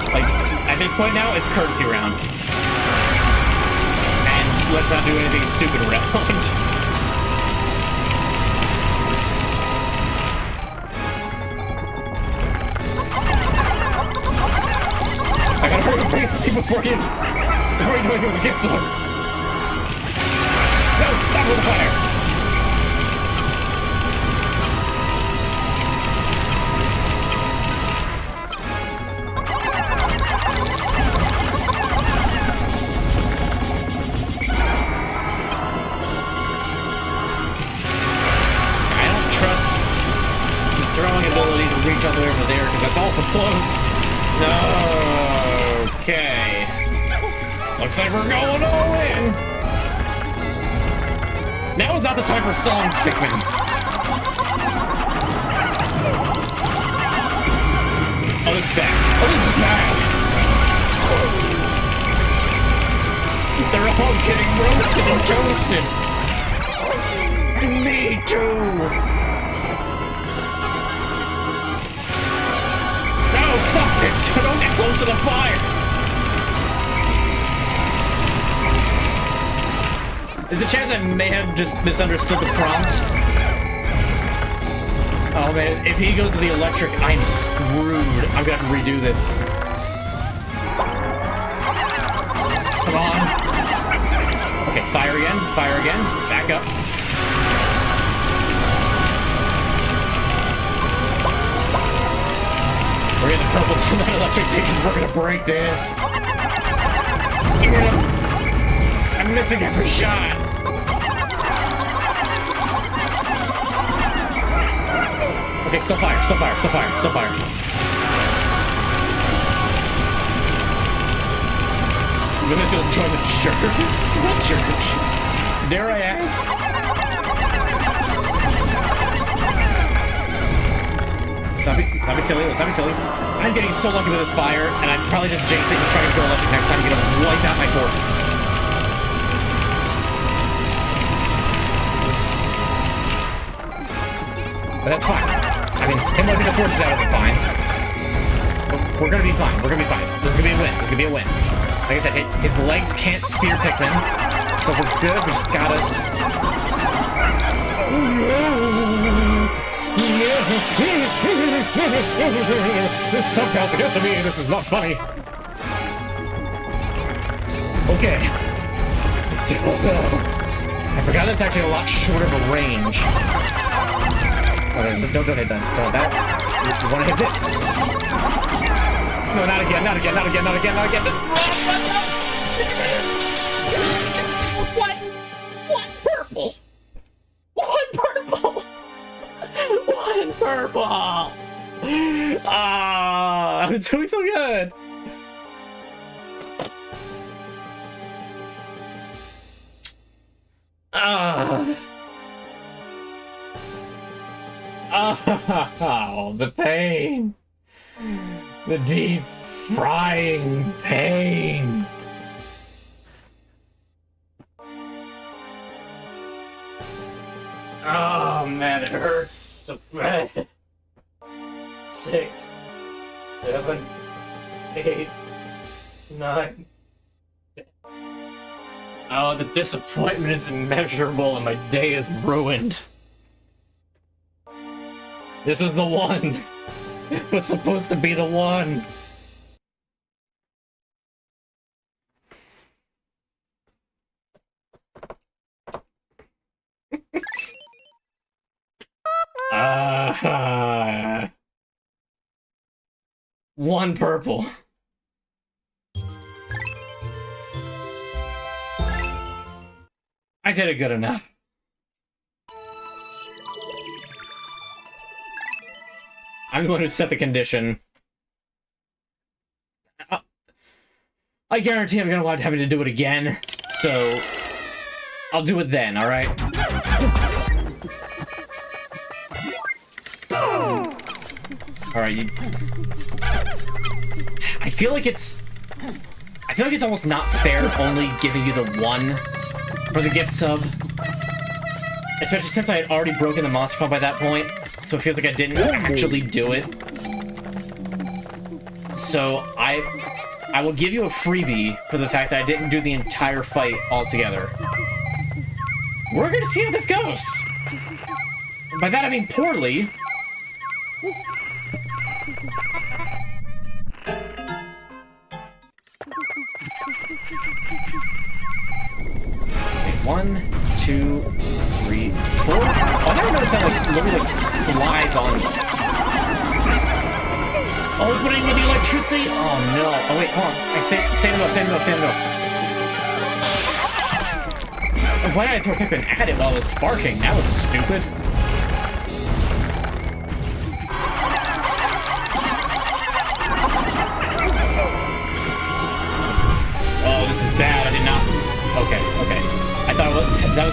Like, at this point now, it's courtesy round. And let's not do anything stupid around. I gotta hurry up and see before you do anything with the kids on. No, stop with the fire. All the way over there because that's awful close. No. Okay. Looks like we're going all in. Now is not the time for songs, Pikmin. Oh, it's bad. Oh, it's bad. They're all getting roasted and toasted. Me too. Stop it! Don't get close to the fire! There's a chance I may have just misunderstood the prompt. Oh man, if he goes to the electric, I'm screwed. I'm gonna have to redo this. Come on. Okay, fire again, back up. We're getting the purples from that electric thing and we're gonna break this. I'm missing every shot. Okay, still fire. When this will join the church. What church? Dare I ask? Let's not be silly. I'm getting so lucky with this fire, and I'm probably just jinxing this fucking go electric next time. I'm gonna wipe out my forces. But that's fine. I'm mean, him looking the forces out will be fine. But we're gonna be fine. We're gonna be fine. This is gonna be a win. This is gonna be a win. Like I said, his legs can't spear Pikmin, so we're good. We just gotta... This stuff has to get to me. This is not funny. Okay. I forgot it's actually a lot shorter of a range. Oh, don't hit that. Don't hit that. You want to hit this. No, not again, not again, not again, not again, not again. What? What purple? What purple? What purple? Ah, I'm doing so good. Oh, the pain. The deep frying pain. Oh man, it hurts so bad. 6, 7, 8, 9. Oh, the disappointment is immeasurable and my day is ruined. This was the one. It was supposed to be the one. One purple. I did it good enough. I'm the one who set the condition. I guarantee I'm gonna wind up having to do it again, so I'll do it then, alright? Alright, I feel like it's almost not fair only giving you the one for the gift sub. Especially since I had already broken the monster pump by that point, so it feels like I didn't actually do it. So I will give you a freebie for the fact that I didn't do the entire fight altogether. We're gonna see how this goes. By that I mean poorly. Okay, 1, 2, 3, 4. Oh, I never noticed that like literally like slides on me. Opening with the electricity? Oh no. Oh wait, hold on. Stay in the middle, stay in the middle, stay in the middle. Why did I throw Pikmin at it while it was sparking? That was stupid. Oh, this is bad. I did not. Okay, okay. I thought that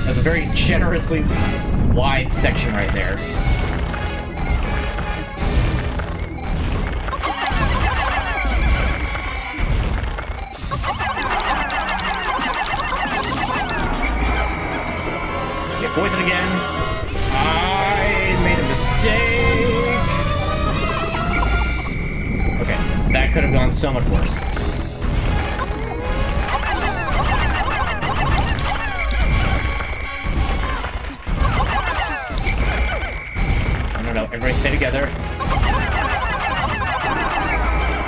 was a very generously wide section right there. Poison again. I made a mistake. Okay, that could have gone so much worse. No, everybody stay together.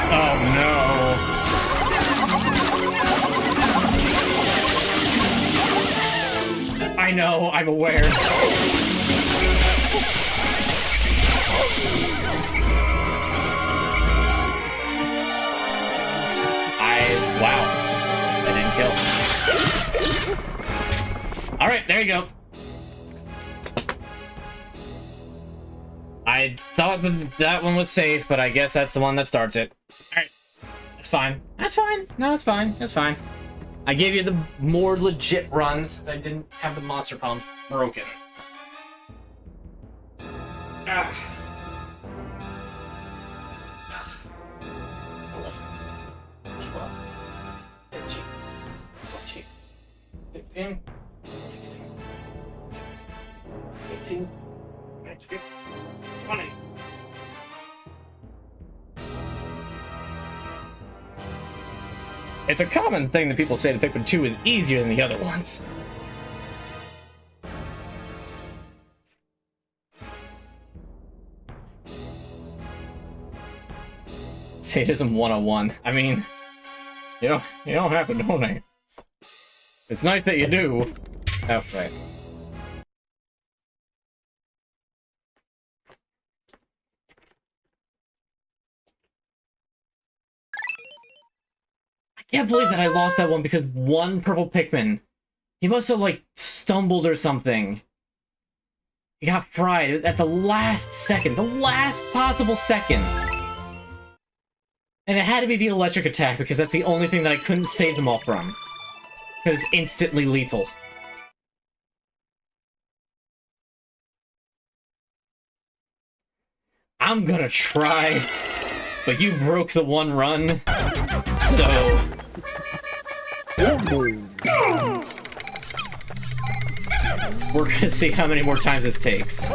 Oh no. I know, I'm aware. Wow. That didn't kill. Alright, there you go. I thought that one was safe, but I guess that's the one that starts it. Alright. That's fine. That's fine. No, that's fine. That's fine. I gave you the more legit runs since I didn't have the monster pump broken. Ah. 11, 12, 13, 14, 15, 16, 17, 18, 19, 20, It's a common thing that people say that Pikmin 2 is easier than the other ones. Sadism 101. I mean, you don't have to donate. It's nice that you do. Oh, right. I can't believe that I lost that one because one purple Pikmin. He must have, like, stumbled or something. He got fried at the last second. The last possible second. And it had to be the electric attack because that's the only thing that I couldn't save them all from. Because it's instantly lethal. I'm gonna try, but you broke the one run, so... We're gonna see how many more times this takes.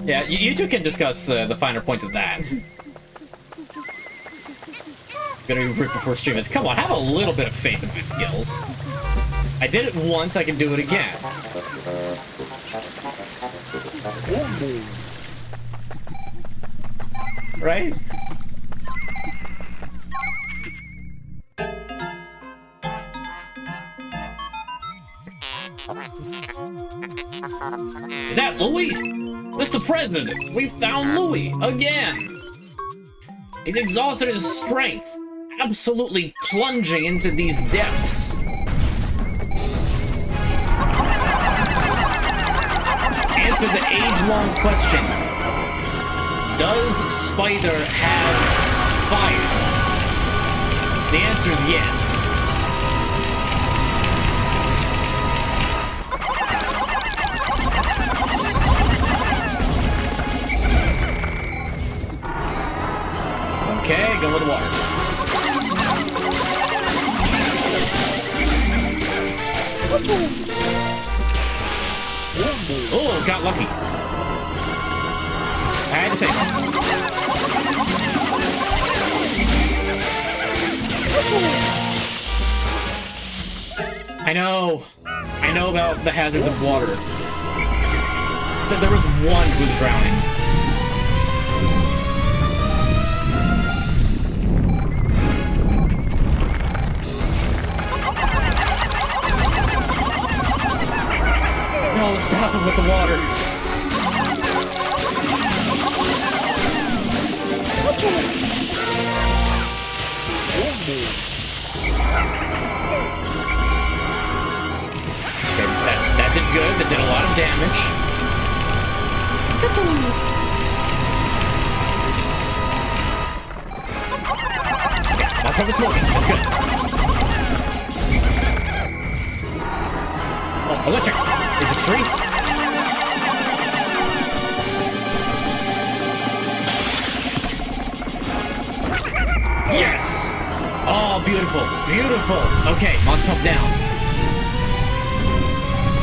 Yeah, you two can discuss the finer points of that. Gonna be ripped before stream is. Come on, have a little bit of faith in my skills. I did it once, I can do it again. Right? Is that Louis? Mr. President, we found Louis again. He's exhausted his strength, absolutely plunging into these depths. Answer the age-long question. Does Spider have fire? The answer is yes. Okay, go with the water. Oh, got lucky. I had to say something. I know about the hazards of water. There was one who was drowning. No, stop him with the water. Okay, that did good. That did a lot of damage. Okay, that's how it's smoking. That's good. Oh, electric. Is this free? Yes! Oh, beautiful. Beautiful. Okay, monster pump down.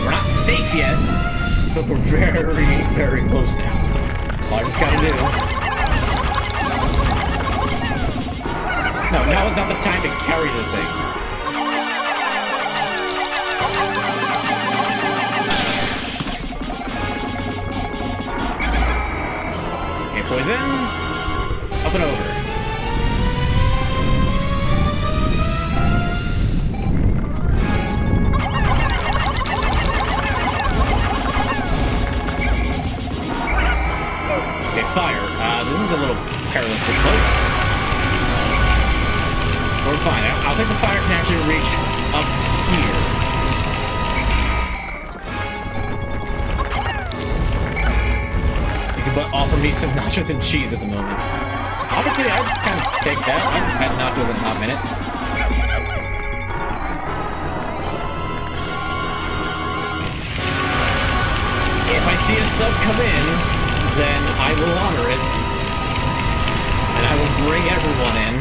We're not safe yet, but we're very, very close now. All I just gotta do... No, now is not the time to carry the thing. Okay, poison. Up and over. Fire. This is a little perilously close. We're fine. I'll take the fire can actually reach up here. You can but offer me some nachos and cheese at the moment. Obviously, I'd kind of take that. I haven't had nachos in a hot minute. If I see a sub come in, then I will honor it. And I will bring everyone in.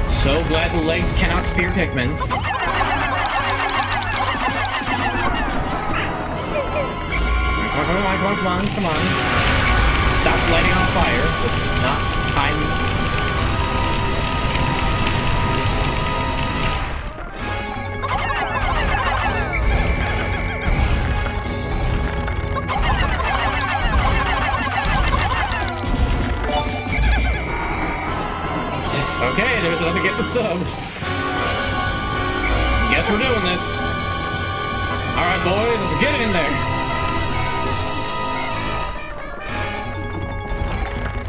So glad the legs cannot spear Pikmin. come on. Stop lighting on fire. This is not time. Okay, there's another gifted sub. Guess we're doing this. Alright, boys, let's get in there.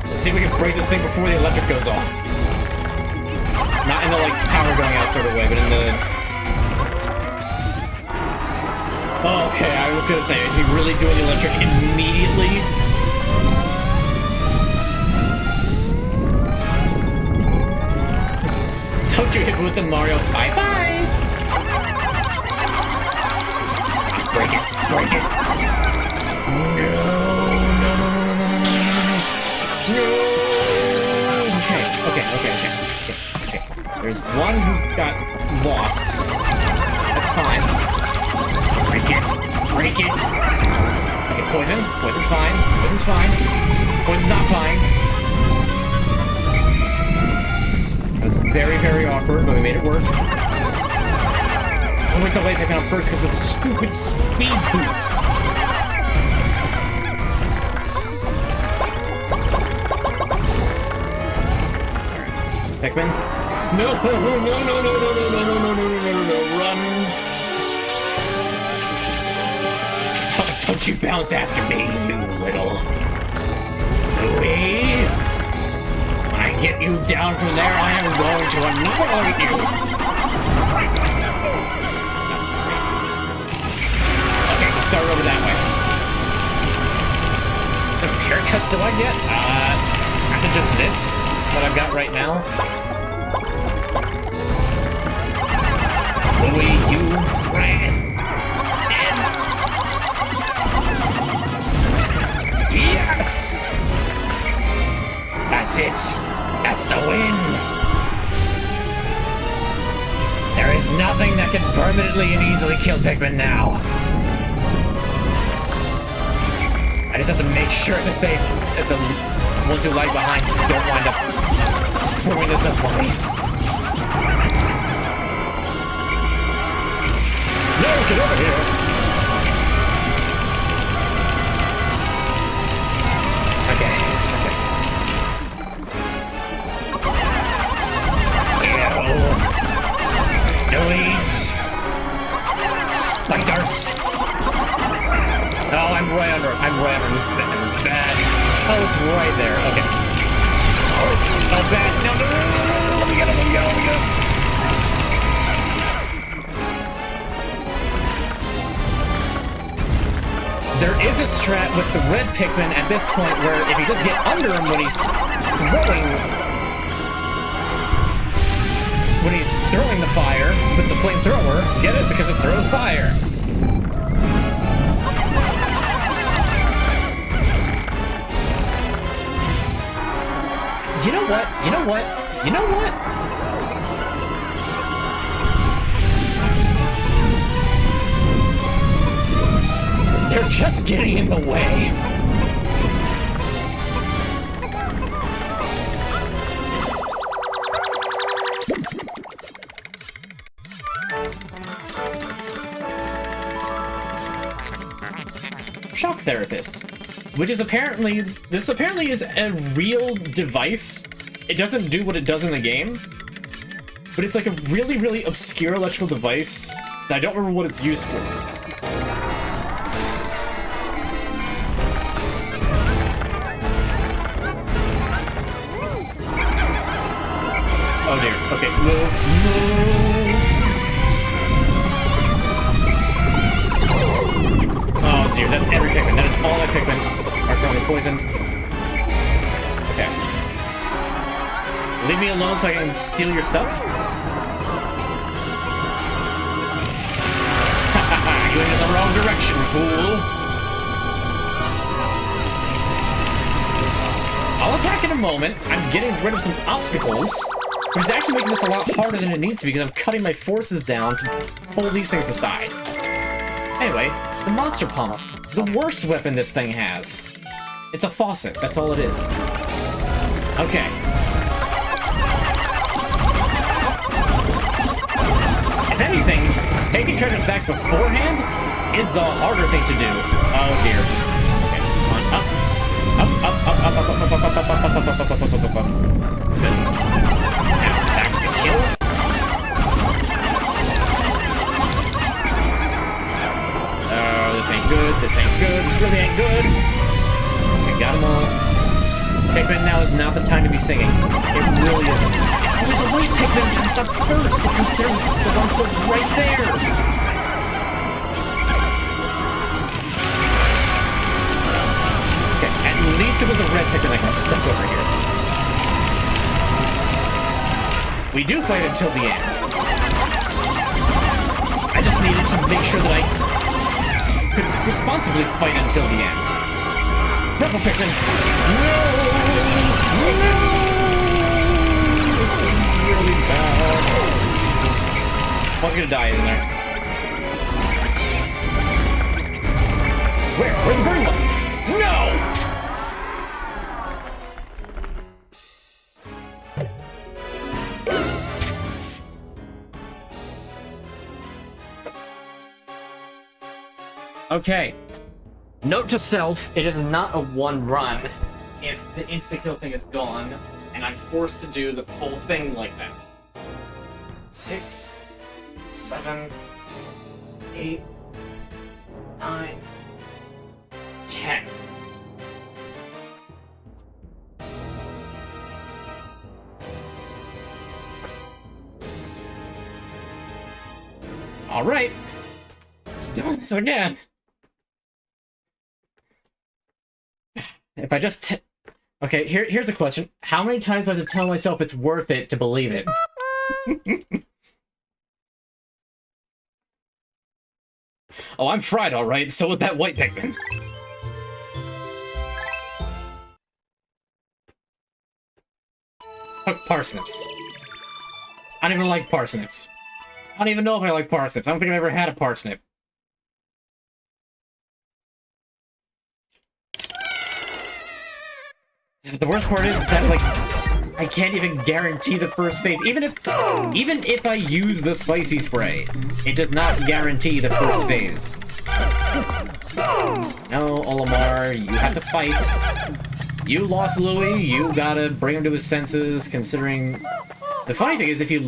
Let's see if we can break this thing before the electric goes off. Not in the, like, power going out sort of way, but in the... Oh, okay, I was gonna say, is he really doing the electric immediately? Don't you hit me with the Mario. Bye-bye! Break it. Break it. No. Okay. There's one who got lost. That's fine. Break it. Break it. Okay, poison. Poison's fine. Poison's fine. Poison's not fine. That was very, very awkward, but we made it work. I went the way picking up first because of stupid speed boots. Alright. Pikmin? No, run! Don't you bounce after me, you little Louie! When I get you down from there, I am going to annihilate you! Okay, let's start over that way. How many haircuts do I get? Kind of just this, what I've got right now. Louie, you ran. Stand. Yes! That's it. That's the win. There is nothing that can permanently and easily kill Pikmin now. I just have to make sure that the ones who lag behind don't wind up screwing this up for me. No, get over here! Okay. Delete! Spiders! Oh, I'm right under this bad. Oh, it's right there. Okay. Oh, bad. No. Let me get him. There is a strat with the red Pikmin at this point where if you just get under him when he's throwing the fire with the flamethrower, get it? Because it throws fire. You know what? They're just getting in the way. Shock therapist, which is apparently is a real device. It doesn't do what it does in the game, but it's like a really, really obscure electrical device that I don't remember what it's used for. Oh dear. Okay, move. Oh dear, that's every Pikmin. That is all my Pikmin are currently poisoned. Okay. Leave me alone so I can steal your stuff? You went in the wrong direction, fool! I'll attack in a moment. I'm getting rid of some obstacles, which is actually making this a lot harder than it needs to be because I'm cutting my forces down to pull these things aside. Anyway, The Monster Pump. The worst weapon this thing has. It's a faucet, that's all it is. Okay. If anything, taking treasures back beforehand is the harder thing to do. Oh dear. Okay, come on, up. Up, up, up, up, up, up, up, up, up, up, up, up, up, up, up, up, up. Good. Now, back to kill. Oh, this ain't good, this ain't good, this really ain't good. We got them all. Pikmin, now is not the time to be singing. It really isn't. It's always the right Pikmin cast up first, because they're the ones that are right there. Okay, at least it was a red Pikmin that got stuck over here. We do fight until the end. I just needed to make sure that I could responsibly fight until the end. Purple Pikmin! No! No! This is really bad. One's gonna die, isn't there? Where? Where's the burning one? No! Okay. Note to self, it is not a one run if the insta-kill thing is gone, and I'm forced to do the full thing like that. 6, 7, 8, 9, 10. Alright. Let's do this again. If I just... Okay, here's a question. How many times do I have to tell myself it's worth it to believe it? Oh, I'm fried, alright. So was that white Pikmin. Fuck parsnips. I don't even like parsnips. I don't even know if I like parsnips. I don't think I've ever had a parsnip. The worst part is that, like, I can't even guarantee the first phase. Even if I use the spicy spray, it does not guarantee the first phase. No, Olimar, you have to fight. You lost Louis, you gotta bring him to his senses, considering... The funny thing is, if you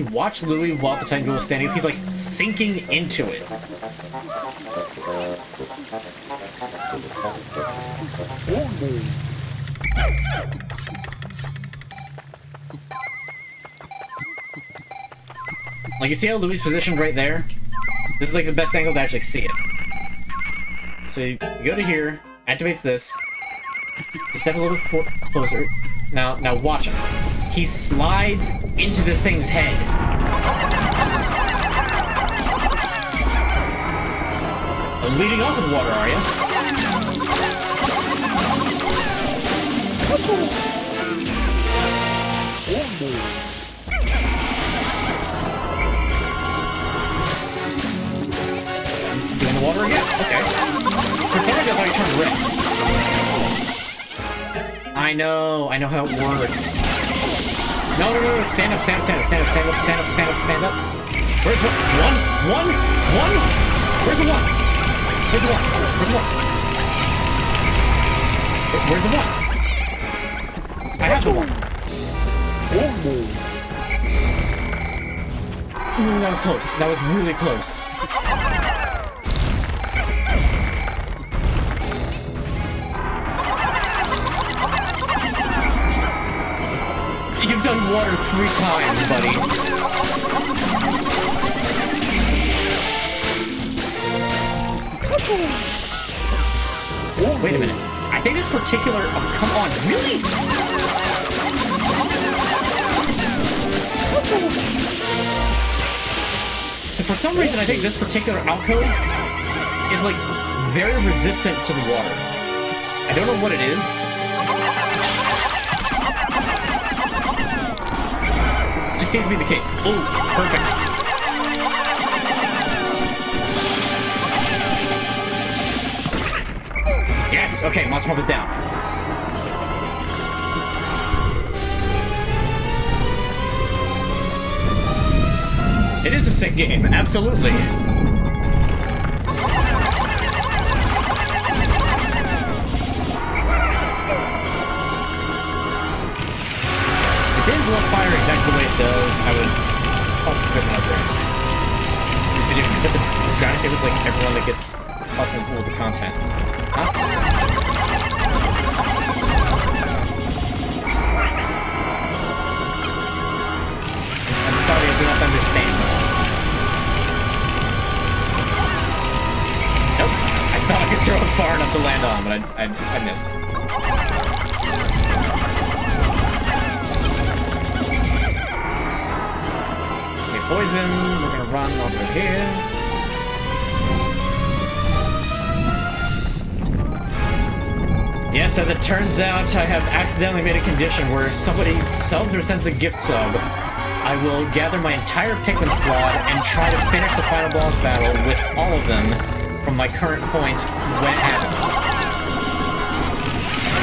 watch Louis while the Titan Duel is standing up, he's, like, sinking into it. Like, you see how Louis' positioned right there? This is like the best angle to actually see it. So you go to here, activates this. You step a little bit closer. Now watch him. He slides into the thing's head. Leading off with water, are you? Doing the water again? Okay. For some reason I thought he turned red. I know how it works. No, stand up. Where's the one? Where's the one? Where's the one? I have the one. Ooh, that was close. That was really close. You've done water 3 times, buddy. Wait a minute. I think this particular... Oh, come on. Really? So for some reason, I think this particular alcove is, like, very resistant to the water. I don't know what it is. Just seems to be the case. Oh, perfect. Yes! Okay, Monster Pump is down. It is a sick game, absolutely. If it didn't blow fire exactly the way it does, I would toss equipment up there. If you put the drowning it was like everyone that gets tossed in the pool with the content. Huh? I'm sorry, I do not understand. Nope. I thought I could throw it far enough to land on, but I missed. Okay, poison. We're gonna run over here. Yes, as it turns out, I have accidentally made a condition where if somebody subs or sends a gift sub, I will gather my entire Pikmin squad and try to finish the final boss battle with all of them from my current point when it happens.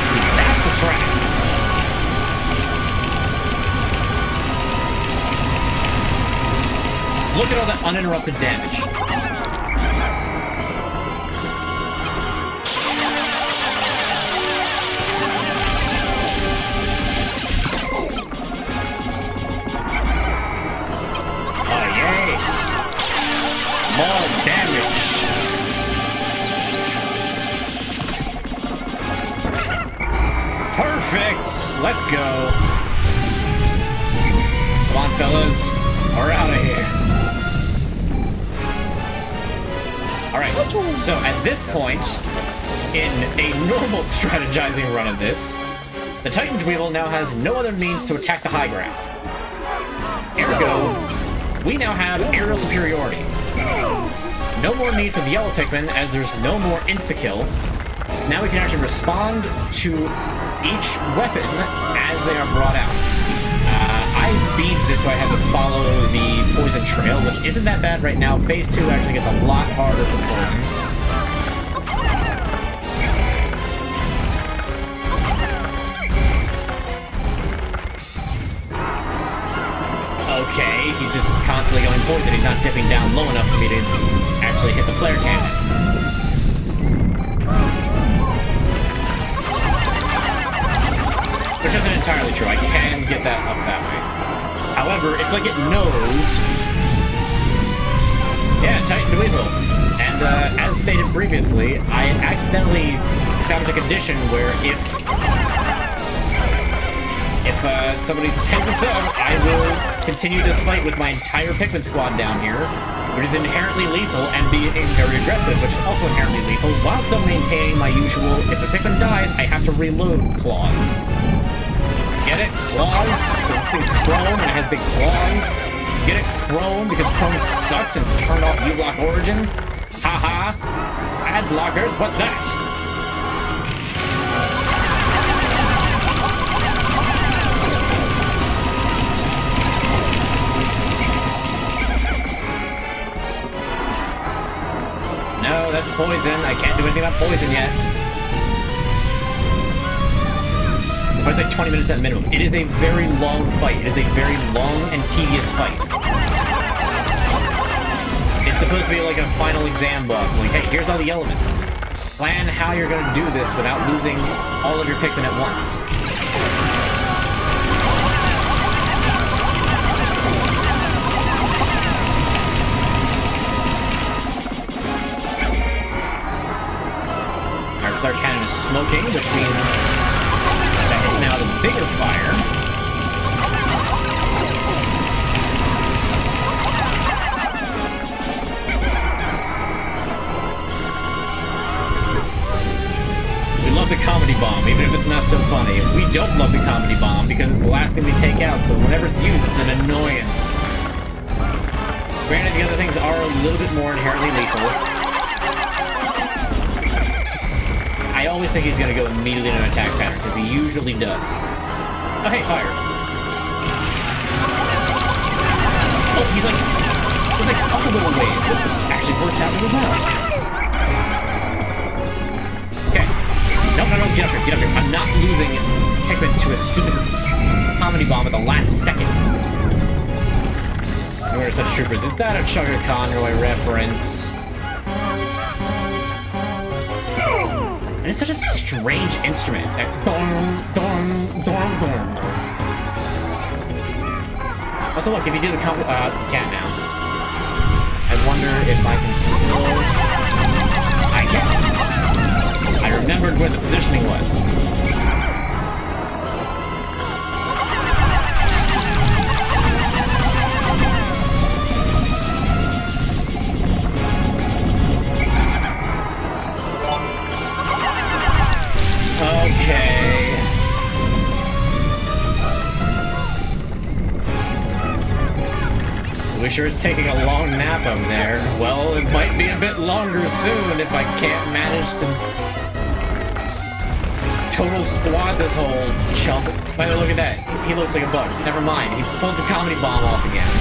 See, that's the strat. Look at all that uninterrupted damage. More damage. Perfect. Let's go. Come on, fellas. We're out of here. All right. So at this point, in a normal strategizing run of this, the Titan Dweevil now has no other means to attack the high ground. Ergo, we now have aerial superiority. No more need for the yellow Pikmin, as there's no more insta-kill. So now we can actually respond to each weapon as they are brought out. I beads it, so I have to follow the poison trail, which isn't that bad right now. Phase 2 actually gets a lot harder for poison. Okay, he's just constantly going poison. He's not dipping down low enough for me to actually hit the flare cannon. Which isn't entirely true. I can get that up that way. However, it's like it knows. Yeah, Titan Dweevil. And as stated previously, I accidentally established a condition where if somebody sends us up, I will continue this fight with my entire Pikmin squad down here, which is inherently lethal, and being very aggressive, which is also inherently lethal, while still maintaining my usual, if a Pikmin dies, I have to reload claws. Get it? Claws? This thing's chrome and it has big claws. Get it? Chrome, because chrome sucks and turned off U-Block Origin? Haha. Ad blockers, what's that? No, that's poison. I can't do anything about poison yet. It's like 20 minutes at minimum. It is a very long fight. It is a very long and tedious fight. It's supposed to be like a final exam boss. Like, hey, here's all the elements. Plan how you're going to do this without losing all of your Pikmin at once. Our flare cannon is smoking, which means that it's now the bigger fire. We love the comedy bomb, even if it's not so funny. We don't love the comedy bomb because it's the last thing we take out, so whenever it's used, it's an annoyance. Granted, the other things are a little bit more inherently lethal. I always think he's going to go immediately into an attack pattern, because he usually does. Oh, hey, fire. Oh, he's like up a little ways. This actually works out really well. Okay. no, get up here, get up here. I'm not losing Pikmin to a stupid comedy bomb at the last second. Where are such troopers? Is that a Chugga Conroy reference? And it's such a strange instrument. Also, look, if you do the comedy... you can't now. I wonder if I can still... I can. I remembered where the positioning was. Okay. We sure is taking a long nap up there. Well, it might be a bit longer soon if I can't manage to total squad this whole chump. By the way, look at that. He looks like a bug. Never mind. He pulled the comedy bomb off again.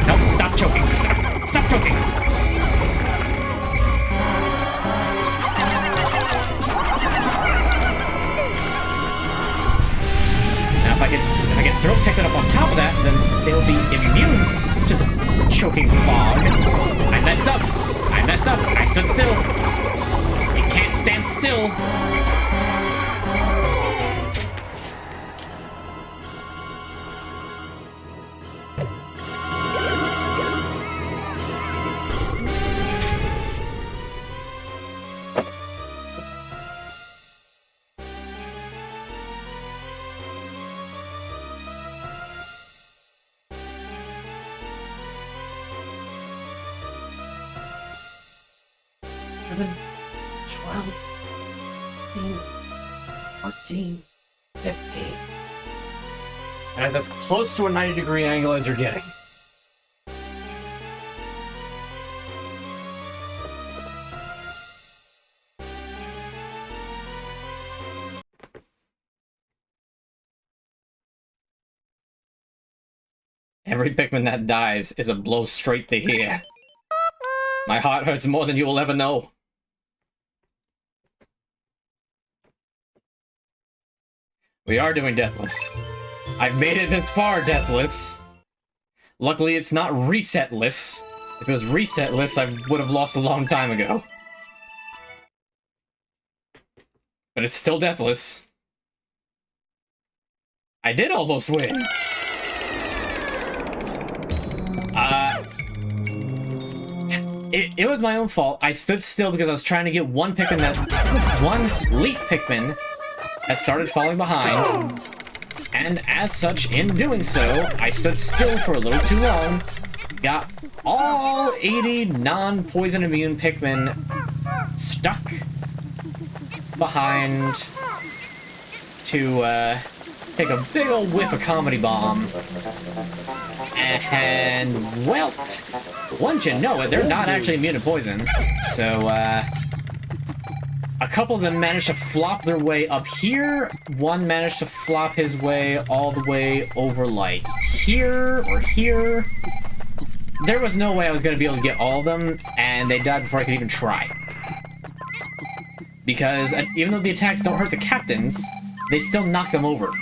Nope, stop choking. Stop choking. If I can throw Pikmin up on top of that, then they'll be immune to the choking fog. I messed up. I stood still. You can't stand still. And that's close to a 90-degree angle as you're getting. Every Pikmin that dies is a blow straight to here. My heart hurts more than you will ever know. We are doing Deathless. I've made it this far, Deathless. Luckily, it's not resetless. If it was resetless, I would have lost a long time ago. But it's still Deathless. I did almost win. It was my own fault. I stood still because I was trying to get one leaf Pikmin that started falling behind. And as such, in doing so, I stood still for a little too long, got all 80 non-poison immune Pikmin stuck behind to take a big old whiff of comedy bomb. And, well, once you know it, they're not actually immune to poison. So, a couple of them managed to flop their way up here. One managed to flop his way all the way over, like, here or here. There was no way I was going to be able to get all of them, and they died before I could even try. Because even though the attacks don't hurt the captains, they still knock them over.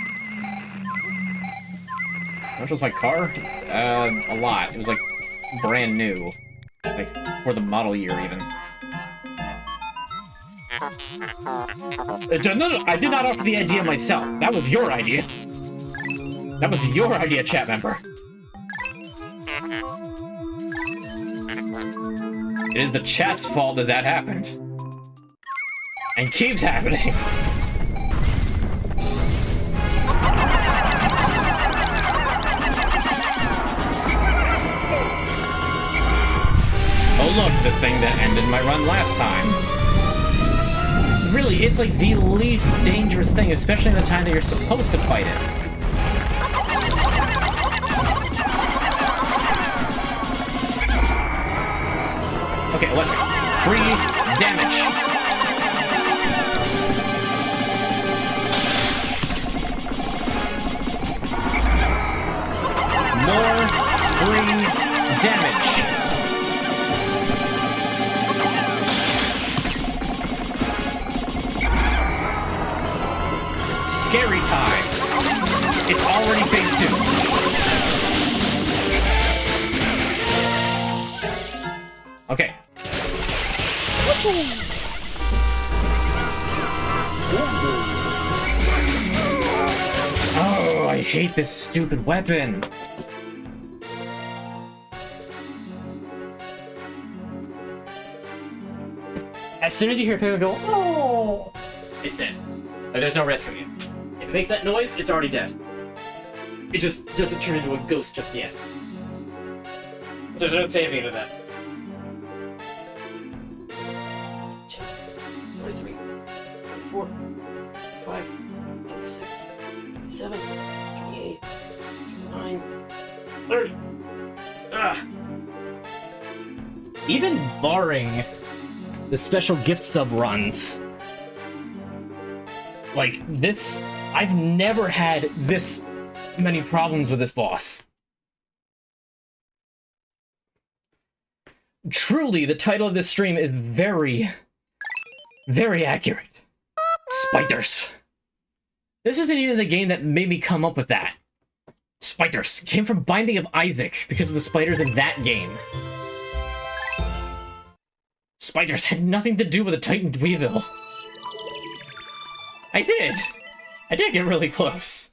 How much was my car? A lot. It was, like, brand new. Like, for the model year, even. No, I did not offer the idea myself. That was your idea. That was your idea, chat member. It is the chat's fault that that happened. And keeps happening. Oh look, the thing that ended my run last time. Really, it's like the least dangerous thing, especially in the time that you're supposed to fight it. Okay, electric. Free damage. More free damage. It's already phase 2. Okay. Oh, I hate this stupid weapon. As soon as you hear Pikmin go, oh, it's dead. Like, there's no rescuing it. If it makes that noise, it's already dead. It just doesn't turn into a ghost just yet. There's no saving of that. 23, 24, 25, 26, 27, 28, 29, 30. Ah. Even barring the special gift sub runs, like this, I've never had this many problems with this boss. Truly, the title of this stream is very, very accurate. Spiders. This isn't even the game that made me come up with that. Spiders came from Binding of Isaac because of the spiders in that game. Spiders had nothing to do with the Titan Dweevil. I did get really close.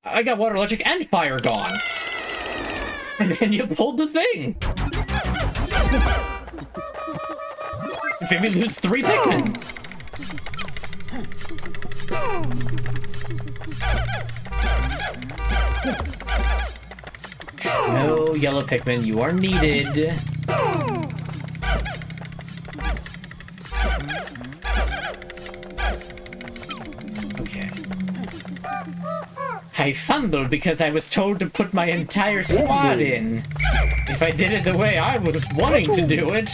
I got water, electric, and fire gone. And then you pulled the thing. It made me lose 3 Pikmin. No, yellow Pikmin, you are needed. Okay. I fumbled because I was told to put my entire squad in. If I did it the way I was wanting to do it,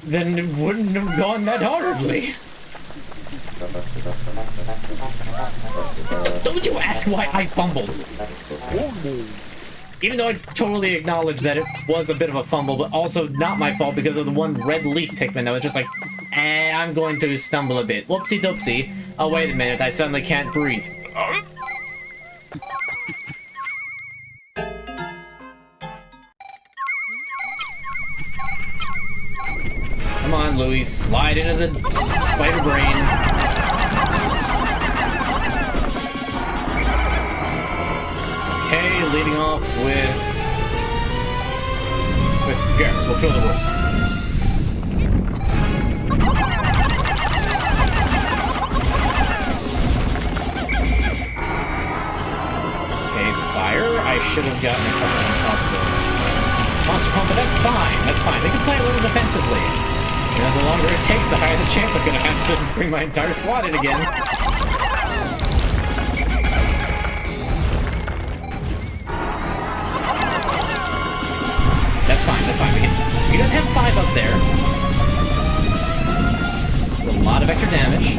then it wouldn't have gone that horribly. Don't you ask why I fumbled. Even though I totally acknowledge that it was a bit of a fumble, but also not my fault because of the one red leaf Pikmin that was just like, I'm going to stumble a bit. Whoopsie doopsie. Oh, wait a minute, I suddenly can't breathe. Come on, Louie, slide into the spider brain. Okay, leading off with Garrus. We'll fill the room. Okay, fire. I should have gotten a couple on top of the monster pump, but that's fine. That's fine. They can play a little defensively. You know, the longer it takes, the higher the chance I'm gonna have to bring my entire squad in again. That's fine, that's fine. We just have 5 up there. It's a lot of extra damage.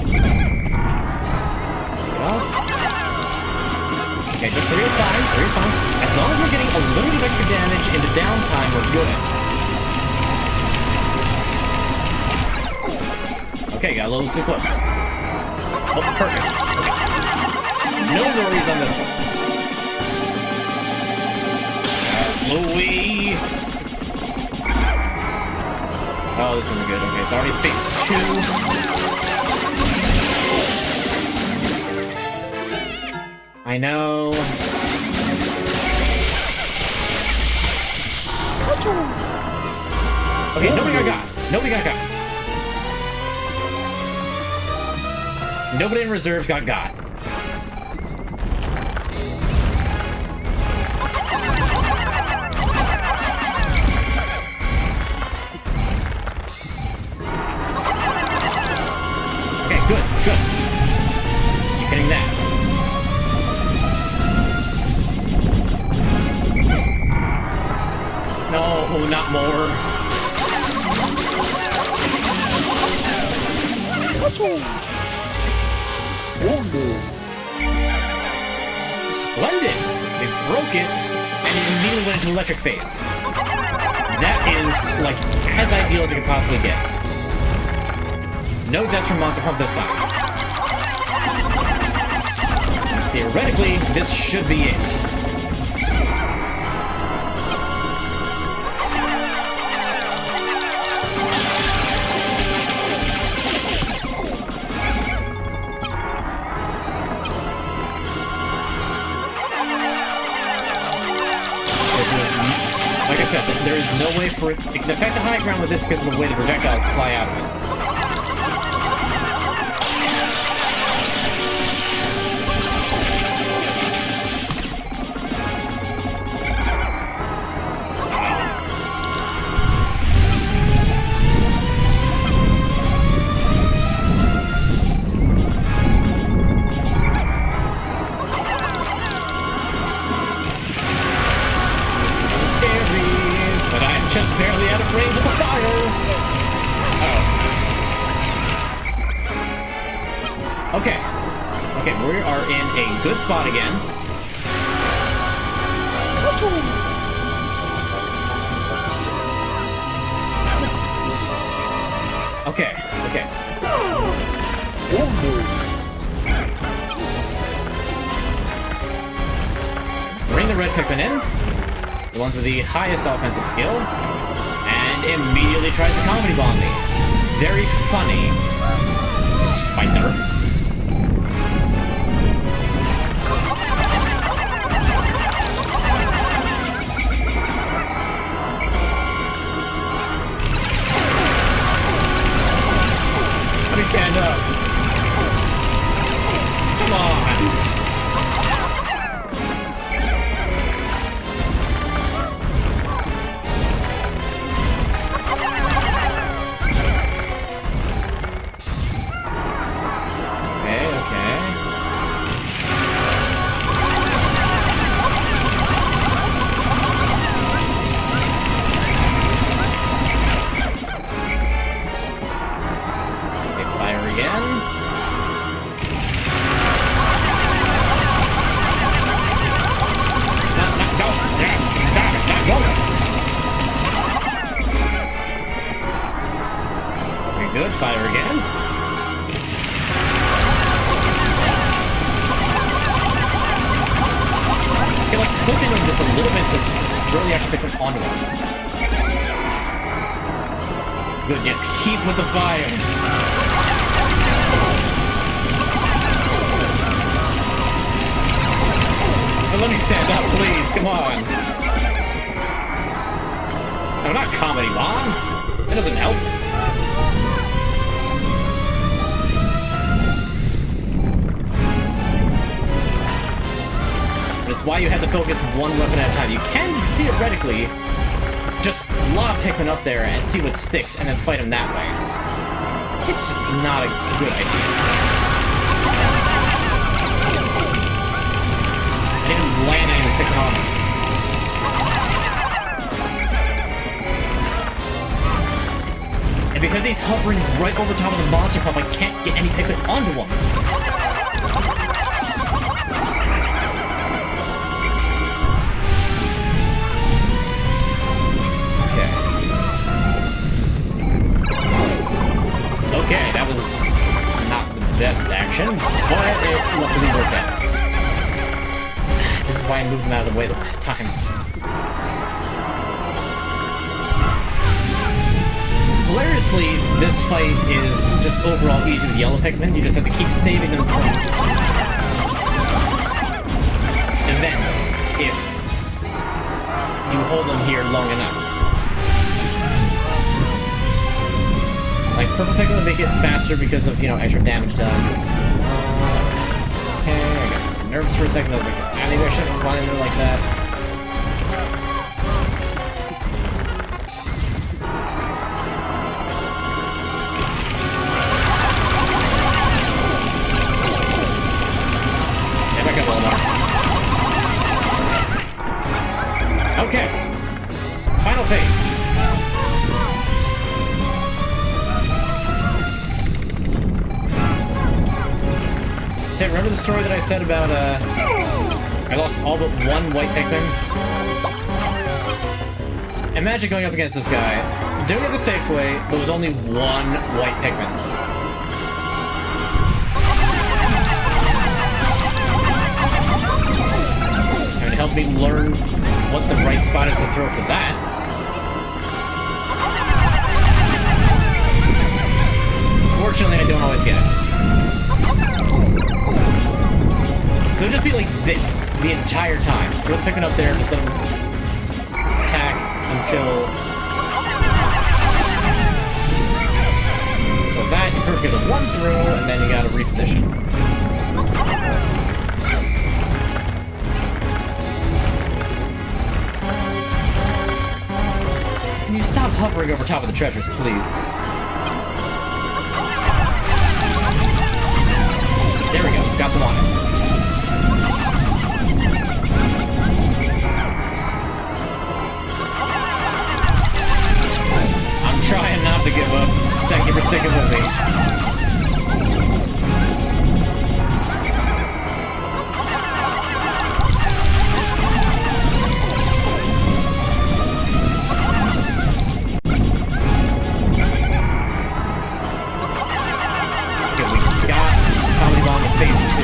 Okay, just 3 is fine. 3 is fine. As long as we're getting a little bit of extra damage into downtime, we're good. Okay, got a little too close. Oh, perfect. Okay. No worries on this one. Louie! Oh, this isn't good. Okay, it's already phase 2. I know. Okay, nobody got. Nobody got. Nobody in reserves got. Okay, good. Keep hitting that. No, not more. Splendid! It broke it, and it immediately went into electric phase. That is, like, as ideal as it could possibly get. No deaths from Monster Pump this time. Because theoretically, this should be it. Like I said, there is no way for it. It can affect the high ground with this because of the way the projectiles fly out of it. Just barely out of range of the fire! Oh. Okay. Okay, we are in a good spot again. Okay, okay. Bring the red Pikmin in. The ones with the highest offensive skill. And immediately tries to comedy bomb me. Very funny. Spider. Let me stand up. Come on. Good, fire again. Okay, like clipping them just a little bit to throw the extra Pikmin onto them. Good, yes, keep with the fire. But let me stand up, please, come on. No, not comedy bomb. That doesn't help. It's why you have to focus one weapon at a time. You can, theoretically, just lob Pikmin up there and see what sticks, and then fight them that way. It's just not a good idea. I didn't even land any of this Pikmin on me. And because he's hovering right over top of the monster pump, I can't get any Pikmin onto him. Okay, that was not the best action, but it luckily worked out. This is why I moved him out of the way the last time. Hilariously, this fight is just overall easy with yellow Pikmin. You just have to keep saving them from events if you hold them here long enough. Like, purple Pikmin will make it faster because of, you know, extra damage done. Okay, I got nervous for a second. I was like, maybe I shouldn't have run in there like that. Stay back up a little more. Okay. Final phase. So remember the story that I said about, I lost all but one white Pikmin? Imagine going up against this guy, doing it the safe way, but with only one white Pikmin. help me learn what the right spot is to throw for that. Unfortunately, I don't always get it. Could just be like this the entire time. Throw the Pikmin up there, just let him attack until that, you first get a one through, and then you gotta reposition. Can you stop hovering over top of the treasures, please? There we go, got some on it. I'm trying not to give up. Thank you for sticking with me. Okay, we got Comedy Bomb in phase 2.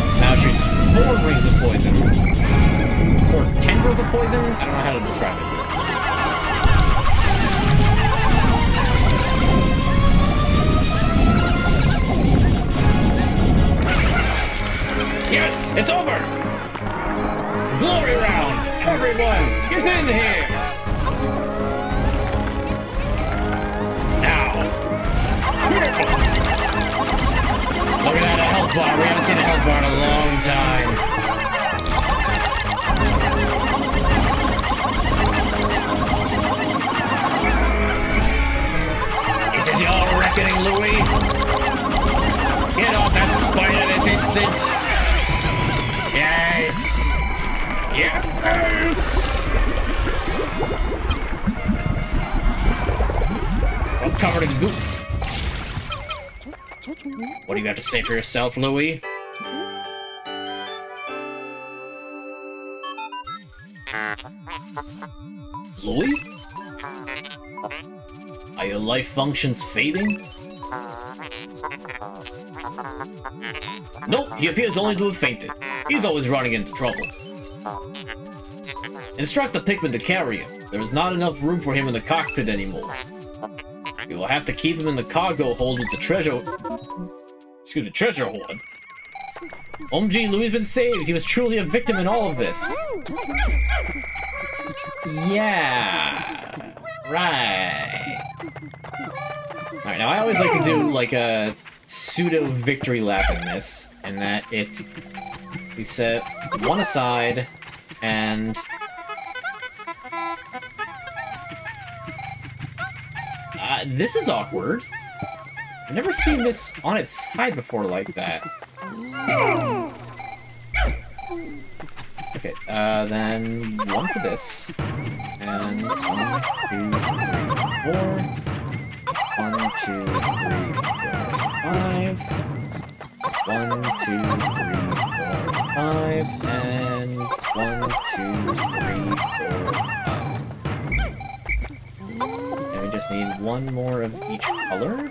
So now it shoots 4 rings of poison. Or tendrils of poison? I don't know how to describe it. Yes, it's over! Glory round! Everyone, get in here! Now! Look at that, a health bar. We haven't seen a health bar in a long time. It's in your reckoning, Louie! Get off that spider this instant! Yes! Yes! I'm covered in goop. What do you have to say for yourself, Louie? Louie? Are your life functions fading? Nope, he appears only to have fainted. He's always running into trouble. Instruct the Pikmin to carry him. There is not enough room for him in the cockpit anymore. You will have to keep him in the cargo hold with the treasure... Excuse me, treasure hoard. OMG, Louie's been saved. He was truly a victim in all of this. Yeah. Right. Alright, now I always like to do, like, a pseudo-victory lap in this, and that it's... We set one aside, and... this is awkward. I've never seen this on its side before like that. Okay, then one for this. And 1, 2, 3, 4. 1, 2, 3, 4, 5. 1, 2, 3, 4, 5. And 1, 2, 3, 4, 5. And we just need one more of each color.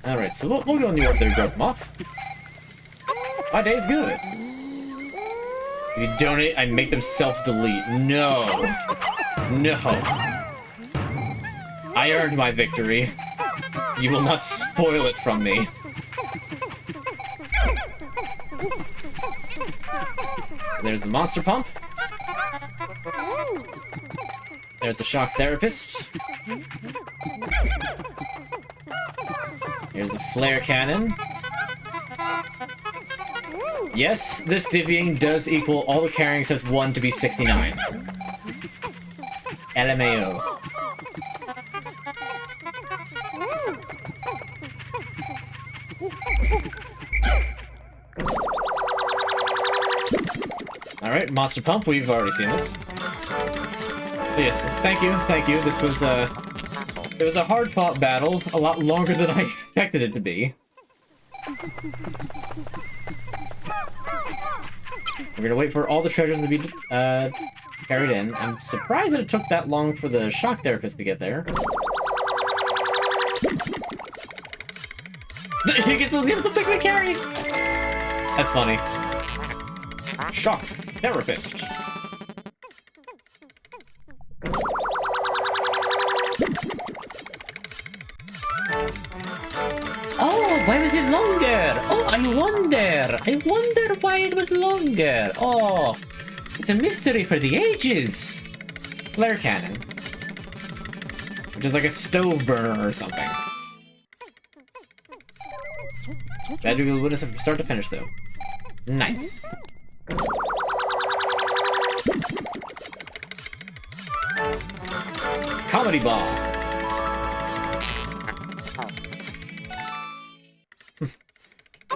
Alright, so we'll go in the order they broke them off. My day's good. If you donate, I make them self-delete. No. No. I earned my victory. You will not spoil it from me. There's the monster pump. There's the shock therapist. Here's the flare cannon. Yes, this divvying does equal all the carrying except 1 to be 69. LMAO. Alright, monster pump, we've already seen this. Yes, thank you. This was, it was a hard-fought battle, a lot longer than I expected it to be. We're gonna wait for all the treasures to be, carried in. I'm surprised that it took that long for the shock therapist to get there. He gets the Pikmin carry! That's funny. Shock Therapist. Oh, why was it longer? Oh, I wonder why it was longer. Oh, it's a mystery for the ages. Flare cannon. Which is like a stove burner or something. That will win us from start to finish, though. Nice. Comedy ball.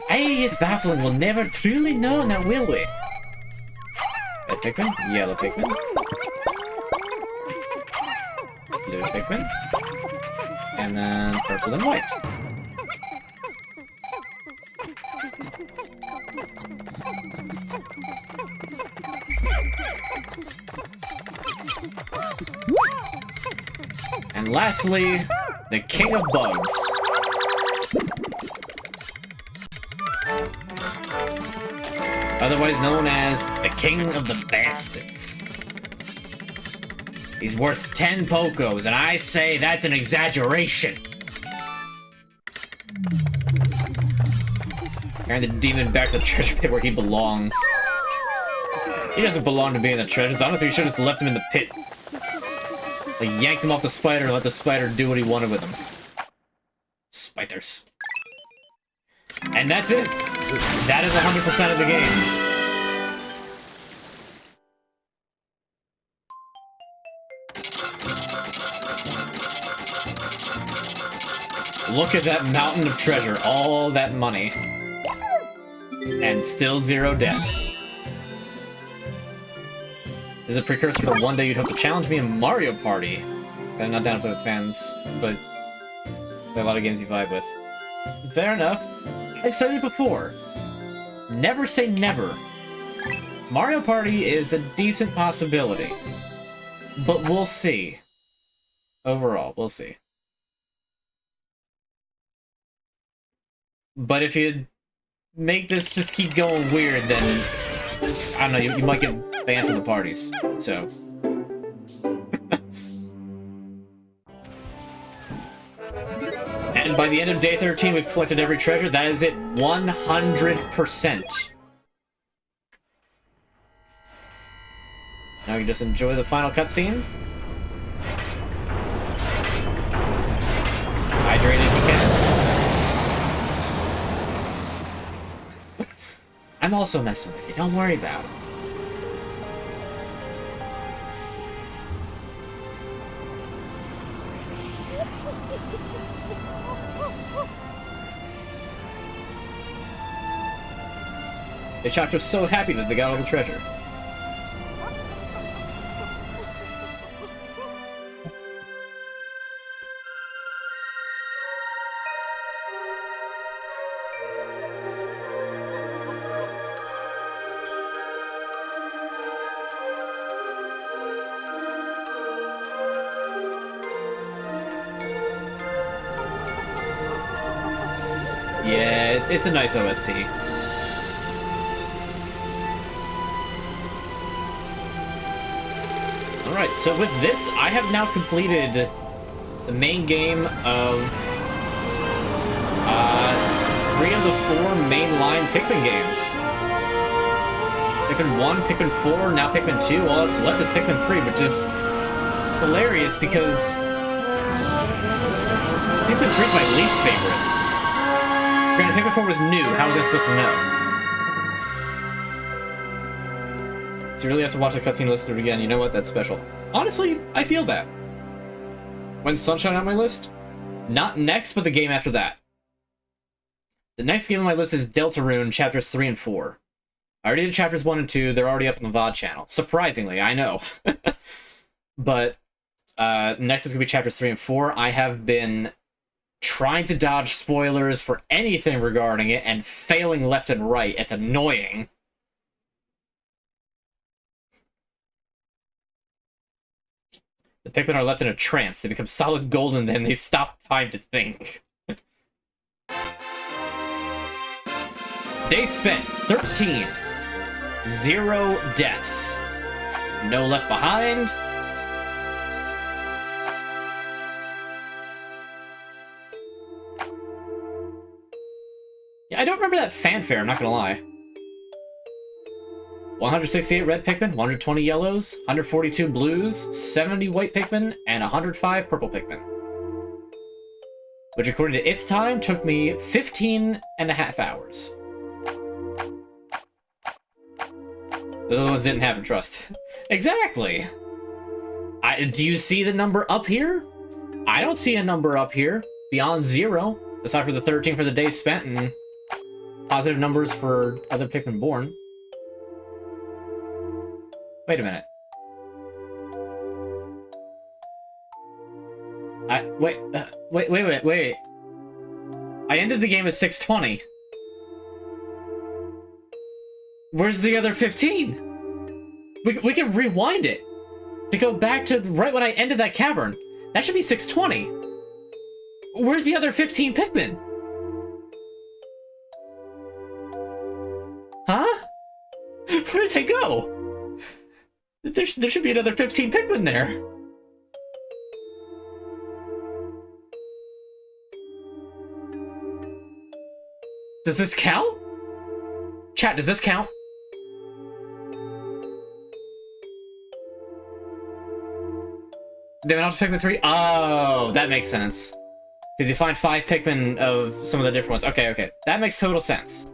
Hey, it's baffling. We'll never truly know now, will we? Red Pikmin, yellow Pikmin, blue Pikmin, and then purple and white. And lastly, the king of bugs. Otherwise known as the king of the bastards. He's worth 10 Pokos, and I say that's an exaggeration. Carrying the demon back to the treasure pit where he belongs. He doesn't belong to be in the treasures. Honestly, you should have just left him in the pit. Like, yanked him off the spider and let the spider do what he wanted with him. Spiders. And that's it. That is 100% of the game. Look at that mountain of treasure. All that money. And still 0 deaths. This is a precursor to one day you'd hope to challenge me in Mario Party. I'm not down to play with fans, but there are a lot of games you vibe with. Fair enough. I've said it before. Never say never. Mario Party is a decent possibility. But we'll see. Overall, we'll see. But if you make this just keep going weird, then I don't know, you might get banned from the parties. So. And by the end of day 13, we've collected every treasure. That is it, 100%. Now you just enjoy the final cutscene. Hydrate if you can. I'm also messing with you, don't worry about it. The Choctaw was so happy that they got all the treasure. Yeah, it's a nice OST. Alright, so with this, I have now completed the main game of 3 of the 4 mainline Pikmin games. Pikmin 1, Pikmin 4, now Pikmin 2, all that's left is Pikmin 3, which is hilarious because Pikmin 3 is my least favorite. Granted, Pikmin 4 was new, how was I supposed to know? So you really have to watch the cutscene and listen to it again. You know what? That's special. Honestly, I feel that. When's Sunshine on my list? Not next, but the game after that. The next game on my list is Deltarune, Chapters 3 and 4. I already did Chapters 1 and 2. They're already up on the VOD channel. Surprisingly, I know. But next is going to be Chapters 3 and 4. I have been trying to dodge spoilers for anything regarding it and failing left and right. It's annoying. The Pikmin are left in a trance. They become solid gold and then they stop time to think. Day spent, 13. 0 deaths. No left behind. Yeah, I don't remember that fanfare, I'm not gonna lie. 168 red Pikmin, 120 yellows, 142 blues, 70 white Pikmin, and 105 purple Pikmin. Which, according to its time, took me 15.5 hours. Those other ones didn't happen, trust. Exactly! Do you see the number up here? I don't see a number up here beyond 0, aside from the 13 for the day spent and positive numbers for other Pikmin born. Wait a minute. Wait. I ended the game at 6:20. Where's the other 15? We can rewind it to go back to right when I ended that cavern. That should be 6:20. Where's the other 15 Pikmin? Huh? Where did they go? There should be another 15 Pikmin there. Does this count? Chat, does this count? They went off to Pikmin 3? Oh, that makes sense. Because you find 5 Pikmin of some of the different ones. Okay. That makes total sense.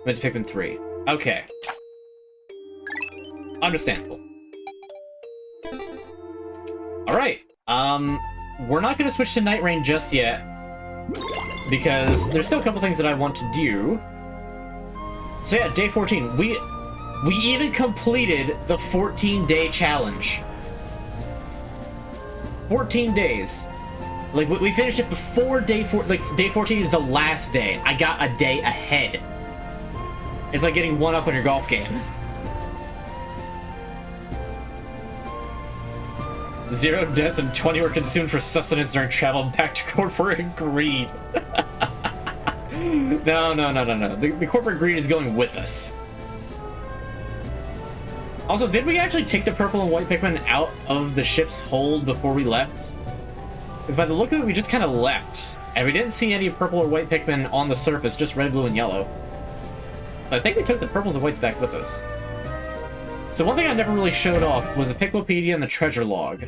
Went to Pikmin 3. Okay. Understandable. Alright. We're not going to switch to Night Rain just yet. Because there's still a couple things that I want to do. So yeah, day 14. We even completed the 14-day challenge. 14 days. Like, we finished it before day 4. Like, day 14 is the last day. I got a day ahead. It's like getting 1 up on your golf game. 0 deaths and 20 were consumed for sustenance during travel back to corporate greed. No. The corporate greed is going with us. Also, did we actually take the purple and white Pikmin out of the ship's hold before we left? Because by the look of it, we just kind of left. And we didn't see any purple or white Pikmin on the surface, just red, blue, and yellow. So I think we took the purples and whites back with us. So one thing I never really showed off was the Piklopedia and the treasure log.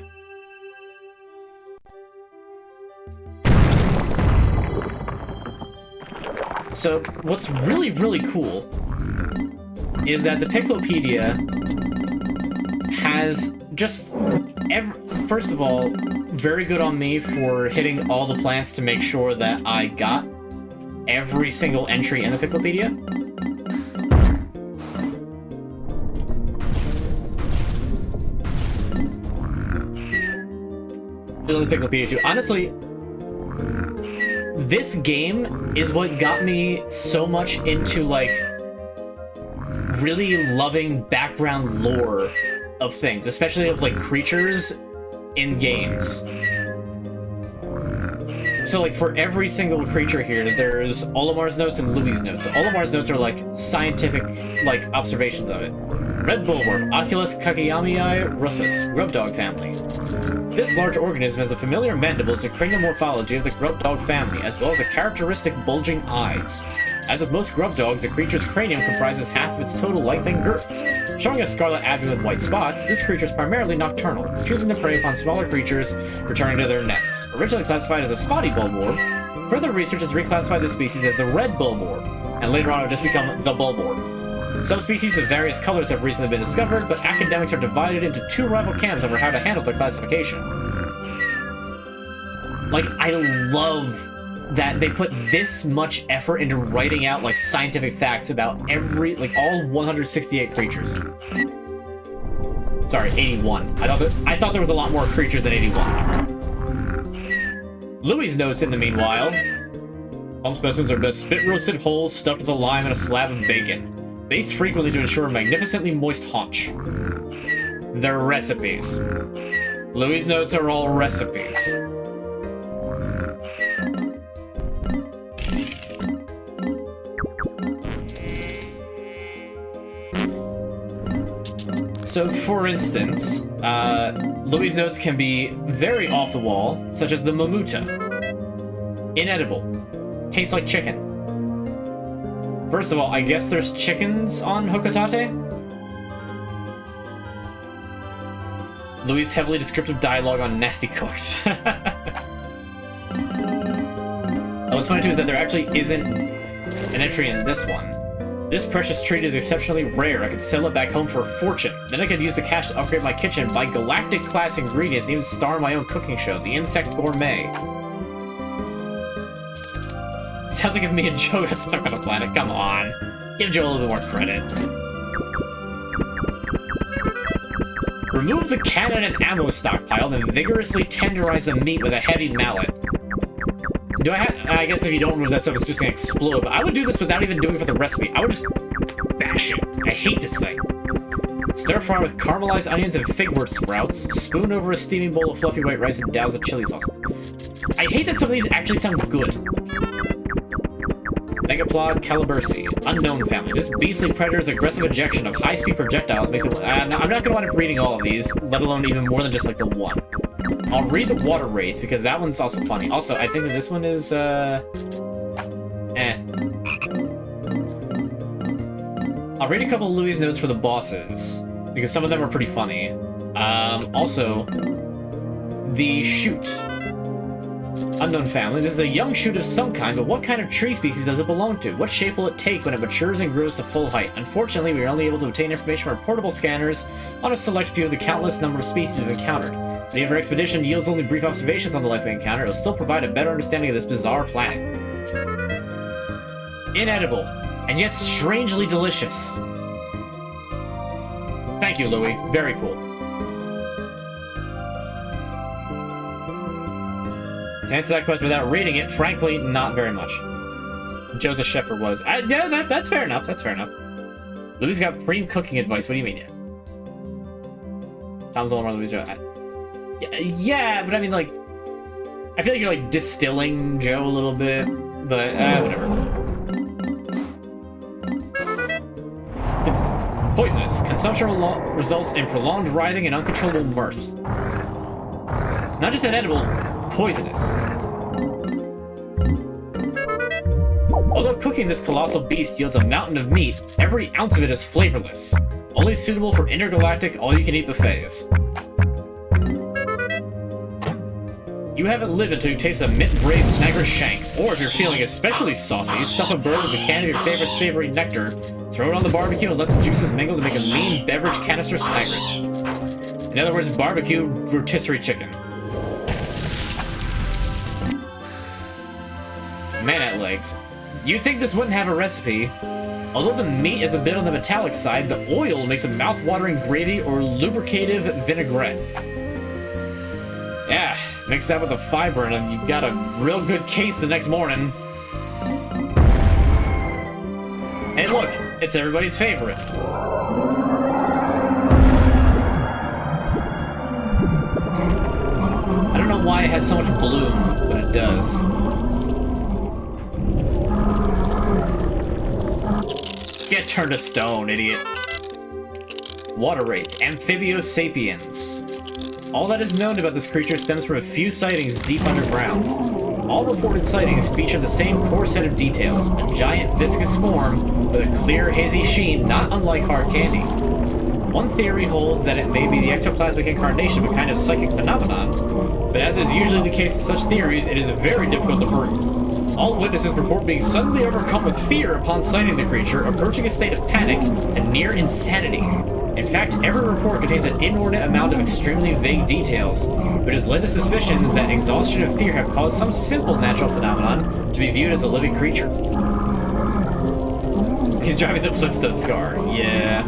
So what's really, really cool is that the Piklopedia has just first of all, very good on me for hitting all the plants to make sure that I got every single entry in the Piklopedia. The Piklopedia too. Honestly, this game is what got me so much into, like, really loving background lore of things, especially of, like, creatures in games. So, like, for every single creature here, there's Olimar's notes and Louis' notes. So Olimar's notes are, like, scientific, like, observations of it. Red bullworm, Oculus kakeyamii russus, grub dog family. This large organism has the familiar mandibles and cranial morphology of the grub dog family, as well as the characteristic bulging eyes. As with most grub dogs, the creature's cranium comprises half of its total length and girth. Showing a scarlet abdomen with white spots, this creature is primarily nocturnal, choosing to prey upon smaller creatures returning to their nests. Originally classified as a spotty bulborb, further research has reclassified this species as the red bulborb, and later on it will just become the bulborb. Some species of various colors have recently been discovered, but academics are divided into 2 rival camps over how to handle their classification. Like, I love that they put this much effort into writing out, like, scientific facts about every, like, all 168 creatures. Sorry, 81. I thought there was a lot more creatures than 81. Louis' notes, in the meanwhile. Some specimens are best spit roasted whole, stuffed with a lime and a slab of bacon. Based frequently to ensure a magnificently moist haunch. They're recipes. Louis' notes are all recipes. So, for instance, Louis' notes can be very off the wall, such as the mamuta. Inedible. Tastes like chicken. First of all, I guess there's chickens on Hokotate? Louis' heavily descriptive dialogue on nasty cooks. What's funny too is that there actually isn't an entry in this one. This precious treat is exceptionally rare. I could sell it back home for a fortune. Then I could use the cash to upgrade my kitchen, buy galactic class ingredients, and even star in my own cooking show, The Insect Gourmet. Sounds like if me and Joe got stuck on a planet. Come on. Give Joe a little bit more credit. Remove the cannon and ammo stockpile, then vigorously tenderize the meat with a heavy mallet. Do I guess if you don't remove that stuff, it's just gonna explode, but I would do this without even doing it for the recipe. I would just bash it. I hate this thing. Stir fry with caramelized onions and figwort sprouts. Spoon over a steaming bowl of fluffy white rice and douse with chili sauce. I hate that some of these actually sound good. Megaplod Calibursi. Unknown family. This beastly predator's aggressive ejection of high-speed projectiles makes it... I'm not gonna wind up reading all of these, let alone even more than just, like, the one. I'll read the Water Wraith, because that one's also funny. Also, I think that this one is, I'll read a couple of Louis' notes for the bosses, because some of them are pretty funny. Also, the shoot. Unknown family. This is a young shoot of some kind, but what kind of tree species does it belong to? What shape will it take when it matures and grows to full height? Unfortunately, we are only able to obtain information from portable scanners on a select few of the countless number of species we've encountered. But if our expedition yields only brief observations on the life we encounter, it will still provide a better understanding of this bizarre planet. Inedible, and yet strangely delicious. Thank you, Louis. Very cool. To answer that question without reading it, frankly, not very much. Joseph Sheffer was. Yeah, that's fair enough. That's fair enough. Louis got preem cooking advice. What do you mean, yeah? Tom's Olamar, Louis Joe. Yeah, but I mean, like, I feel like you're, like, distilling Joe a little bit, but, whatever. Poisonous. Consumption results in prolonged writhing and uncontrollable mirth. Not just inedible, poisonous. Although cooking this colossal beast yields a mountain of meat, every ounce of it is flavorless. Only suitable for intergalactic all-you-can-eat buffets. You haven't lived until you taste a mint-braised snagger shank, or if you're feeling especially saucy, stuff a bird with a can of your favorite savory nectar, throw it on the barbecue and let the juices mingle to make a mean beverage canister snagger. In other words, barbecue rotisserie chicken. Man-at legs. You'd think this wouldn't have a recipe. Although the meat is a bit on the metallic side, the oil makes a mouth-watering gravy or lubricative vinaigrette. Yeah, mix that with a fiber and you've got a real good case the next morning. Hey look, it's everybody's favorite. I don't know why it has so much bloom, but it does. Get turned to stone, idiot. Water Wraith, Amphibios-sapiens. All that is known about this creature stems from a few sightings deep underground. All reported sightings feature the same core set of details, a giant viscous form with a clear hazy sheen not unlike hard candy. One theory holds that it may be the ectoplasmic incarnation of a kind of psychic phenomenon, but as is usually the case with such theories, it is very difficult to prove. All witnesses report being suddenly overcome with fear upon sighting the creature, approaching a state of panic and near insanity. In fact, every report contains an inordinate amount of extremely vague details, which has led to suspicions that exhaustion and fear have caused some simple natural phenomenon to be viewed as a living creature. He's driving the Flintstones car. Yeah.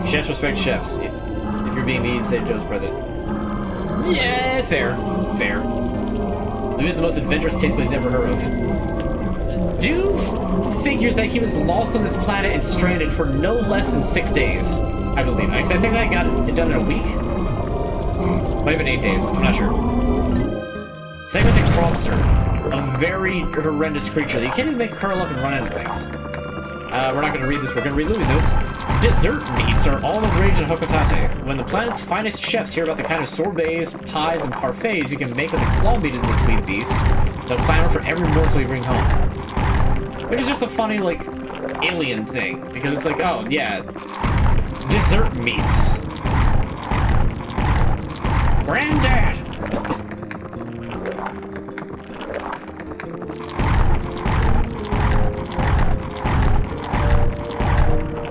Chefs respect chefs. If you're being mean, say Joe's present. Yeah, fair. Fair. Louis is the most adventurous taste buds he's ever heard of. Do figure that he was lost on this planet and stranded for no less than 6 days. I believe it. I think I got it done in a week. Might have been 8 days. I'm not sure. Segmented Cropster. A very horrendous creature that you can't even make curl up and run into things. We're not going to read this. We're going to read Louis' notes. Dessert meats are all the rage in Hokotate. When the planet's finest chefs hear about the kind of sorbets, pies, and parfaits you can make with the claw meat of the sweet beast, they'll clamor for every morsel you bring home. Which is just a funny, like, alien thing. Because it's like, oh, yeah, dessert meats. Granddad!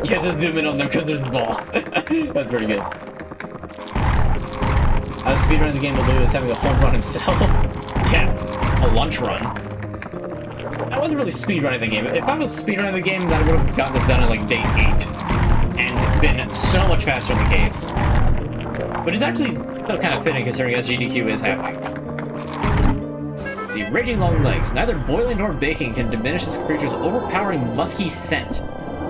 Yeah, just zoom in on them because there's a ball. That's pretty good. I was speedrunning the game to Lou is having a home run himself. Yeah, a lunch run. I wasn't really speedrunning the game. If I was speedrunning the game, then I would have gotten this done in like day 8. And been so much faster in the caves. But it's actually still kind of fitting considering SGDQ is happening. Let's see, Raging Long Legs. Neither boiling nor baking can diminish this creature's overpowering musky scent.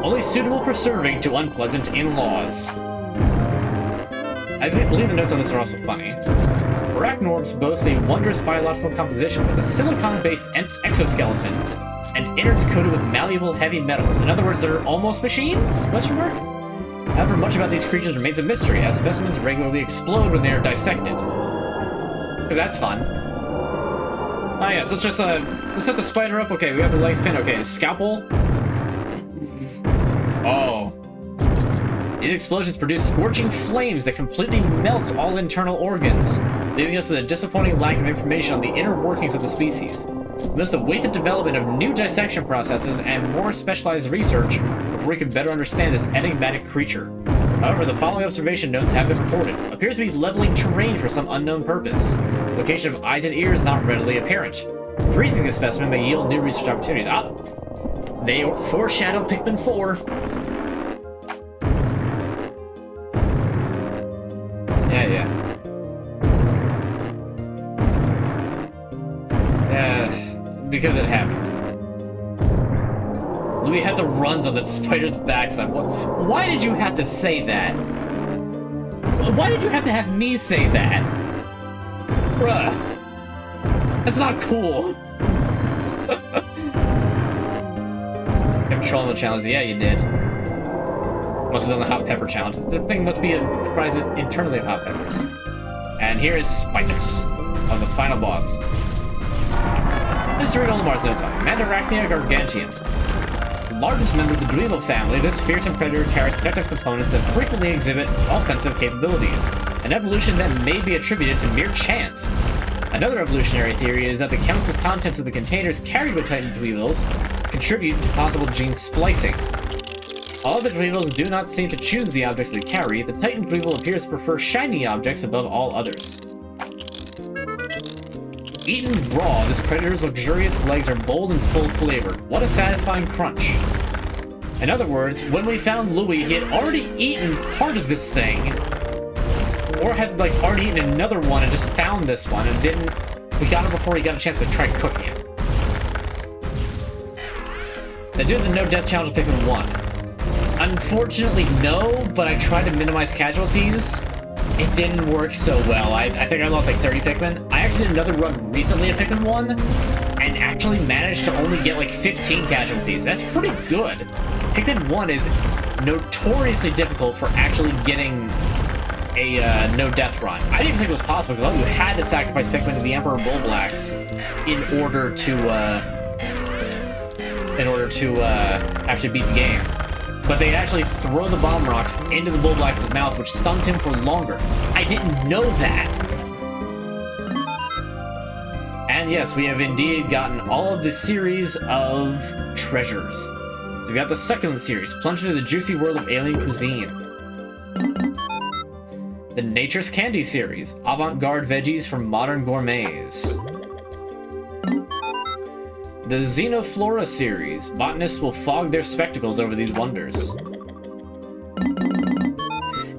Only suitable for serving to unpleasant in-laws. I believe the notes on this are also funny. Arachnorms boast a wondrous biological composition with a silicon-based exoskeleton and innards coated with malleable heavy metals. In other words, they're almost machines? Question mark? However, much about these creatures remains a mystery, as specimens regularly explode when they are dissected. Because that's fun. Oh yes, let's just let's set the spider up. Okay, we have the legs pinned. Okay, scalpel. Oh. These explosions produce scorching flames that completely melt all internal organs, leaving us with a disappointing lack of information on the inner workings of the species. We must await the development of new dissection processes and more specialized research before we can better understand this enigmatic creature. However, the following observation notes have been reported. Appears to be leveling terrain for some unknown purpose. Location of eyes and ears not readily apparent. Freezing the specimen may yield new research opportunities. Ah! They foreshadow Pikmin 4. Yeah. Because it happened. Louis had the runs on that spider's backside. Why did you have to say that? Why did you have to have me say that? Bruh. That's not cool. Controlling the challenge. Yeah, you did. Must have done the hot pepper challenge. The thing must be comprised internally of hot peppers. And here is Spiders of the final boss. Let's read Olimar's notes on Mandarachnia gargantium. The largest member of the Dweevil family, this fearsome predator carries protective components that frequently exhibit offensive capabilities, an evolution that may be attributed to mere chance. Another evolutionary theory is that the chemical contents of the containers carried by Titan Dweevils contribute to possible gene splicing. Although the Dweevils do not seem to choose the objects they carry, the Titan Dweevil appears to prefer shiny objects above all others. Eaten raw, this predator's luxurious legs are bold and full-flavored. What a satisfying crunch. In other words, when we found Louis, he had already eaten part of this thing, or had, like, already eaten another one and just found this one, and we got it before he got a chance to try cooking it. Now, do the no-death challenge of Pikmin 1. Unfortunately, no, but I tried to minimize casualties. It didn't work so well. I think I lost like 30 Pikmin. I actually did another run recently at Pikmin 1, and actually managed to only get like 15 casualties. That's pretty good. Pikmin 1 is notoriously difficult for actually getting a no-death run. I didn't think it was possible, because you had to sacrifice Pikmin to the Emperor Bulblax in order to actually beat the game. But they actually throw the bomb rocks into the Bulblax's mouth, which stuns him for longer. I didn't know that! And yes, we have indeed gotten all of the series of treasures. So we got the succulent series, plunge into the juicy world of alien cuisine. The Nature's Candy series, avant-garde veggies for modern gourmets. The Xenoflora series. Botanists will fog their spectacles over these wonders.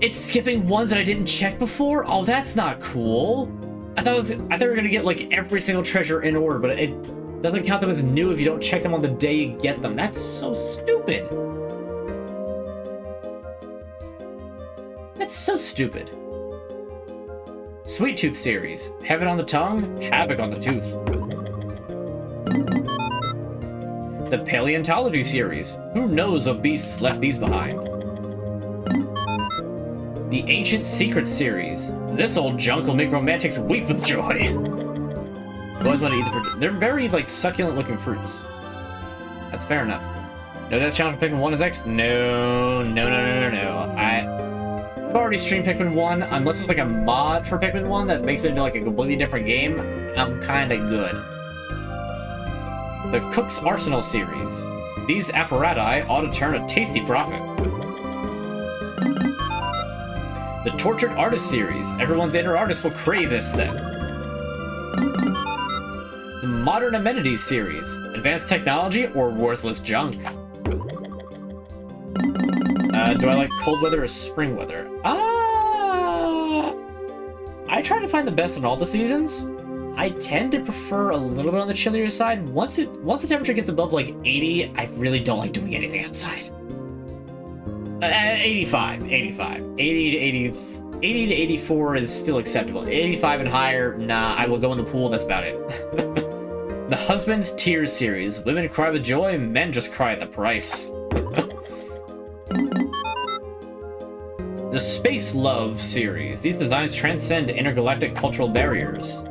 It's skipping ones that I didn't check before? Oh, that's not cool. I thought we were gonna get like every single treasure in order, but it doesn't count them as new if you don't check them on the day you get them. That's so stupid. That's so stupid. Sweet Tooth series. Heaven on the tongue, havoc on the tooth. The Paleontology series. Who knows what beasts left these behind? The Ancient Secrets series. This old junk will make romantics weep with joy. You always want to eat the fruit. They're very, like, succulent-looking fruits. That's fair enough. No, that challenge for Pikmin 1 is X? No. I've already streamed Pikmin 1, unless it's like a mod for Pikmin 1 that makes it into like a completely different game, I'm kinda good. The Cook's Arsenal series. These apparati ought to turn a tasty profit. The Tortured Artist series. Everyone's inner artist will crave this set. The Modern Amenities series. Advanced technology or worthless junk? Do I like cold weather or spring weather? I try to find the best in all the seasons. I tend to prefer a little bit on the chillier side. Once the temperature gets above like 80, I really don't like doing anything outside. 85. 80 to 84 is still acceptable. 85 and higher, nah, I will go in the pool, that's about it. The Husband's Tears series. Women cry with joy, men just cry at the price. The Space Love series. These designs transcend intergalactic cultural barriers.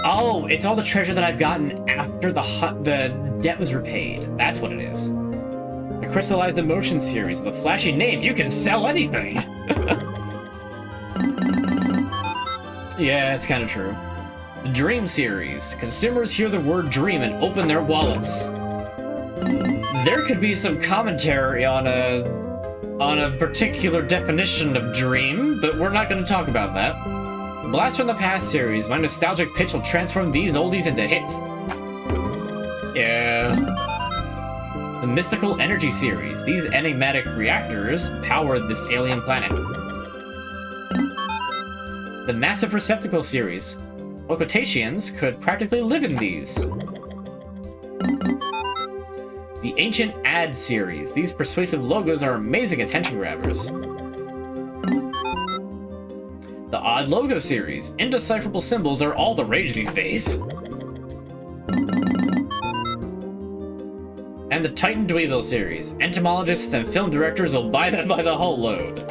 Oh, it's all the treasure that I've gotten after the debt was repaid. That's what it is. The Crystallized Emotion series. With a flashy name, you can sell anything. Yeah, it's kind of true. The Dream series. Consumers hear the word dream and open their wallets. There could be some commentary on a particular definition of dream, but we're not going to talk about that. Blast from the Past series. My nostalgic pitch will transform these oldies into hits. Yeah. The Mystical Energy series. These enigmatic reactors power this alien planet. The Massive Receptacle series. Occultations could practically live in these. The Ancient Ad series. These persuasive logos are amazing attention grabbers. The Odd Logo series. Indecipherable symbols are all the rage these days. And the Titan Dweevil series. Entomologists and film directors will buy them by the whole load.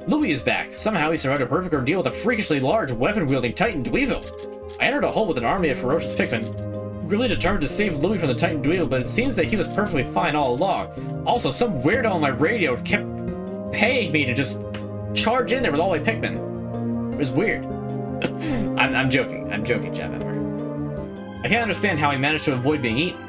Louis is back. Somehow he survived a perfect ordeal with a freakishly large, weapon-wielding Titan Dweevil. I entered a hole with an army of ferocious Pikmin. Really determined to save Louis from the Titan Dweevil, but it seems that he was perfectly fine all along. Also, some weirdo on my radio kept paying me to just charge in there with all my Pikmin. It was weird. I'm joking, chat member. I can't understand how he managed to avoid being eaten.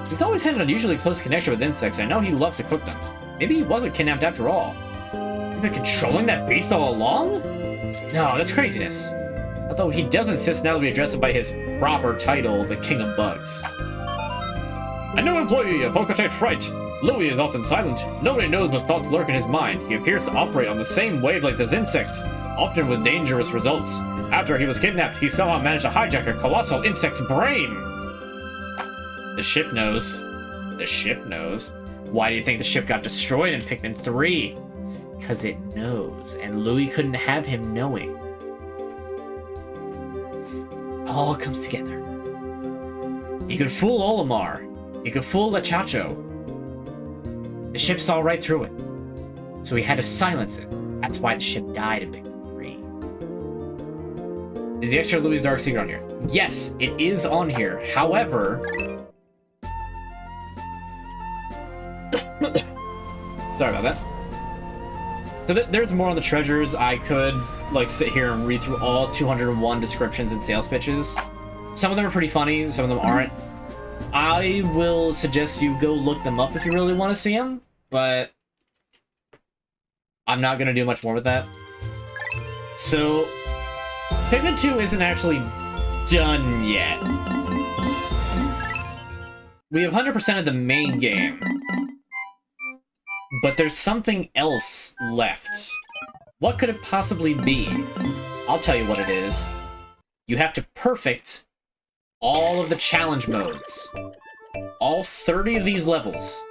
He's always had an unusually close connection with insects. I know he loves to cook them. Maybe he wasn't kidnapped after all. You've been controlling that beast all along? No, that's craziness. Although he does insist now that we address him by his proper title, the King of Bugs. A new employee of Polkatite Fright. Louis is often silent. Nobody knows what thoughts lurk in his mind. He appears to operate on the same wavelength as insects, often with dangerous results. After he was kidnapped, he somehow managed to hijack a colossal insect's brain. The ship knows. The ship knows. Why do you think the ship got destroyed in Pikmin 3? Because it knows, and Louis couldn't have him knowing. It all comes together. He could fool Olimar. He could fool Lechacho. The ship saw right through it. So he had to silence it. That's why the ship died in Pikmin 3. Is the extra Louis' Dark Secret on here? Yes, it is on here. However... Sorry about that. So there's more on the treasures. I could like sit here and read through all 201 descriptions and sales pitches. Some of them are pretty funny, some of them aren't. I will suggest you go look them up if you really want to see them, but I'm not going to do much more with that. So, Pikmin 2 isn't actually done yet. We have 100% of the main game, but there's something else left. What could it possibly be? I'll tell you what it is. You have to perfect all of the challenge modes. All 30 of these levels.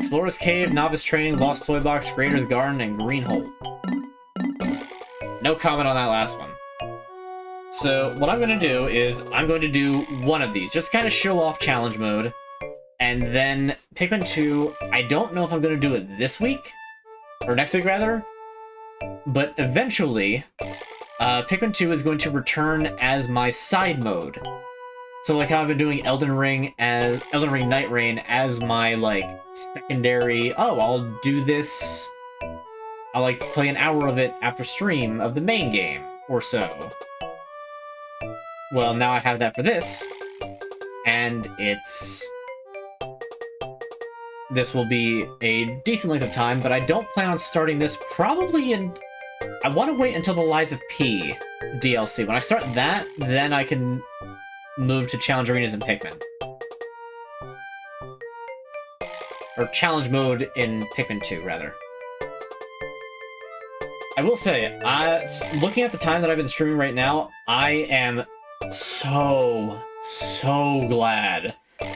Explorer's Cave, Novice Training, Lost Toy Box, Creator's Garden, and Green Hole. No comment on that last one. So what I'm going to do is I'm going to do one of these, just to kind of show off challenge mode. And then Pikmin 2, I don't know if I'm going to do it this week, or next week rather, but eventually, Pikmin 2 is going to return as my side mode. So like how I've been doing Elden Ring Night Rain as my like secondary, oh, I'll do this, I'll like play an hour of it after stream of the main game, or so. Well, now I have that for this, and this will be a decent length of time, but I don't plan on starting this probably in... I want to wait until the Lies of P DLC. When I start that, then I can move to Challenge Arenas in Pikmin. Or Challenge Mode in Pikmin 2, rather. I will say, looking at the time that I've been streaming right now, I am so glad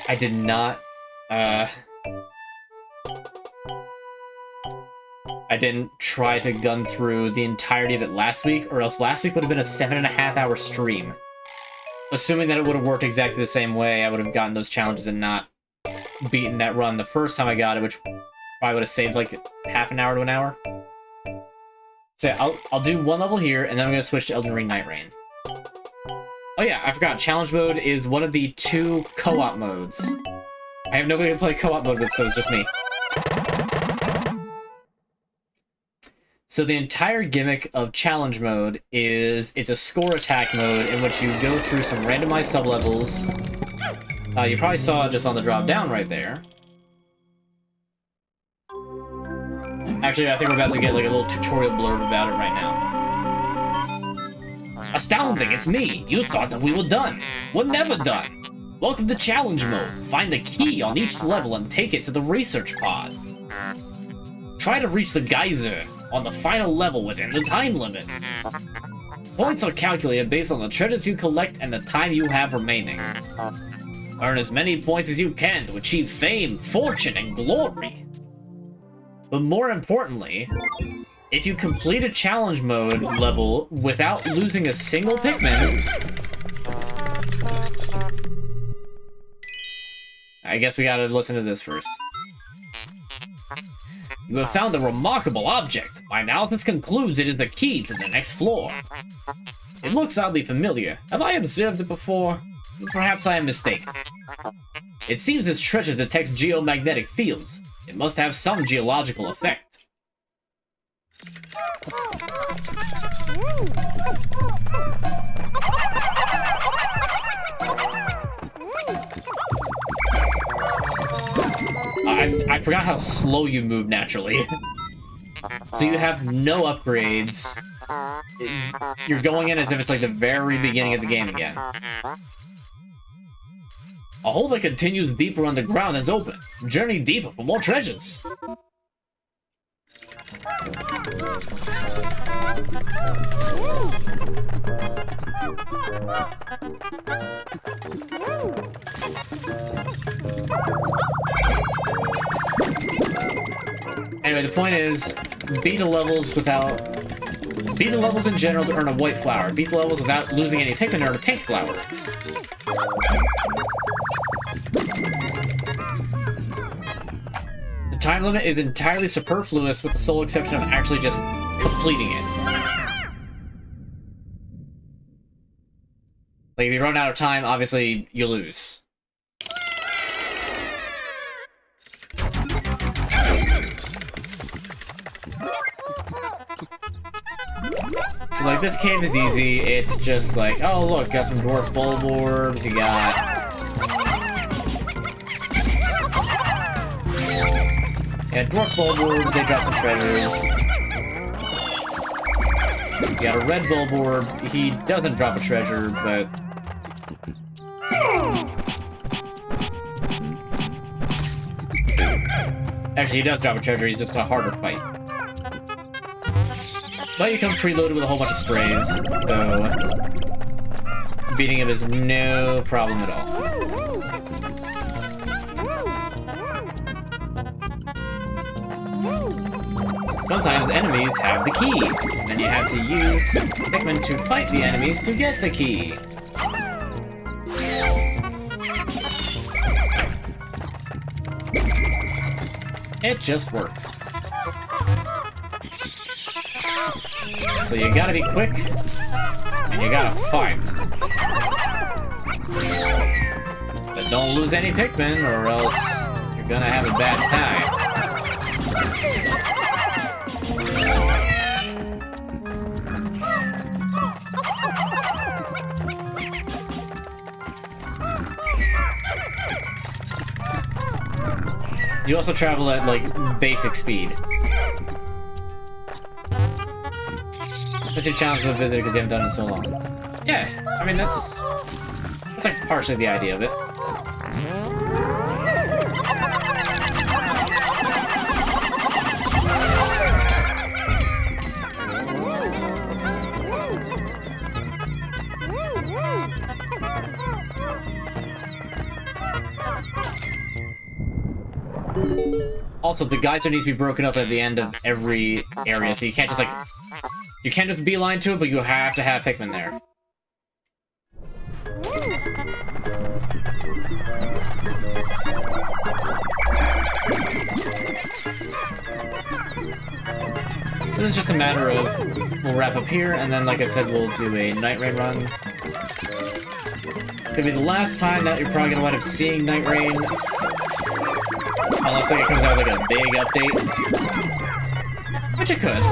I did not, I didn't try to gun through the entirety of it last week, or else last week would have been a 7.5-hour stream. Assuming that it would have worked exactly the same way, I would have gotten those challenges and not beaten that run the first time I got it, which probably would have saved like half an hour to an hour. So yeah, I'll do one level here, and then I'm going to switch to Elden Ring Night Rain. Oh yeah, I forgot, challenge mode is one of the 2 co-op modes. I have nobody to play co-op mode with, so it's just me. So the entire gimmick of challenge mode is it's a score attack mode in which you go through some randomized sublevels. You probably saw it just on the drop down right there. Actually, I think we're about to get like a little tutorial blurb about it right now. Astounding, it's me! You thought that we were done! We're never done! Welcome to challenge mode. Find the key on each level and take it to the research pod. Try to reach the geyser on the final level within the time limit. Points are calculated based on the treasures you collect and the time you have remaining. Earn as many points as you can to achieve fame, fortune, and glory. But more importantly, if you complete a challenge mode level without losing a single Pikmin... I guess we gotta listen to this first. You have found a remarkable object. My analysis concludes it is the key to the next floor. It looks oddly familiar. Have I observed it before? Perhaps I am mistaken. It seems this treasure detects geomagnetic fields. It must have some geological effect. I forgot how slow you move naturally. So you have no upgrades. You're going in as if it's like the very beginning of the game again. A hole that continues deeper underground is open. Journey deeper for more treasures. Anyway, the point is, beat the levels in general to earn a white flower. Beat the levels without losing any Pikmin to earn a pink flower. The time limit is entirely superfluous with the sole exception of actually just completing it. Like, if you run out of time, obviously, you lose. So, like, this cave is easy. It's just like, oh, look, got some dwarf bulb orbs. You got... yeah, dwarf bulb orbs. They drop some treasures. You got a red bulb orb. He doesn't drop a treasure, but... actually, he does drop a treasure. He's just a harder fight. But you come preloaded with a whole bunch of sprays, so beating him is no problem at all. sometimes enemies have the key, and then you have to use Pikmin to fight the enemies to get the key. It just works. So you gotta be quick, and you gotta fight. But don't lose any Pikmin, or else you're gonna have a bad time. You also travel at, like, basic speed. That's your challenge with a visitor because you haven't done it in so long. Yeah, I mean, that's like partially the idea of it. Also, the geyser needs to be broken up at the end of every area, so you can't just, like, you can't just beeline to it, but you have to have Pikmin there. So it's just a matter of, we'll wrap up here, and then, like I said, we'll do a Night Rain run. It's gonna be the last time that you're probably gonna wind up seeing Night Rain. Unless like, it comes out with like a big update. Which it could.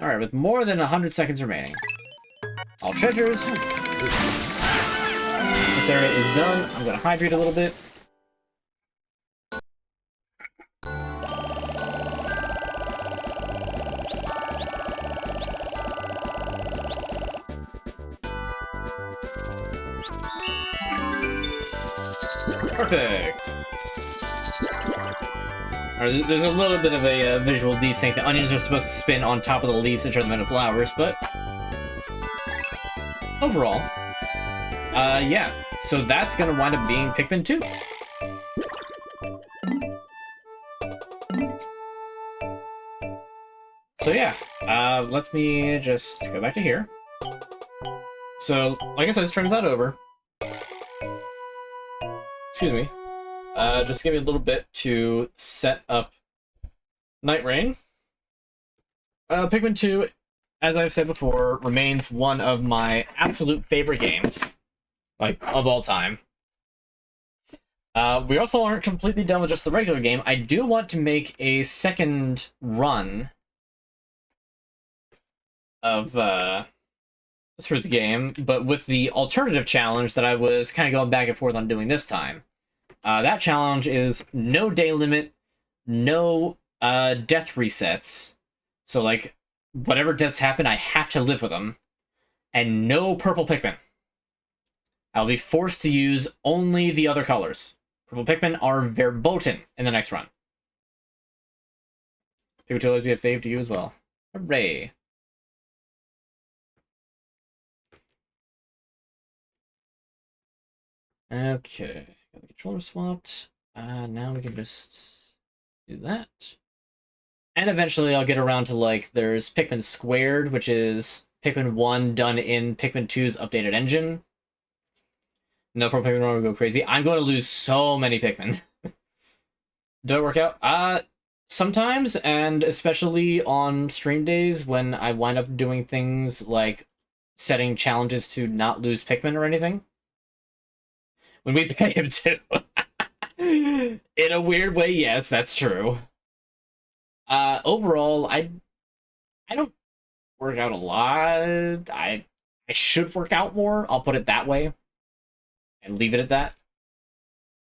Alright, with more than 100 seconds remaining. All treasures. This area is done. I'm gonna hydrate a little bit. Perfect! Alright, there's a little bit of a visual desync. The onions are supposed to spin on top of the leaves and turn them into flowers, but... overall... yeah. So that's gonna wind up being Pikmin 2. So yeah, let me just go back to here. So, like I said, this turn's not over. Excuse me. Just give me a little bit to set up Night Rain. Pikmin 2, as I've said before, remains one of my absolute favorite games, like, of all time. We also aren't completely done with just the regular game. I do want to make a second run of, through the game, but with the alternative challenge that I was kind of going back and forth on doing this time. That challenge is no day limit, no death resets. So, like, whatever deaths happen, I have to live with them. And no purple Pikmin. I'll be forced to use only the other colors. Purple Pikmin are verboten in the next run. Pikmin 2 will be a fave to you as well. Hooray. Okay. Got the controller swapped. Now we can just do that. And eventually I'll get around to, like, there's Pikmin Squared, which is Pikmin 1 done in Pikmin 2's updated engine. No pro Pikmin will go crazy. I'm going to lose so many Pikmin. Do it work out? Sometimes, and especially on stream days when I wind up doing things like setting challenges to not lose Pikmin or anything. When we pay him to. In a weird way, yes, that's true. Overall, I don't work out a lot. I should work out more. I'll put it that way. And leave it at that.